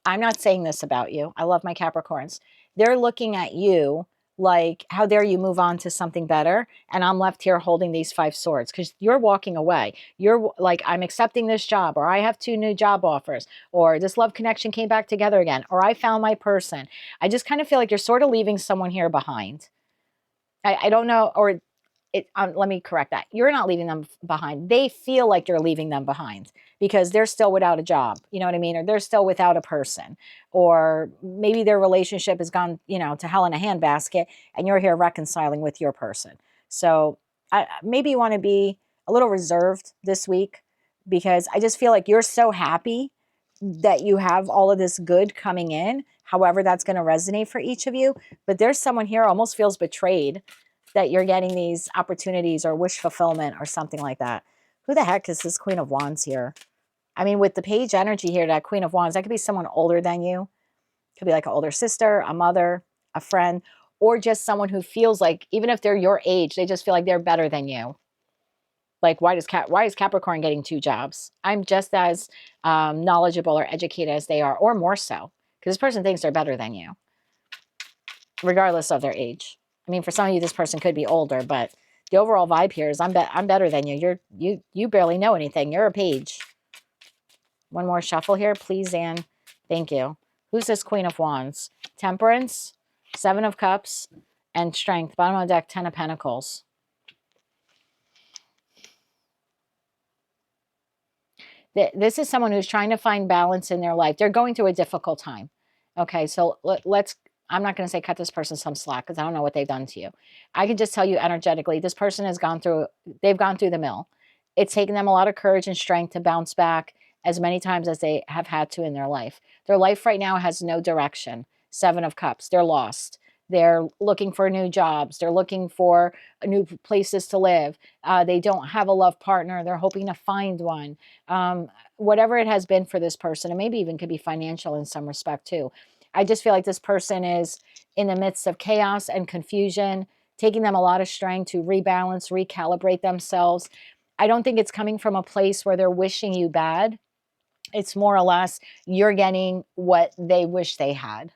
not saying this about you. I love my Capricorns. They're looking at you like, how dare you move on to something better? And I'm left here holding these 5 swords because you're walking away. You're like, I'm accepting this job, or I have 2 new job offers, or this love connection came back together again, or I found my person. I just kind of feel like you're sort of leaving someone here behind. I don't know, or let me correct that. You're not leaving them behind. They feel like you're leaving them behind because they're still without a job. You know what I mean? Or they're still without a person, or maybe their relationship has gone, you know, to hell in a handbasket and you're here reconciling with your person. So maybe you want to be a little reserved this week, because I just feel like you're so happy that you have all of this good coming in, however that's going to resonate for each of you. But there's someone here almost feels betrayed that you're getting these opportunities or wish fulfillment or something like that. Who the heck is this Queen of Wands here? I mean, with the page energy here, that Queen of Wands, that could be someone older than you. Could be like an older sister, a mother, a friend, or just someone who feels like, even if they're your age, they just feel like they're better than you. Like, why is Capricorn getting 2 jobs? I'm just as knowledgeable or educated as they are, or more so, because this person thinks they're better than you, regardless of their age. I mean, for some of you, this person could be older, but the overall vibe here is I'm better than you. You barely know anything. You're a page. One more shuffle here, please, Anne. Thank you. Who's this Queen of Wands? Temperance, 7 of Cups, and Strength. Bottom of the deck, 10 of Pentacles. This is someone who's trying to find balance in their life. They're going through a difficult time. Okay, so I'm not going to say cut this person some slack, because I don't know what they've done to you. I can just tell you energetically, this person has they've gone through the mill. It's taken them a lot of courage and strength to bounce back as many times as they have had to in their life. Their life right now has no direction. 7 of Cups. They're lost. They're looking for new jobs. They're looking for new places to live. They don't have a love partner. They're hoping to find one. Whatever it has been for this person, and maybe even could be financial in some respect too. I just feel like this person is in the midst of chaos and confusion, taking them a lot of strength to rebalance, recalibrate themselves. I don't think it's coming from a place where they're wishing you bad. It's more or less you're getting what they wish they had,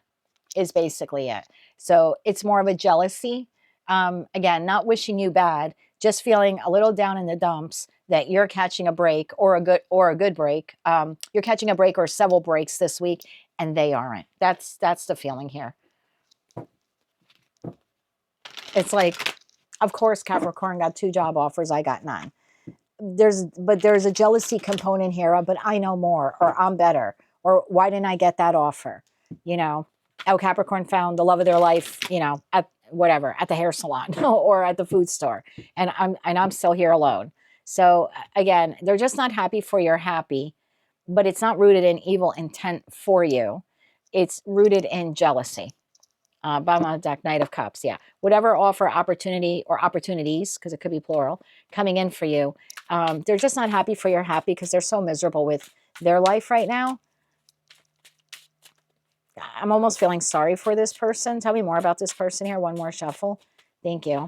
is basically it. So it's more of a jealousy. Again, not wishing you bad, just feeling a little down in the dumps that you're catching a break, or a good break. You're catching a break or several breaks this week, and they aren't. That's the feeling here. It's like, of course, Capricorn got 2 job offers. I got none. But there's a jealousy component here. But I know more, or I'm better, or why didn't I get that offer? You know, Capricorn found the love of their life, you know, at the hair salon or at the food store, and I'm still here alone. So again, they're just not happy for your happy, but it's not rooted in evil intent for you. It's rooted in jealousy. Bottom of the deck, Knight of Cups. Yeah, whatever offer, opportunity, or opportunities, because it could be plural, coming in for you, they're just not happy for your happy, because they're so miserable with their life right now. I'm almost feeling sorry for this person. Tell me more about this person here. One more shuffle. Thank you.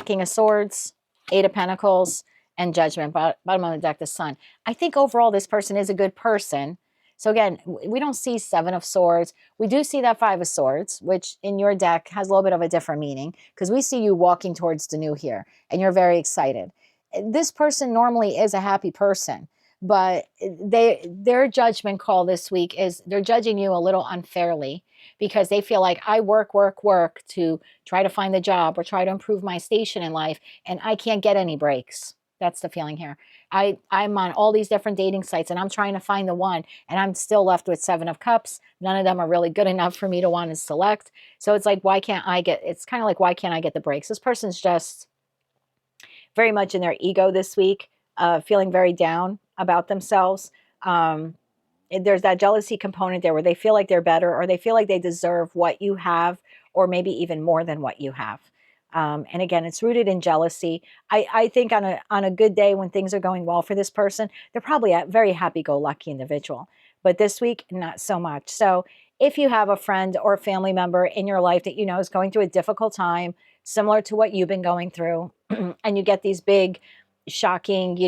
King of Swords, 8 of Pentacles, and Judgment. Bottom of the deck, the Sun. I think overall this person is a good person. So again, we don't see 7 of Swords. We do see that 5 of Swords, which in your deck has a little bit of a different meaning, because we see you walking towards the new here, and you're very excited. This person normally is a happy person, but their judgment call this week is they're judging you a little unfairly, because they feel like I work to try to find the job or try to improve my station in life, and I can't get any breaks. That's the feeling here. I'm on all these different dating sites, and I'm trying to find the one, and I'm still left with 7 of Cups. None of them are really good enough for me to want to select. So it's like, it's kind of like, why can't I get the breaks? This person's just very much in their ego this week, feeling very down about themselves. There's that jealousy component there where they feel like they're better, or they feel like they deserve what you have, or maybe even more than what you have. And again, it's rooted in jealousy. I think on a good day when things are going well for this person, they're probably a very happy-go-lucky individual. But this week, not so much. So if you have a friend or a family member in your life that you know is going through a difficult time, similar to what you've been going through, and you get these big, shocking,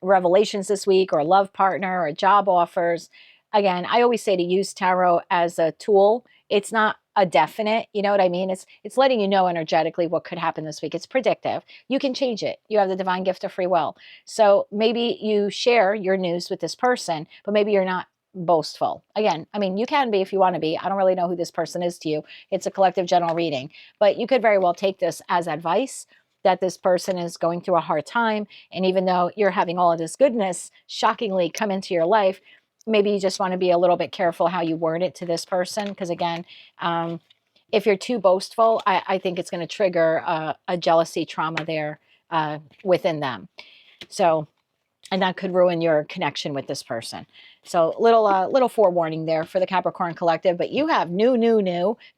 revelations this week, or a love partner, or job offers. Again, I always say to use tarot as a tool. It's not a definite, you know what I mean? It's letting you know energetically what could happen this week. It's predictive. You can change it. You have the divine gift of free will. So maybe you share your news with this person, but maybe you're not boastful. Again, I mean, you can be if you want to be. I don't really know who this person is to you. It's a collective general reading, but you could very well take this as advice that this person is going through a hard time. And even though you're having all of this goodness shockingly come into your life, maybe you just want to be a little bit careful how you word it to this person. Because again, if you're too boastful, I think it's going to trigger a jealousy trauma there within them. So, and that could ruin your connection with this person. So little forewarning there for the Capricorn collective, but you have new,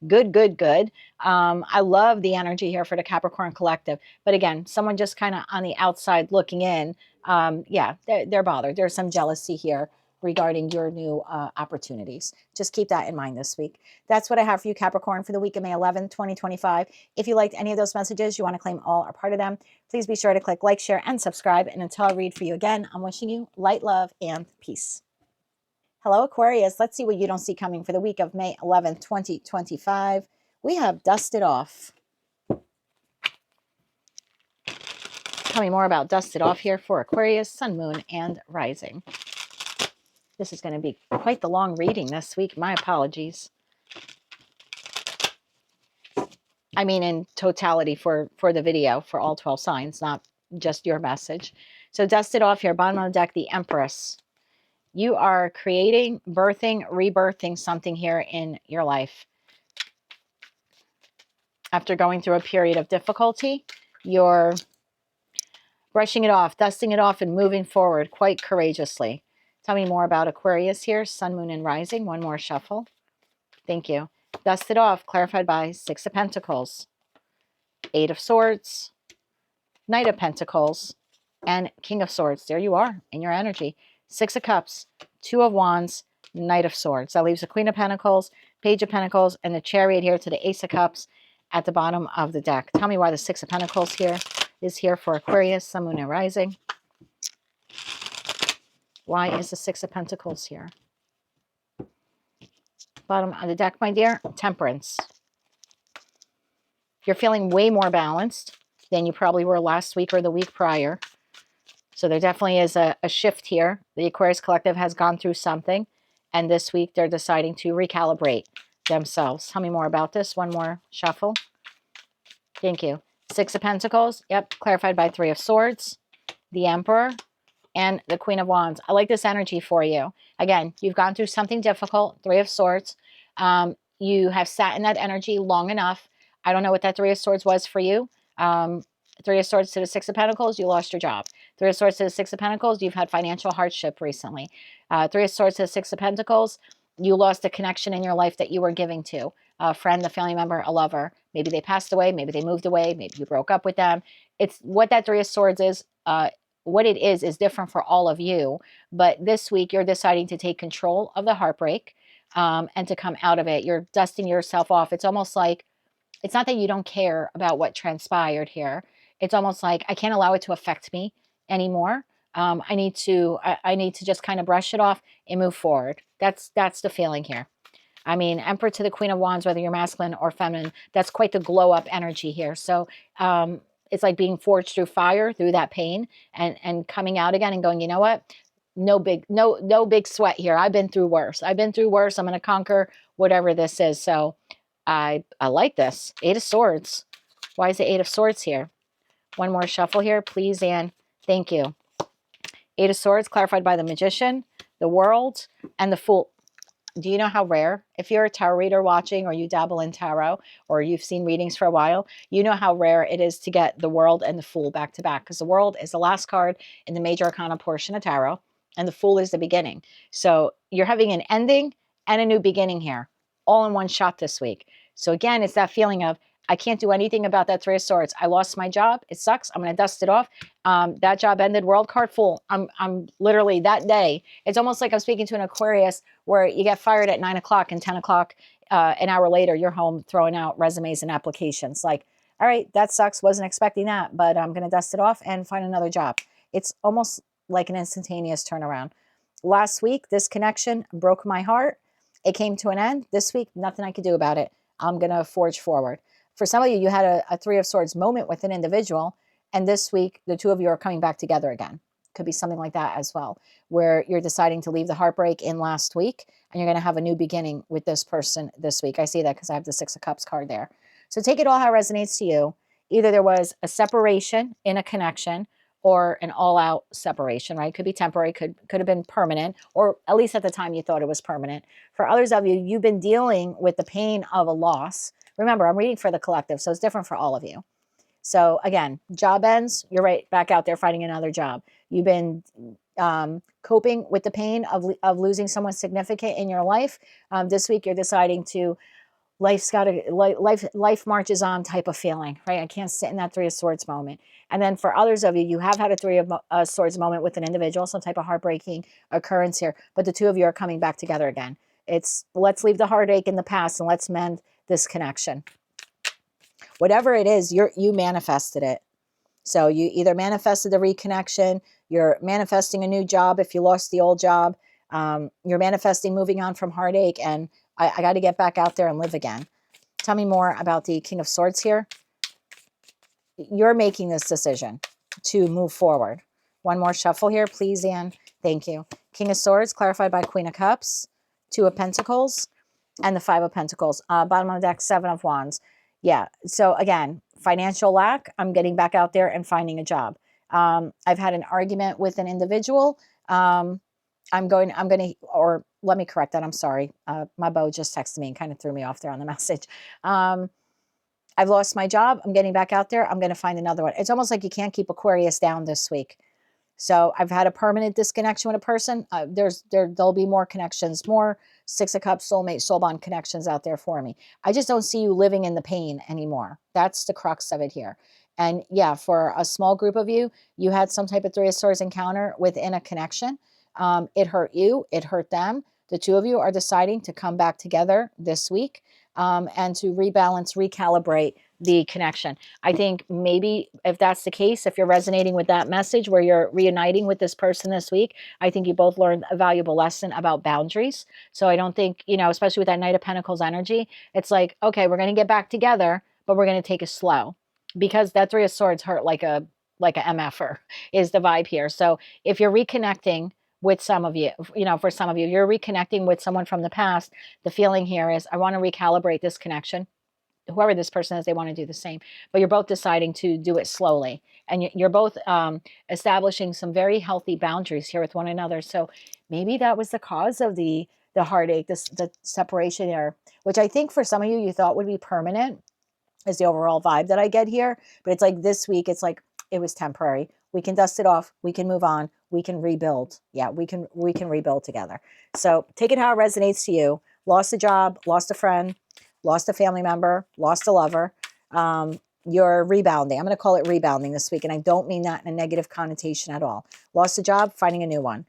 good. I love the energy here for the Capricorn collective. But again, someone just kind of on the outside looking in, yeah, they're bothered. There's some jealousy here regarding your new opportunities. Just keep that in mind this week. That's what I have for you, Capricorn, for the week of May 11th, 2025. If you liked any of those messages, you want to claim all or part of them, please be sure to click like, share, and subscribe. And until I read for you again, I'm wishing you light, love, and peace. Hello, Aquarius. Let's see what you don't see coming for the week of May 11th, 2025. We have dusted off. Tell me more about dusted off here for Aquarius, Sun, Moon, and Rising. This is going to be quite the long reading this week. My apologies. I mean, in totality for the video, for all 12 signs, not just your message. So dusted off here, bottom of the deck, the Empress. You are creating, birthing, rebirthing something here in your life. After going through a period of difficulty, you're brushing it off, dusting it off, and moving forward quite courageously. Tell me more about Aquarius here, Sun, Moon, and Rising. One more shuffle. Thank you. Dusted off, clarified by Six of Pentacles, Eight of Swords, Knight of Pentacles, and King of Swords. There you are in your energy. Six of Cups, Two of Wands, Knight of Swords. That leaves the Queen of Pentacles, Page of Pentacles, and the Chariot here to the Ace of Cups at the bottom of the deck. Tell me why the Six of Pentacles here is here for Aquarius, Sun, Moon, and Rising. Why is the Six of Pentacles here? Bottom of the deck, my dear, Temperance. You're feeling way more balanced than you probably were last week or the week prior. So there definitely is a shift here. The Aquarius collective has gone through something, and this week they're deciding to recalibrate themselves. Tell me more about this. One more shuffle. Thank you. Six of Pentacles. Yep, clarified by Three of Swords, the Emperor, and the Queen of Wands. I like this energy for you. Again, you've gone through something difficult, Three of Swords. You have sat in that energy long enough. I don't know what that Three of Swords was for you. Three of Swords to the Six of Pentacles, you lost your job. Three of Swords to the Six of Pentacles, you've had financial hardship recently. Three of Swords to the Six of Pentacles, you lost a connection in your life that you were giving to. A friend, a family member, a lover. Maybe they passed away, maybe they moved away, maybe you broke up with them. It's what that Three of Swords is. What it is different for all of you. But this week, you're deciding to take control of the heartbreak and to come out of it. You're dusting yourself off. It's almost like, it's not that you don't care about what transpired here. It's almost like, I can't allow it to affect me anymore. I need to just kind of brush it off and move forward. That's the feeling here. I mean, Emperor to the Queen of Wands, whether you're masculine or feminine, that's quite the glow up energy here. So it's like being forged through fire, through that pain, and coming out again and going, you know what? No big sweat here. I've been through worse. I'm going to conquer whatever this is. So I like this. Eight of Swords. Why is the Eight of Swords here? One more shuffle here, please, and thank you. Eight of Swords, clarified by the Magician, the World, and the Fool. Do you know how rare, if you're a tarot reader watching, or you dabble in tarot, or you've seen readings for a while, you know how rare it is to get the World and the Fool back to back, because the World is the last card in the major arcana portion of tarot, and the Fool is the beginning. So you're having an ending and a new beginning here, all in one shot this week. So again, it's that feeling of, I can't do anything about that Three of Swords. I lost my job. It sucks. I'm going to dust it off. That job ended. World card, Fool. I'm literally that day. It's almost like I'm speaking to an Aquarius where you get fired at 9 o'clock and 10 o'clock, an hour later, you're home throwing out resumes and applications. Like, all right, that sucks. Wasn't expecting that, but I'm going to dust it off and find another job. It's almost like an instantaneous turnaround. Last week, this connection broke my heart. It came to an end. This week, nothing I could do about it. I'm going to forge forward. For some of you, you had a Three of Swords moment with an individual, and this week, the two of you are coming back together again. Could be something like that as well, where you're deciding to leave the heartbreak in last week, and you're going to have a new beginning with this person this week. I see that because I have the Six of Cups card there. So take it all how it resonates to you. Either there was a separation in a connection, or an all-out separation, right? Could be temporary, could have been permanent, or at least at the time you thought it was permanent. For others of you, you've been dealing with the pain of a loss. Remember, I'm reading for the collective, so it's different for all of you. So again, job ends, you're right back out there finding another job. You've been coping with the pain of losing someone significant in your life. This week you're deciding to, life marches on type of feeling, right? I can't sit in that Three of Swords moment. And then for others of you, you have had a Three of Swords moment with an individual, some type of heartbreaking occurrence here, but the two of you are coming back together again. It's let's leave the heartache in the past and let's mend this connection. Whatever it is, you manifested it. So you either manifested the reconnection, you're manifesting a new job if you lost the old job, you're manifesting moving on from heartache, and I got to get back out there and live again. Tell me more about the King of Swords here. You're making this decision to move forward. One more shuffle here, please, Anne. Thank you. King of Swords, clarified by Queen of Cups, Two of Pentacles, and the Five of Pentacles. Bottom of the deck, Seven of Wands. Yeah, so again, financial lack, I'm getting back out there and finding a job. I've had an argument with an individual. Or let me correct that. I'm sorry. My beau just texted me and kind of threw me off there on the message. I've lost my job. I'm getting back out there. I'm going to find another one. It's almost like you can't keep Aquarius down this week. So I've had a permanent disconnection with a person. There'll be more connections, more Six of Cups, soulmate, soul bond connections out there for me. I just don't see you living in the pain anymore. That's the crux of it here. And yeah, for a small group of you, you had some type of Three of Swords encounter within a connection. It hurt you. It hurt them. The two of you are deciding to come back together this week and to rebalance, recalibrate the connection. I think maybe if that's the case, if you're resonating with that message where you're reuniting with this person this week, I think you both learned a valuable lesson about boundaries. So I don't think, especially with that Knight of Pentacles energy, it's like, okay, we're going to get back together, but we're going to take it slow, because that Three of Swords hurt like a MFer is the vibe here. So if you're reconnecting with some of you, for some of you, you're reconnecting with someone from the past, the feeling here is, I want to recalibrate this connection. Whoever this person is, they want to do the same, but you're both deciding to do it slowly. And you're both establishing some very healthy boundaries here with one another. So maybe that was the cause of the heartache, the separation there, which I think for some of you, you thought would be permanent, is the overall vibe that I get here. But it's like this week, it's like, it was temporary. We can dust it off. We can move on. We can rebuild. Yeah, we can rebuild together. So take it how it resonates to you. Lost a job, lost a friend, lost a family member, lost a lover. You're rebounding. I'm going to call it rebounding this week. And I don't mean that in a negative connotation at all. Lost a job, finding a new one.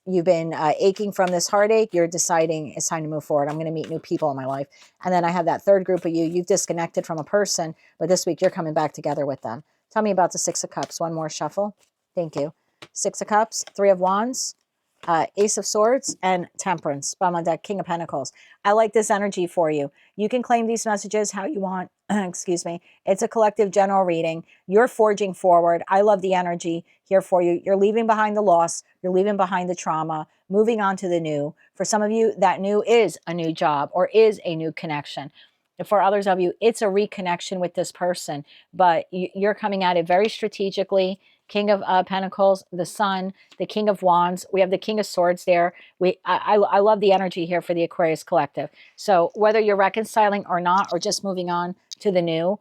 You've been aching from this heartache. You're deciding it's time to move forward. I'm going to meet new people in my life. And then I have that third group of you. You've disconnected from a person, but this week you're coming back together with them. Tell me about the Six of Cups. One more shuffle. Thank you. Six of Cups, Three of Wands, Ace of Swords, and Temperance. Bottom of deck, King of Pentacles. I like this energy for you. You can claim these messages how you want. Excuse me. It's a collective general reading. You're forging forward. I love the energy here for you. You're leaving behind the loss. You're leaving behind the trauma, moving on to the new. For some of you, that new is a new job or is a new connection. For others of you, it's a reconnection with this person, but you're coming at it very strategically. King of Pentacles, the Sun, the King of Wands. We have the King of Swords there. I love the energy here for the Aquarius collective. So whether you're reconciling or not, or just moving on to the new,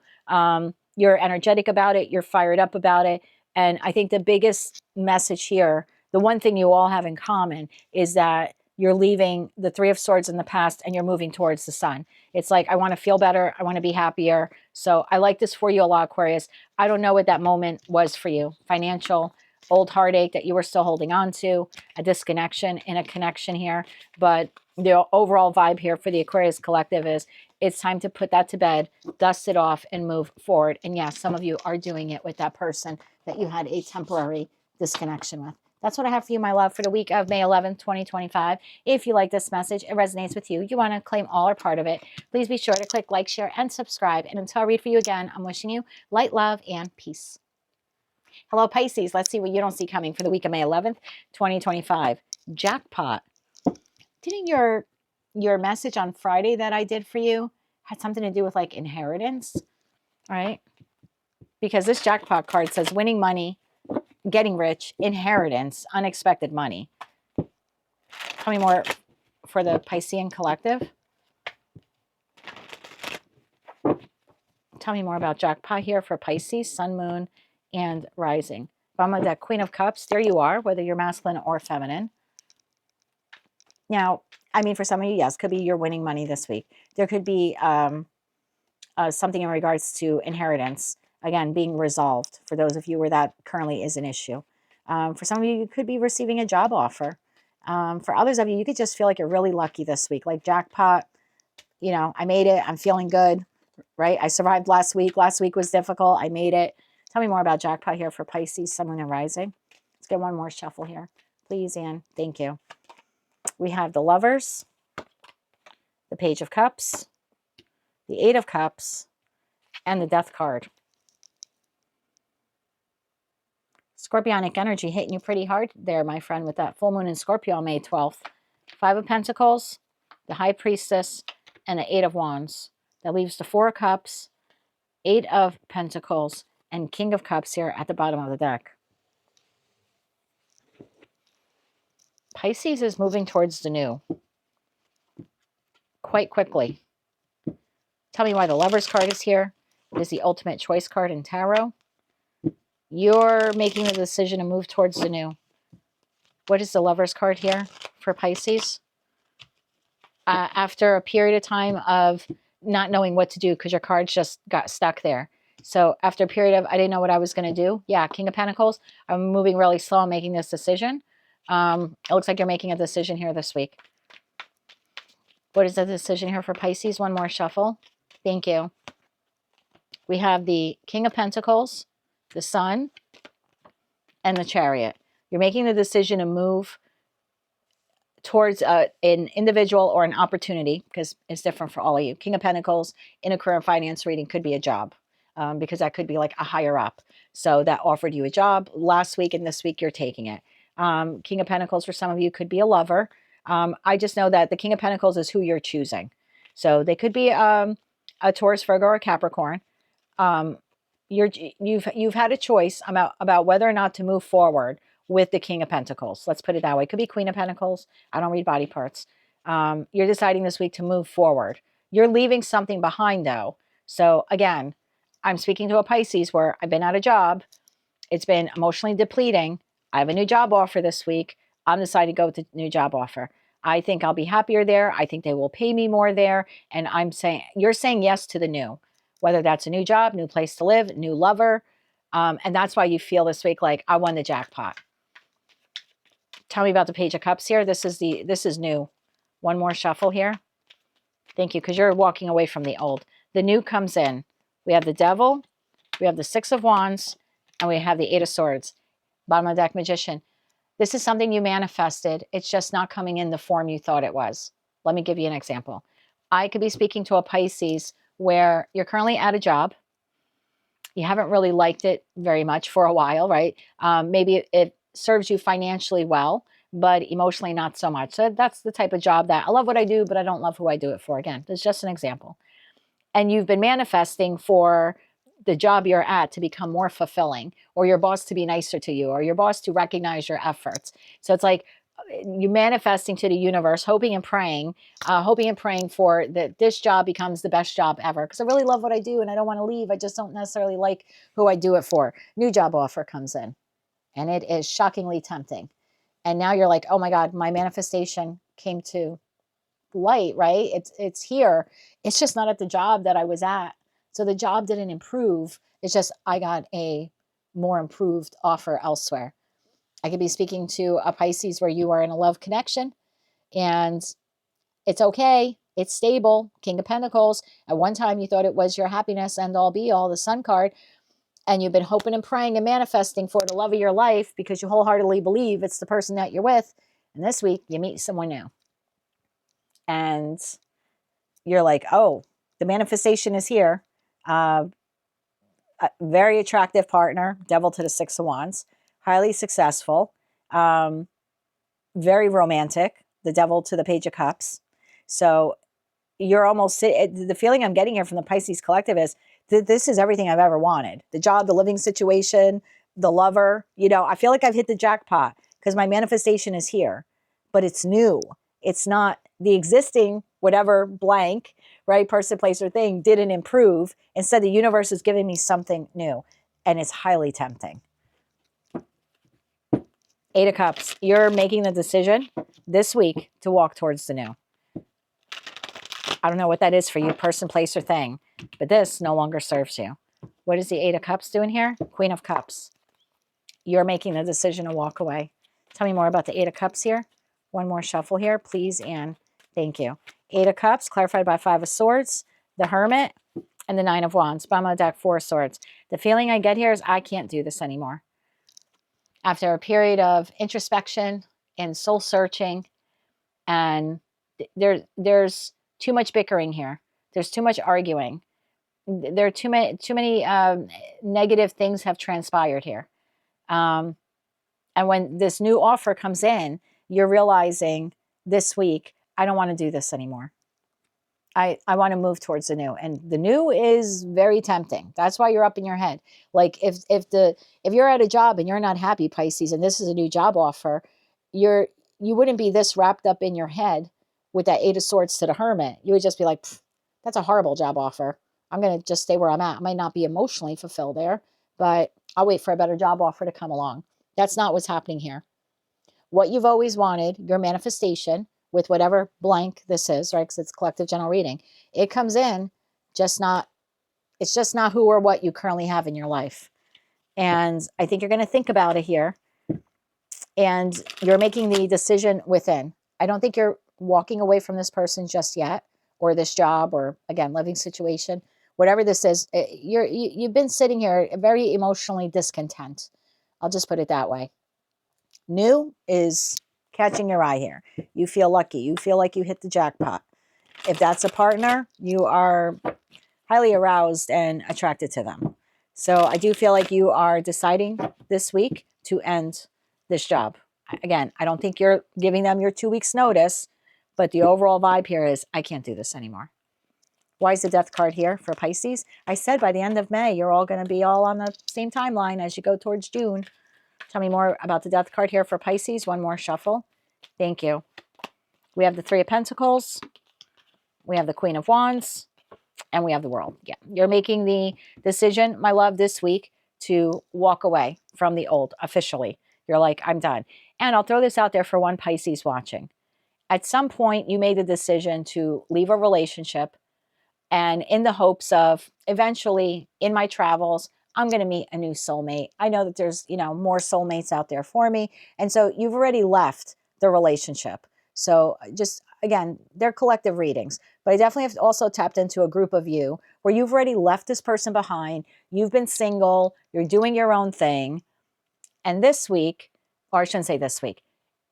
you're energetic about it. You're fired up about it. And I think the biggest message here, the one thing you all have in common, is that you're leaving the Three of Swords in the past and you're moving towards the Sun. It's like, I want to feel better. I want to be happier. So I like this for you a lot, Aquarius. I don't know what that moment was for you. Financial, old heartache that you were still holding on to, a disconnection in a connection here. But the overall vibe here for the Aquarius collective is it's time to put that to bed, dust it off, and move forward. And yes, some of you are doing it with that person that you had a temporary disconnection with. That's what I have for you, my love, for the week of May 11th, 2025. If you like this message, it resonates with you, you want to claim all or part of it, please be sure to click like, share, and subscribe. And until I read for you again, I'm wishing you light, love, and peace. Hello, Pisces. Let's see what you don't see coming for the week of May 11th, 2025. Jackpot. Didn't your message on Friday that I did for you had something to do with like inheritance? All right. Because this jackpot card says winning money, getting rich, inheritance, unexpected money. Tell me more for the Piscean collective. Tell Tell me more about jackpot here for Pisces, sun, moon, and rising. Bottom of that Queen of Cups, there you are, whether you're masculine or feminine. Now, I mean, for some of you, yes, could be you're winning money this week. There could be something in regards to inheritance, again, being resolved for those of you where that currently is an issue. For some of you, you could be receiving a job offer. For others of you, you could just feel like you're really lucky this week, like jackpot. You know, I made it. I'm feeling good, right? I survived last week. Last week was difficult. I made it. Tell me more about jackpot here for Pisces, sun, moon, and rising. Let's get one more shuffle here. Please, Anne. Thank you. We have the Lovers, the Page of Cups, the Eight of Cups, and the Death card. Scorpionic energy hitting you pretty hard there, my friend, with that full moon in Scorpio on May 12th. Five of Pentacles, the High Priestess, and the Eight of Wands. That leaves the Four of Cups, Eight of Pentacles, and King of Cups here at the bottom of the deck. Pisces is moving towards the new quite quickly. Tell me why the Lovers card is here. It is the ultimate choice card in tarot. You're making the decision to move towards the new. What is the Lovers card here for Pisces? After a period of time of not knowing what to do because your cards just got stuck there. So after a period of, I didn't know what I was going to do. Yeah, King of Pentacles. I'm moving really slow on making this decision. It looks like you're making a decision here this week. What is the decision here for Pisces? One more shuffle. Thank you. We have the King of Pentacles, the Sun, and the Chariot. You're making the decision to move towards an individual or an opportunity, because it's different for all of you. King of Pentacles in a career and finance reading could be a job, because that could be like a higher up. So that offered you a job last week, and this week you're taking it. King of Pentacles for some of you could be a lover. I just know that the King of Pentacles is who you're choosing. So they could be a Taurus, Virgo, or Capricorn. You've had a choice about whether or not to move forward with the King of Pentacles. Let's put it that way. It could be Queen of Pentacles. I don't read body parts. You're deciding this week to move forward. You're leaving something behind, though. So again, I'm speaking to a Pisces where I've been out of job. It's been emotionally depleting. I have a new job offer this week. I'm deciding to go with the new job offer. I think I'll be happier there. I think they will pay me more there. And I'm saying, you're saying yes to the new, whether that's a new job, new place to live, new lover. And that's why you feel this week like I won the jackpot. Tell me about the Page of Cups here. This is new. One more shuffle here. Thank you, because you're walking away from the old. The new comes in. We have the Devil, we have the Six of Wands, and we have the Eight of Swords. Bottom of the deck, Magician. This is something you manifested. It's just not coming in the form you thought it was. Let me give you an example. I could be speaking to a Pisces where you're currently at a job. You haven't really liked it very much for a while, right? Maybe it serves you financially well, but emotionally not so much. So that's the type of job that I love what I do, but I don't love who I do it for. Again, that's just an example. And you've been manifesting for the job you're at to become more fulfilling, or your boss to be nicer to you, or your boss to recognize your efforts. So it's like you manifesting to the universe, hoping and praying for that this job becomes the best job ever. Because I really love what I do and I don't want to leave. I just don't necessarily like who I do it for. New job offer comes in and it is shockingly tempting. And now you're like, oh my God, my manifestation came to light, right? It's here. It's just not at the job that I was at. So the job didn't improve. It's just I got a more improved offer elsewhere. I could be speaking to a Pisces where you are in a love connection and it's okay. It's stable. King of Pentacles. At one time you thought it was your happiness and all be all, the Sun card. And you've been hoping and praying and manifesting for the love of your life because you wholeheartedly believe it's the person that you're with. And this week you meet someone new. And you're like, oh, the manifestation is here. A very attractive partner, Devil to the Six of Wands, highly successful, very romantic, the Devil to the Page of Cups. So you're almost, the feeling I'm getting here from the Pisces collective is that this is everything I've ever wanted. The job, the living situation, the lover, I feel like I've hit the jackpot because my manifestation is here, but it's new. It's not the existing whatever blank, right? Person, place, or thing didn't improve. Instead, the universe is giving me something new, and it's highly tempting. 8 of Cups. You're making the decision this week to walk towards the new. I don't know what that is for you, person, place, or thing, but this no longer serves you. What is the 8 of Cups doing here? Queen of Cups. You're making the decision to walk away. Tell me more about the 8 of Cups here. One more shuffle here, please, and thank you. 8 of Cups, clarified by 5 of Swords, the Hermit, and the 9 of Wands. Bottom of the deck, 4 of Swords. The feeling I get here is I can't do this anymore. After a period of introspection and soul searching, and there's too much bickering here. There's too much arguing. There are too many negative things have transpired here. And when this new offer comes in, you're realizing this week, I don't want to do this anymore. I want to move towards the new, and the new is very tempting. That's why you're up in your head. Like if you're at a job and you're not happy, Pisces, and this is a new job offer, you wouldn't be this wrapped up in your head with that 8 of Swords to the Hermit. You would just be like, that's a horrible job offer. I'm going to just stay where I'm at. I might not be emotionally fulfilled there, but I'll wait for a better job offer to come along. That's not what's happening here. What you've always wanted, your manifestation, with whatever blank this is, right? Because it's collective general reading. It comes in, it's just not who or what you currently have in your life. And I think you're going to think about it here. And you're making the decision within. I don't think you're walking away from this person just yet, or this job, or again, living situation. Whatever this is, you've been sitting here very emotionally discontent. I'll just put it that way. New is catching your eye here. You feel lucky. You feel like you hit the jackpot. If that's a partner, you are highly aroused and attracted to them. So I do feel like you are deciding this week to end this job. Again, I don't think you're giving them your 2 weeks notice, but the overall vibe here is, I can't do this anymore. Why is the Death card here for Pisces? I said by the end of May, you're all going to be all on the same timeline as you go towards June. Tell me more about the Death card here for Pisces. One more shuffle. Thank you. We have the 3 of Pentacles. We have the Queen of Wands. And we have the World. Yeah, you're making the decision, my love, this week to walk away from the old officially. You're like, I'm done. And I'll throw this out there for one Pisces watching. At some point, you made the decision to leave a relationship, and in the hopes of eventually in my travels, I'm going to meet a new soulmate. I know that there's, more soulmates out there for me. And so you've already left the relationship. So just, again, they're collective readings, but I definitely have also tapped into a group of you where you've already left this person behind. You've been single. You're doing your own thing. And this week, or I shouldn't say this week,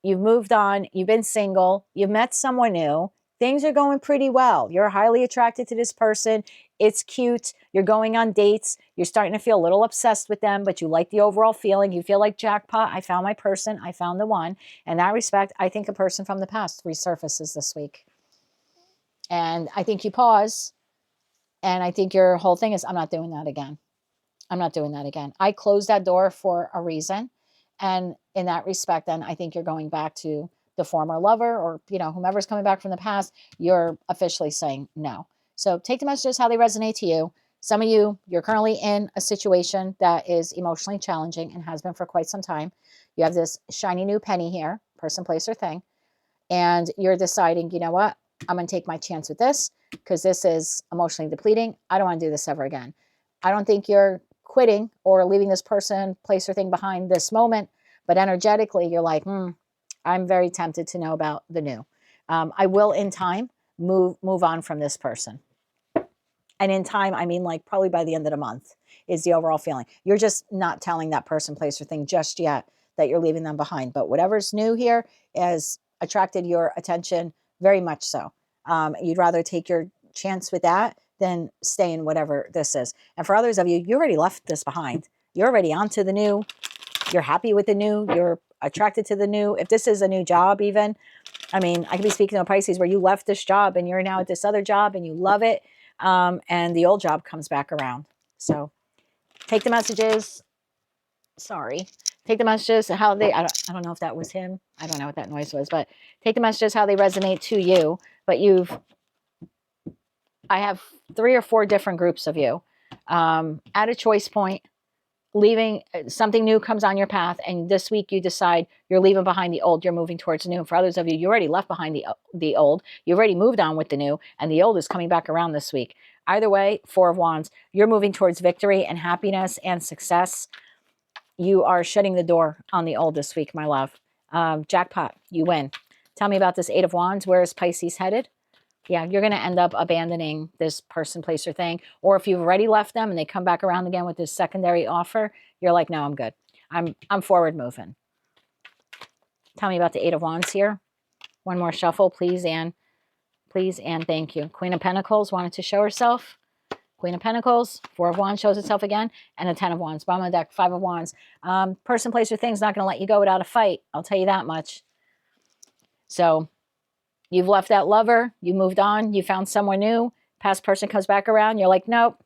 you've moved on. You've been single. You've met someone new. Things are going pretty well. You're highly attracted to this person. It's cute. You're going on dates. You're starting to feel a little obsessed with them, but you like the overall feeling. You feel like jackpot. I found my person. I found the one. In that respect, I think a person from the past resurfaces this week. And I think you pause. And I think your whole thing is, I'm not doing that again. I'm not doing that again. I closed that door for a reason. And in that respect, then I think you're going back to the former lover, or, whomever's coming back from the past. You're officially saying no. So take the messages how they resonate to you. Some of you, you're currently in a situation that is emotionally challenging and has been for quite some time. You have this shiny new penny here, person, place, or thing. And you're deciding, you know what? I'm going to take my chance with this because this is emotionally depleting. I don't want to do this ever again. I don't think you're quitting or leaving this person, place, or thing behind this moment. But energetically, you're like, I'm very tempted to know about the new. I will, in time, move on from this person. And in time, I mean like probably by the end of the month is the overall feeling. You're just not telling that person, place, or thing just yet that you're leaving them behind. But whatever's new here has attracted your attention very much so. You'd rather take your chance with that than stay in whatever this is. And for others of you, you already left this behind. You're already on to the new. You're happy with the new. You're attracted to the new. If this is a new job even, I mean, I could be speaking to Pisces where you left this job and you're now at this other job and you love it. And the old job comes back around. So take the messages. Sorry. Take the messages how they, I don't know if that was him. I don't know what that noise was, but take the messages how they resonate to you. But you've I have 3 or 4 different groups of you at a choice point, leaving. Something new comes on your path, and this week you decide you're leaving behind the old, you're moving towards the new. For others of you, you already left behind the old, you've already moved on with the new, and the old is coming back around this week. Either way, 4 of Wands, you're moving towards victory and happiness and success. You are shutting the door on the old this week, my love. Jackpot, you win. Tell me about this 8 of Wands. Where is Pisces headed? Yeah, you're going to end up abandoning this person, place, or thing. Or if you've already left them and they come back around again with this secondary offer, you're like, no, I'm good. I'm forward moving. Tell me about the 8 of Wands here. One more shuffle, please, Anne. Please, and thank you. Queen of Pentacles wanted to show herself. Queen of Pentacles, 4 of Wands shows itself again, and the 10 of Wands. Bottom of the deck, 5 of Wands. Person, place, or thing's not going to let you go without a fight. I'll tell you that much. So you've left that lover. You moved on. You found someone new. Past person comes back around. You're like, nope,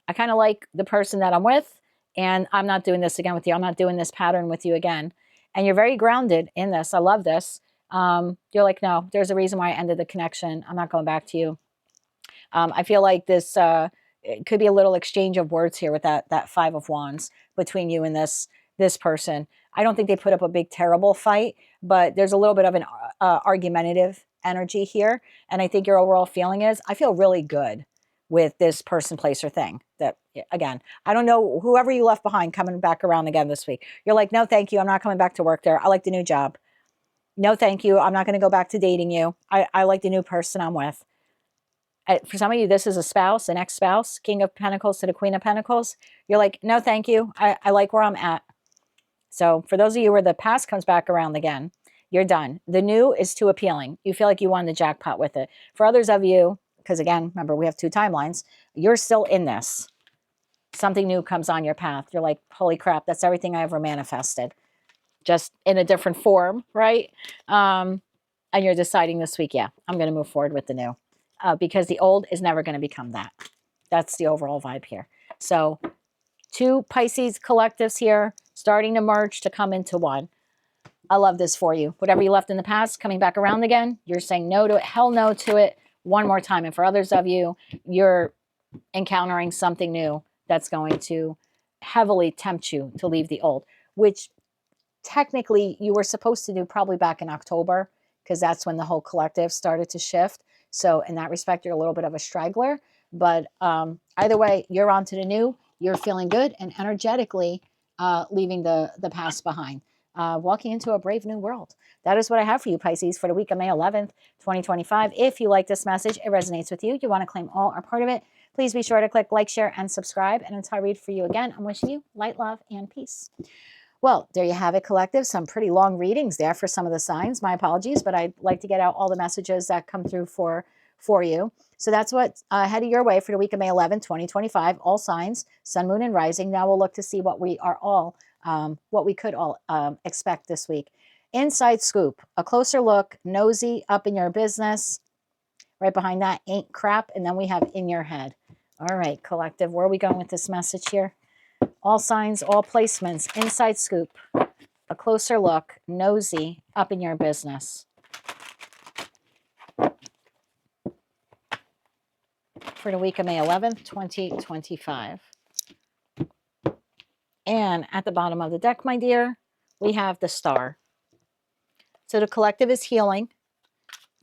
I kind of like the person that I'm with, and I'm not doing this again with you. I'm not doing this pattern with you again. And you're very grounded in this. I love this. You're like, no, there's a reason why I ended the connection. I'm not going back to you. I feel like this it could be a little exchange of words here with that 5 of Wands between you and this person. I don't think they put up a big, terrible fight, but there's a little bit of an argumentative energy here. And I think your overall feeling is, I feel really good with this person, place, or thing. That, again, I don't know, whoever you left behind coming back around again this week. You're like, no, thank you. I'm not coming back to work there. I like the new job. No, thank you. I'm not going to go back to dating you. I like the new person I'm with. For some of you, this is a spouse, an ex-spouse, King of Pentacles to the Queen of Pentacles. You're like, no, thank you. I like where I'm at. So for those of you where the past comes back around again, you're done. The new is too appealing. You feel like you won the jackpot with it. For others of you, because again, remember, we have 2 timelines, you're still in this. Something new comes on your path. You're like, holy crap, that's everything I ever manifested. Just in a different form, right? And you're deciding this week, yeah, I'm going to move forward with the new. Because the old is never going to become that. That's the overall vibe here. So 2 Pisces collectives here, starting to merge to come into one. I love this for you. Whatever you left in the past, coming back around again, you're saying no to it, hell no to it one more time. And for others of you, you're encountering something new that's going to heavily tempt you to leave the old, which technically you were supposed to do probably back in October, because that's when the whole collective started to shift. So in that respect, you're a little bit of a straggler. But either way, you're on to the new. You're feeling good and energetically leaving the past behind. Walking into a brave new world. That is what I have for you, Pisces, for the week of May 11th, 2025. If you like this message, it resonates with you, you want to claim all or part of it, please be sure to click like, share, and subscribe. And until I read for you again, I'm wishing you light, love, and peace. Well, there you have it, collective. Some pretty long readings there for some of the signs. My apologies, but I'd like to get out all the messages that come through for you. So that's what's headed your way for the week of May 11, 2025. All signs, sun, moon, and rising. Now we'll look to see what we could all expect this week. Inside scoop, a closer look, nosy, up in your business. Right behind that, ain't crap. And then we have in your head. All right, collective, where are we going with this message here? All signs, all placements, inside scoop, a closer look, nosy, up in your business. For the week of May 11th, 2025. And at the bottom of the deck, my dear, we have the star. So the collective is healing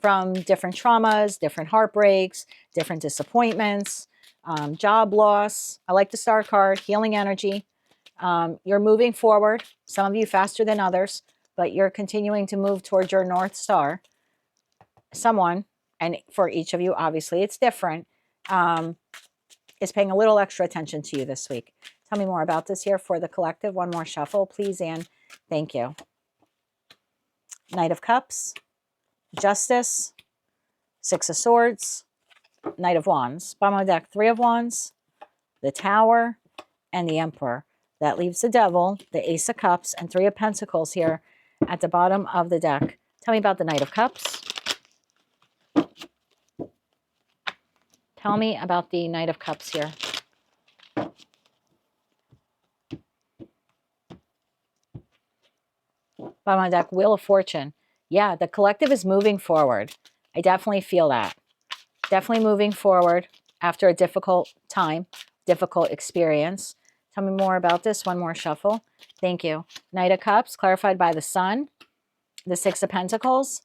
from different traumas, different heartbreaks, different disappointments, job loss. I like the star card, healing energy. You're moving forward, some of you faster than others, but you're continuing to move towards your North Star. Someone, and for each of you, obviously, it's different, is paying a little extra attention to you this week. Tell me more about this here for the collective. One more shuffle, please, and thank you. Knight of Cups, Justice, 6 of Swords, Knight of Wands. Bottom of the deck, 3 of Wands, the Tower, and the Emperor. That leaves the Devil, the Ace of Cups, and 3 of Pentacles here at the bottom of the deck. Tell me about the Knight of Cups. Tell me about the Knight of Cups here. Bottom of the deck, Wheel of Fortune. Yeah, the collective is moving forward. I definitely feel that. Definitely moving forward. after a difficult time, difficult experience. Tell me more about this. One more shuffle. Thank you. Knight of Cups, clarified by the Sun, the Six of Pentacles,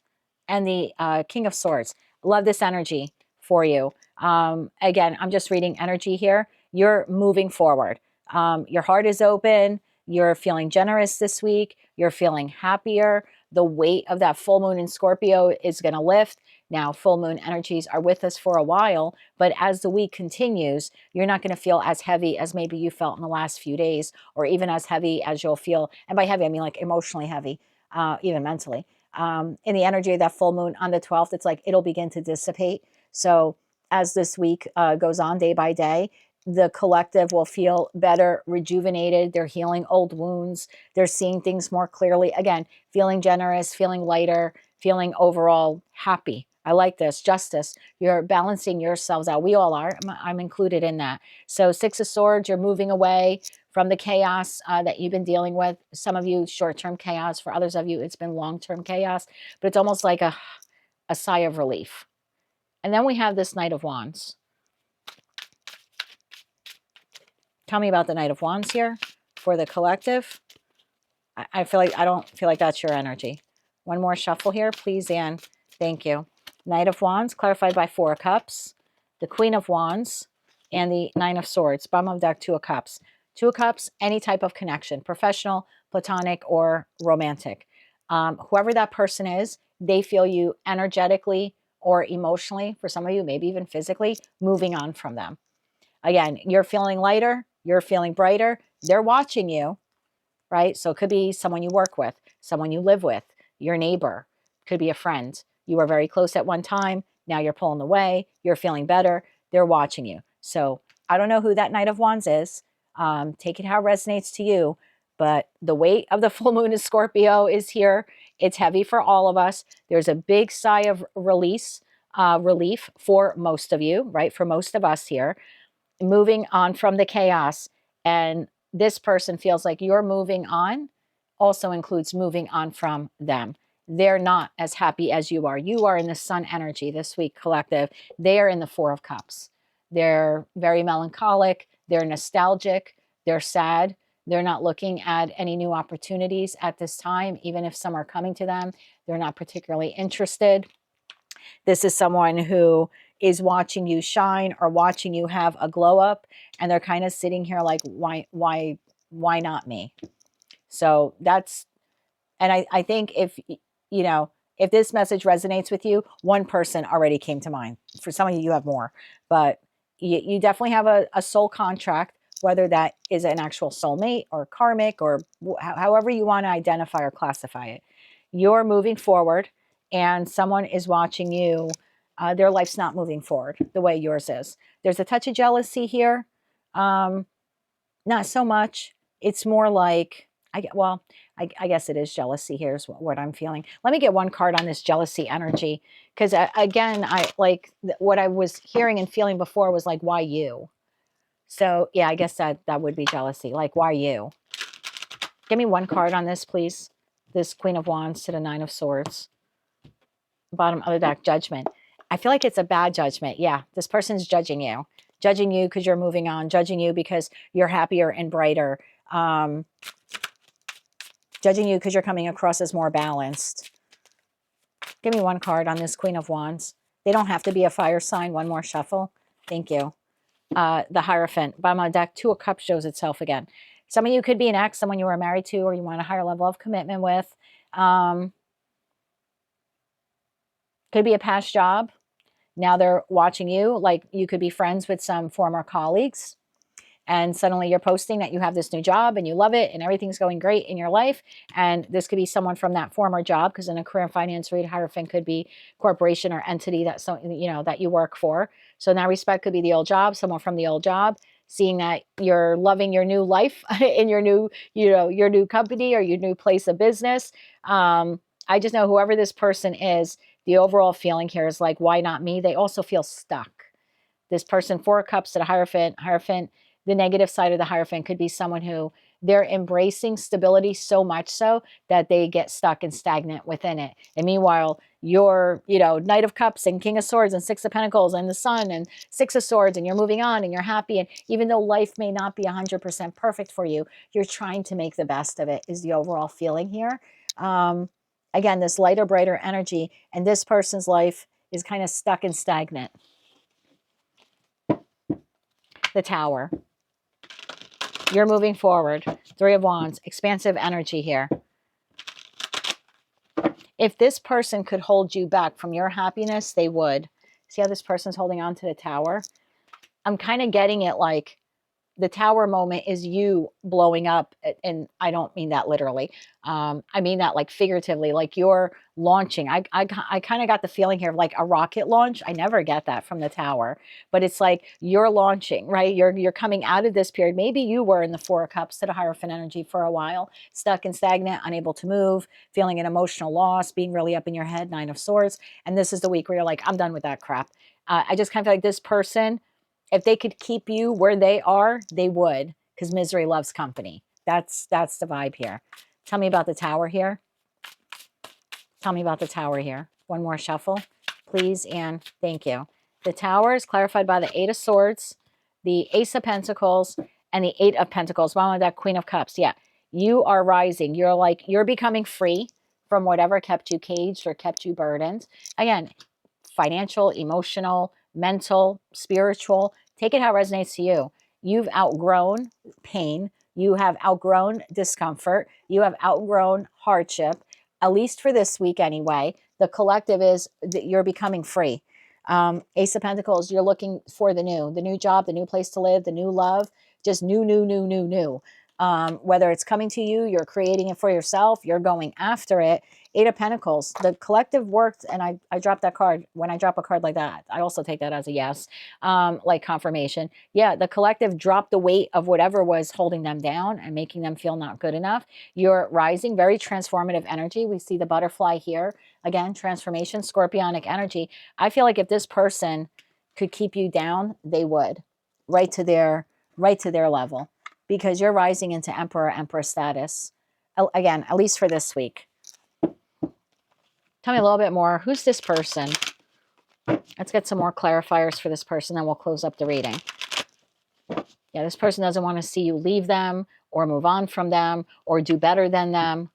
and the King of Swords. Love this energy for you. Again, I'm just reading energy here. You're moving forward. Your heart is open. You're feeling generous this week. You're feeling happier. The weight of that full moon in Scorpio is going to lift. Now, full moon energies are with us for a while, but as the week continues, you're not going to feel as heavy as maybe you felt in the last few days, or even as heavy as you'll feel. And by heavy, I mean like emotionally heavy, even mentally. In the energy of that full moon on the 12th, it's like it'll begin to dissipate. So as this week goes on day by day, the collective will feel better, rejuvenated. They're healing old wounds. They're seeing things more clearly. Again, feeling generous, feeling lighter, feeling overall happy. I like this. Justice. You're balancing yourselves out. We all are. I'm included in that. So Six of Swords, you're moving away from the chaos that you've been dealing with. Some of you, short-term chaos. For others of you, it's been long-term chaos. But it's almost like a sigh of relief. And then we have this Knight of Wands. Tell me about the Knight of Wands here for the collective. I don't feel like that's your energy. One more shuffle here, please, Anne. Thank you. Knight of Wands, clarified by Four of Cups, the Queen of Wands, and the Nine of Swords. Bottom of deck, Two of Cups. Two of Cups, any type of connection, professional, platonic, or romantic. Whoever that person is, they feel you energetically or emotionally, for some of you, maybe even physically, moving on from them. Again, you're feeling lighter, you're feeling brighter, they're watching you, right? So it could be someone you work with, someone you live with, your neighbor, could be a friend. You were very close at one time, now you're pulling away, you're feeling better, they're watching you. So I don't know who that Knight of Wands is. Take it how it resonates to you, but the weight of the full moon in Scorpio is here. It's heavy for all of us. There's a big sigh of relief for most of you, right? For most of us here, moving on from the chaos. And this person feels like you're moving on also includes moving on from them. They're not as happy as you are. You are in the Sun energy this week, collective. They are in the Four of Cups. They're very melancholic. They're nostalgic. They're sad. They're not looking at any new opportunities at this time. Even if some are coming to them, they're not particularly interested. This is someone who is watching you shine or watching you have a glow up, and they're kind of sitting here like, why not me? So that's, and I think if, you know, if this message resonates with you, one person already came to mind. For some of you, you have more, but you definitely have a soul contract, whether that is an actual soulmate or karmic or however you want to identify or classify it. You're moving forward and someone is watching you. Their life's not moving forward the way yours is. There's a touch of jealousy here. Not so much. It's more like, I guess it is jealousy. Here's what I'm feeling. Let me get one card on this jealousy energy. Because again, what I was hearing and feeling before was like, why you? So yeah, I guess that would be jealousy. Like, why you? Give me one card on this, please. This Queen of Wands to the Nine of Swords. Bottom of the deck, Judgment. I feel like it's a bad judgment. Yeah, this person's judging you. Judging you because you're moving on. Judging you because you're happier and brighter. Judging you because you're coming across as more balanced. Give me one card on this Queen of Wands. They don't have to be a fire sign. One more shuffle. Thank you. The Hierophant. Bottom of the deck, Two of Cups shows itself again. Some of you could be an ex, someone you were married to or you want a higher level of commitment with. Could be a past job. Now they're watching you. Like, you could be friends with some former colleagues. And suddenly you're posting that you have this new job and you love it and everything's going great in your life. And this could be someone from that former job, because in a career and finance read, Hierophant could be corporation or entity that that you work for. So in that respect, could be the old job, someone from the old job, seeing that you're loving your new life in your new, your new company or your new place of business. I just know whoever this person is, the overall feeling here is like, why not me? They also feel stuck. This person, Four of Cups to the Hierophant. The negative side of the Hierophant could be someone who they're embracing stability so much so that they get stuck and stagnant within it. And meanwhile, you're, you know, Knight of Cups and King of Swords and Six of Pentacles and the Sun and Six of Swords, and you're moving on and you're happy. And even though life may not be 100% perfect for you, you're trying to make the best of it is the overall feeling here. Again, this lighter, brighter energy, and this person's life is kind of stuck and stagnant. The Tower. You're moving forward. Three of Wands, expansive energy here. If this person could hold you back from your happiness, they would. See how this person's holding on to the Tower? I'm kind of getting it like the Tower moment is you blowing up, and I don't mean that literally. I mean that like figuratively, like you're launching. I kind of got the feeling here of like a rocket launch. I never get that from the Tower, but it's like you're launching, right? You're coming out of this period. Maybe you were in the Four of Cups to the Hierophant energy for a while, stuck and stagnant, unable to move, feeling an emotional loss, being really up in your head, Nine of Swords. And this is the week where you're like, I'm done with that crap. I just kind of feel like this person, if they could keep you where they are, they would, because misery loves company. That's the vibe here. Tell me about the Tower here. Tell me about the Tower here. One more shuffle, please, and thank you. The Tower is clarified by the Eight of Swords, the Ace of Pentacles, and the Eight of Pentacles. Wow, that Queen of Cups. Yeah, you are rising. You're becoming free from whatever kept you caged or kept you burdened. Again, financial, emotional, mental, spiritual. Take it how it resonates to you. You've outgrown pain. You have outgrown discomfort. You have outgrown hardship, at least for this week anyway. The collective is that you're becoming free. Ace of Pentacles, you're looking for the new job, the new place to live, the new love, just new. Whether it's coming to you, you're creating it for yourself, you're going after it. Eight of Pentacles, the collective worked, and I dropped that card. When I drop a card like that, I also take that as a yes, like confirmation. Yeah, the collective dropped the weight of whatever was holding them down and making them feel not good enough. You're rising, very transformative energy. We see the butterfly here. Again, transformation, scorpionic energy. I feel like if this person could keep you down, they would, right to their level, because you're rising into Emperor status. Again, at least for this week. Tell me a little bit more. Who's this person? Let's get some more clarifiers for this person, then we'll close up the reading. Yeah, this person doesn't want to see you leave them or move on from them or do better than them.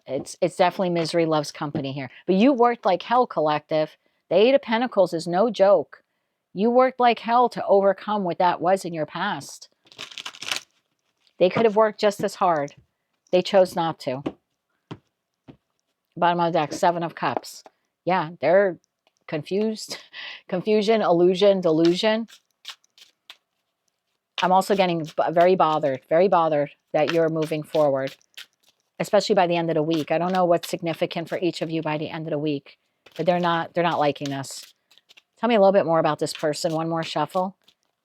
It's definitely misery loves company here. But you worked like hell, collective. The Eight of Pentacles is no joke. You worked like hell to overcome what that was in your past. They could have worked just as hard. They chose not to. Bottom of the deck, Seven of Cups. Yeah, they're confused. Confusion, illusion, delusion. I'm also getting very bothered that you're moving forward, especially by the end of the week. I don't know what's significant for each of you by the end of the week, but they're not liking this. Tell me a little bit more about this person. One more shuffle.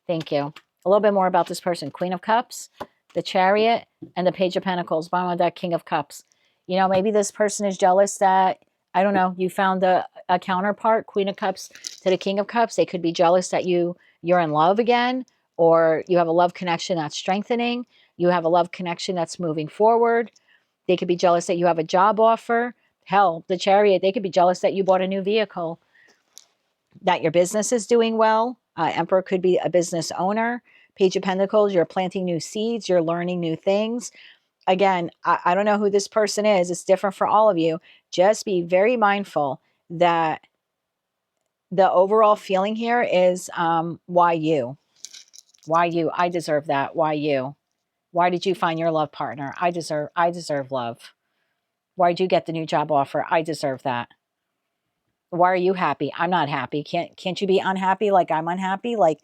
Thank you. A little bit more about this person. Queen of Cups, the Chariot, and the Page of Pentacles. Bottom of that, King of Cups. You know, maybe this person is jealous that, I don't know, you found a counterpart, Queen of Cups to the King of Cups. They could be jealous that you're in love again, or you have a love connection that's strengthening. You have a love connection that's moving forward. They could be jealous that you have a job offer. Hell, the Chariot, they could be jealous that you bought a new vehicle, that your business is doing well. Emperor could be a business owner. Page of Pentacles, you're planting new seeds. You're learning new things. Again, I don't know who this person is. It's different for all of you. Just be very mindful that the overall feeling here is why you? Why you? I deserve that. Why you? Why did you find your love partner? I deserve love. Why did you get the new job offer? I deserve that. Why are you happy? I'm not happy. Can't you be unhappy like I'm unhappy? Like,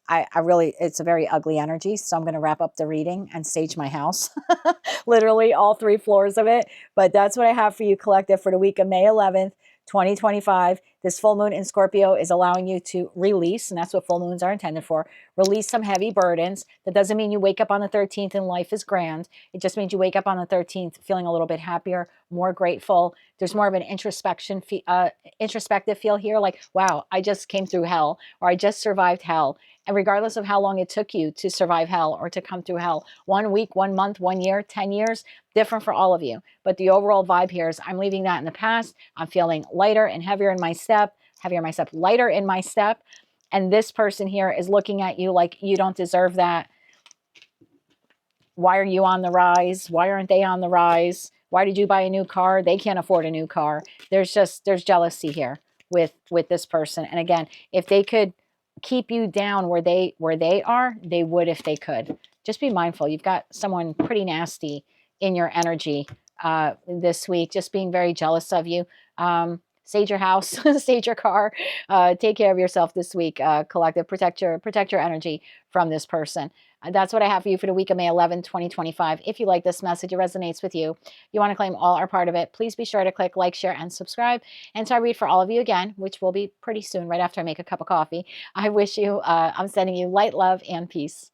I really, it's a very ugly energy. So I'm going to wrap up the reading and stage my house. Literally all 3 floors of it. But that's what I have for you, collective, for the week of May 11th, 2025. This full moon in Scorpio is allowing you to release, and that's what full moons are intended for, release some heavy burdens. That doesn't mean you wake up on the 13th and life is grand. It just means you wake up on the 13th feeling a little bit happier, more grateful. There's more of an introspective feel here, like, wow, I just came through hell, or I just survived hell. And regardless of how long it took you to survive hell or to come through hell, 1 week, 1 month, 1 year, 10 years, different for all of you. But the overall vibe here is I'm leaving that in the past. I'm feeling lighter and heavier in my step, lighter in my step. And this person here is looking at you like you don't deserve that. Why are you on the rise? Why aren't they on the rise? Why did you buy a new car? They can't afford a new car. There's jealousy here with this person. And again, if they could keep you down where they are, they would if they could. Just be mindful. You've got someone pretty nasty in your energy this week, just being very jealous of you. Sage your house, sage your car, take care of yourself this week, collective. Protect your energy from this person. That's what I have for you for the week of May 11, 2025. If you like this message, it resonates with you, you want to claim all or part of it, please be sure to click like, share, and subscribe. And so I read for all of you again, which will be pretty soon, right after I make a cup of coffee. I wish you, I'm sending you light, love, and peace.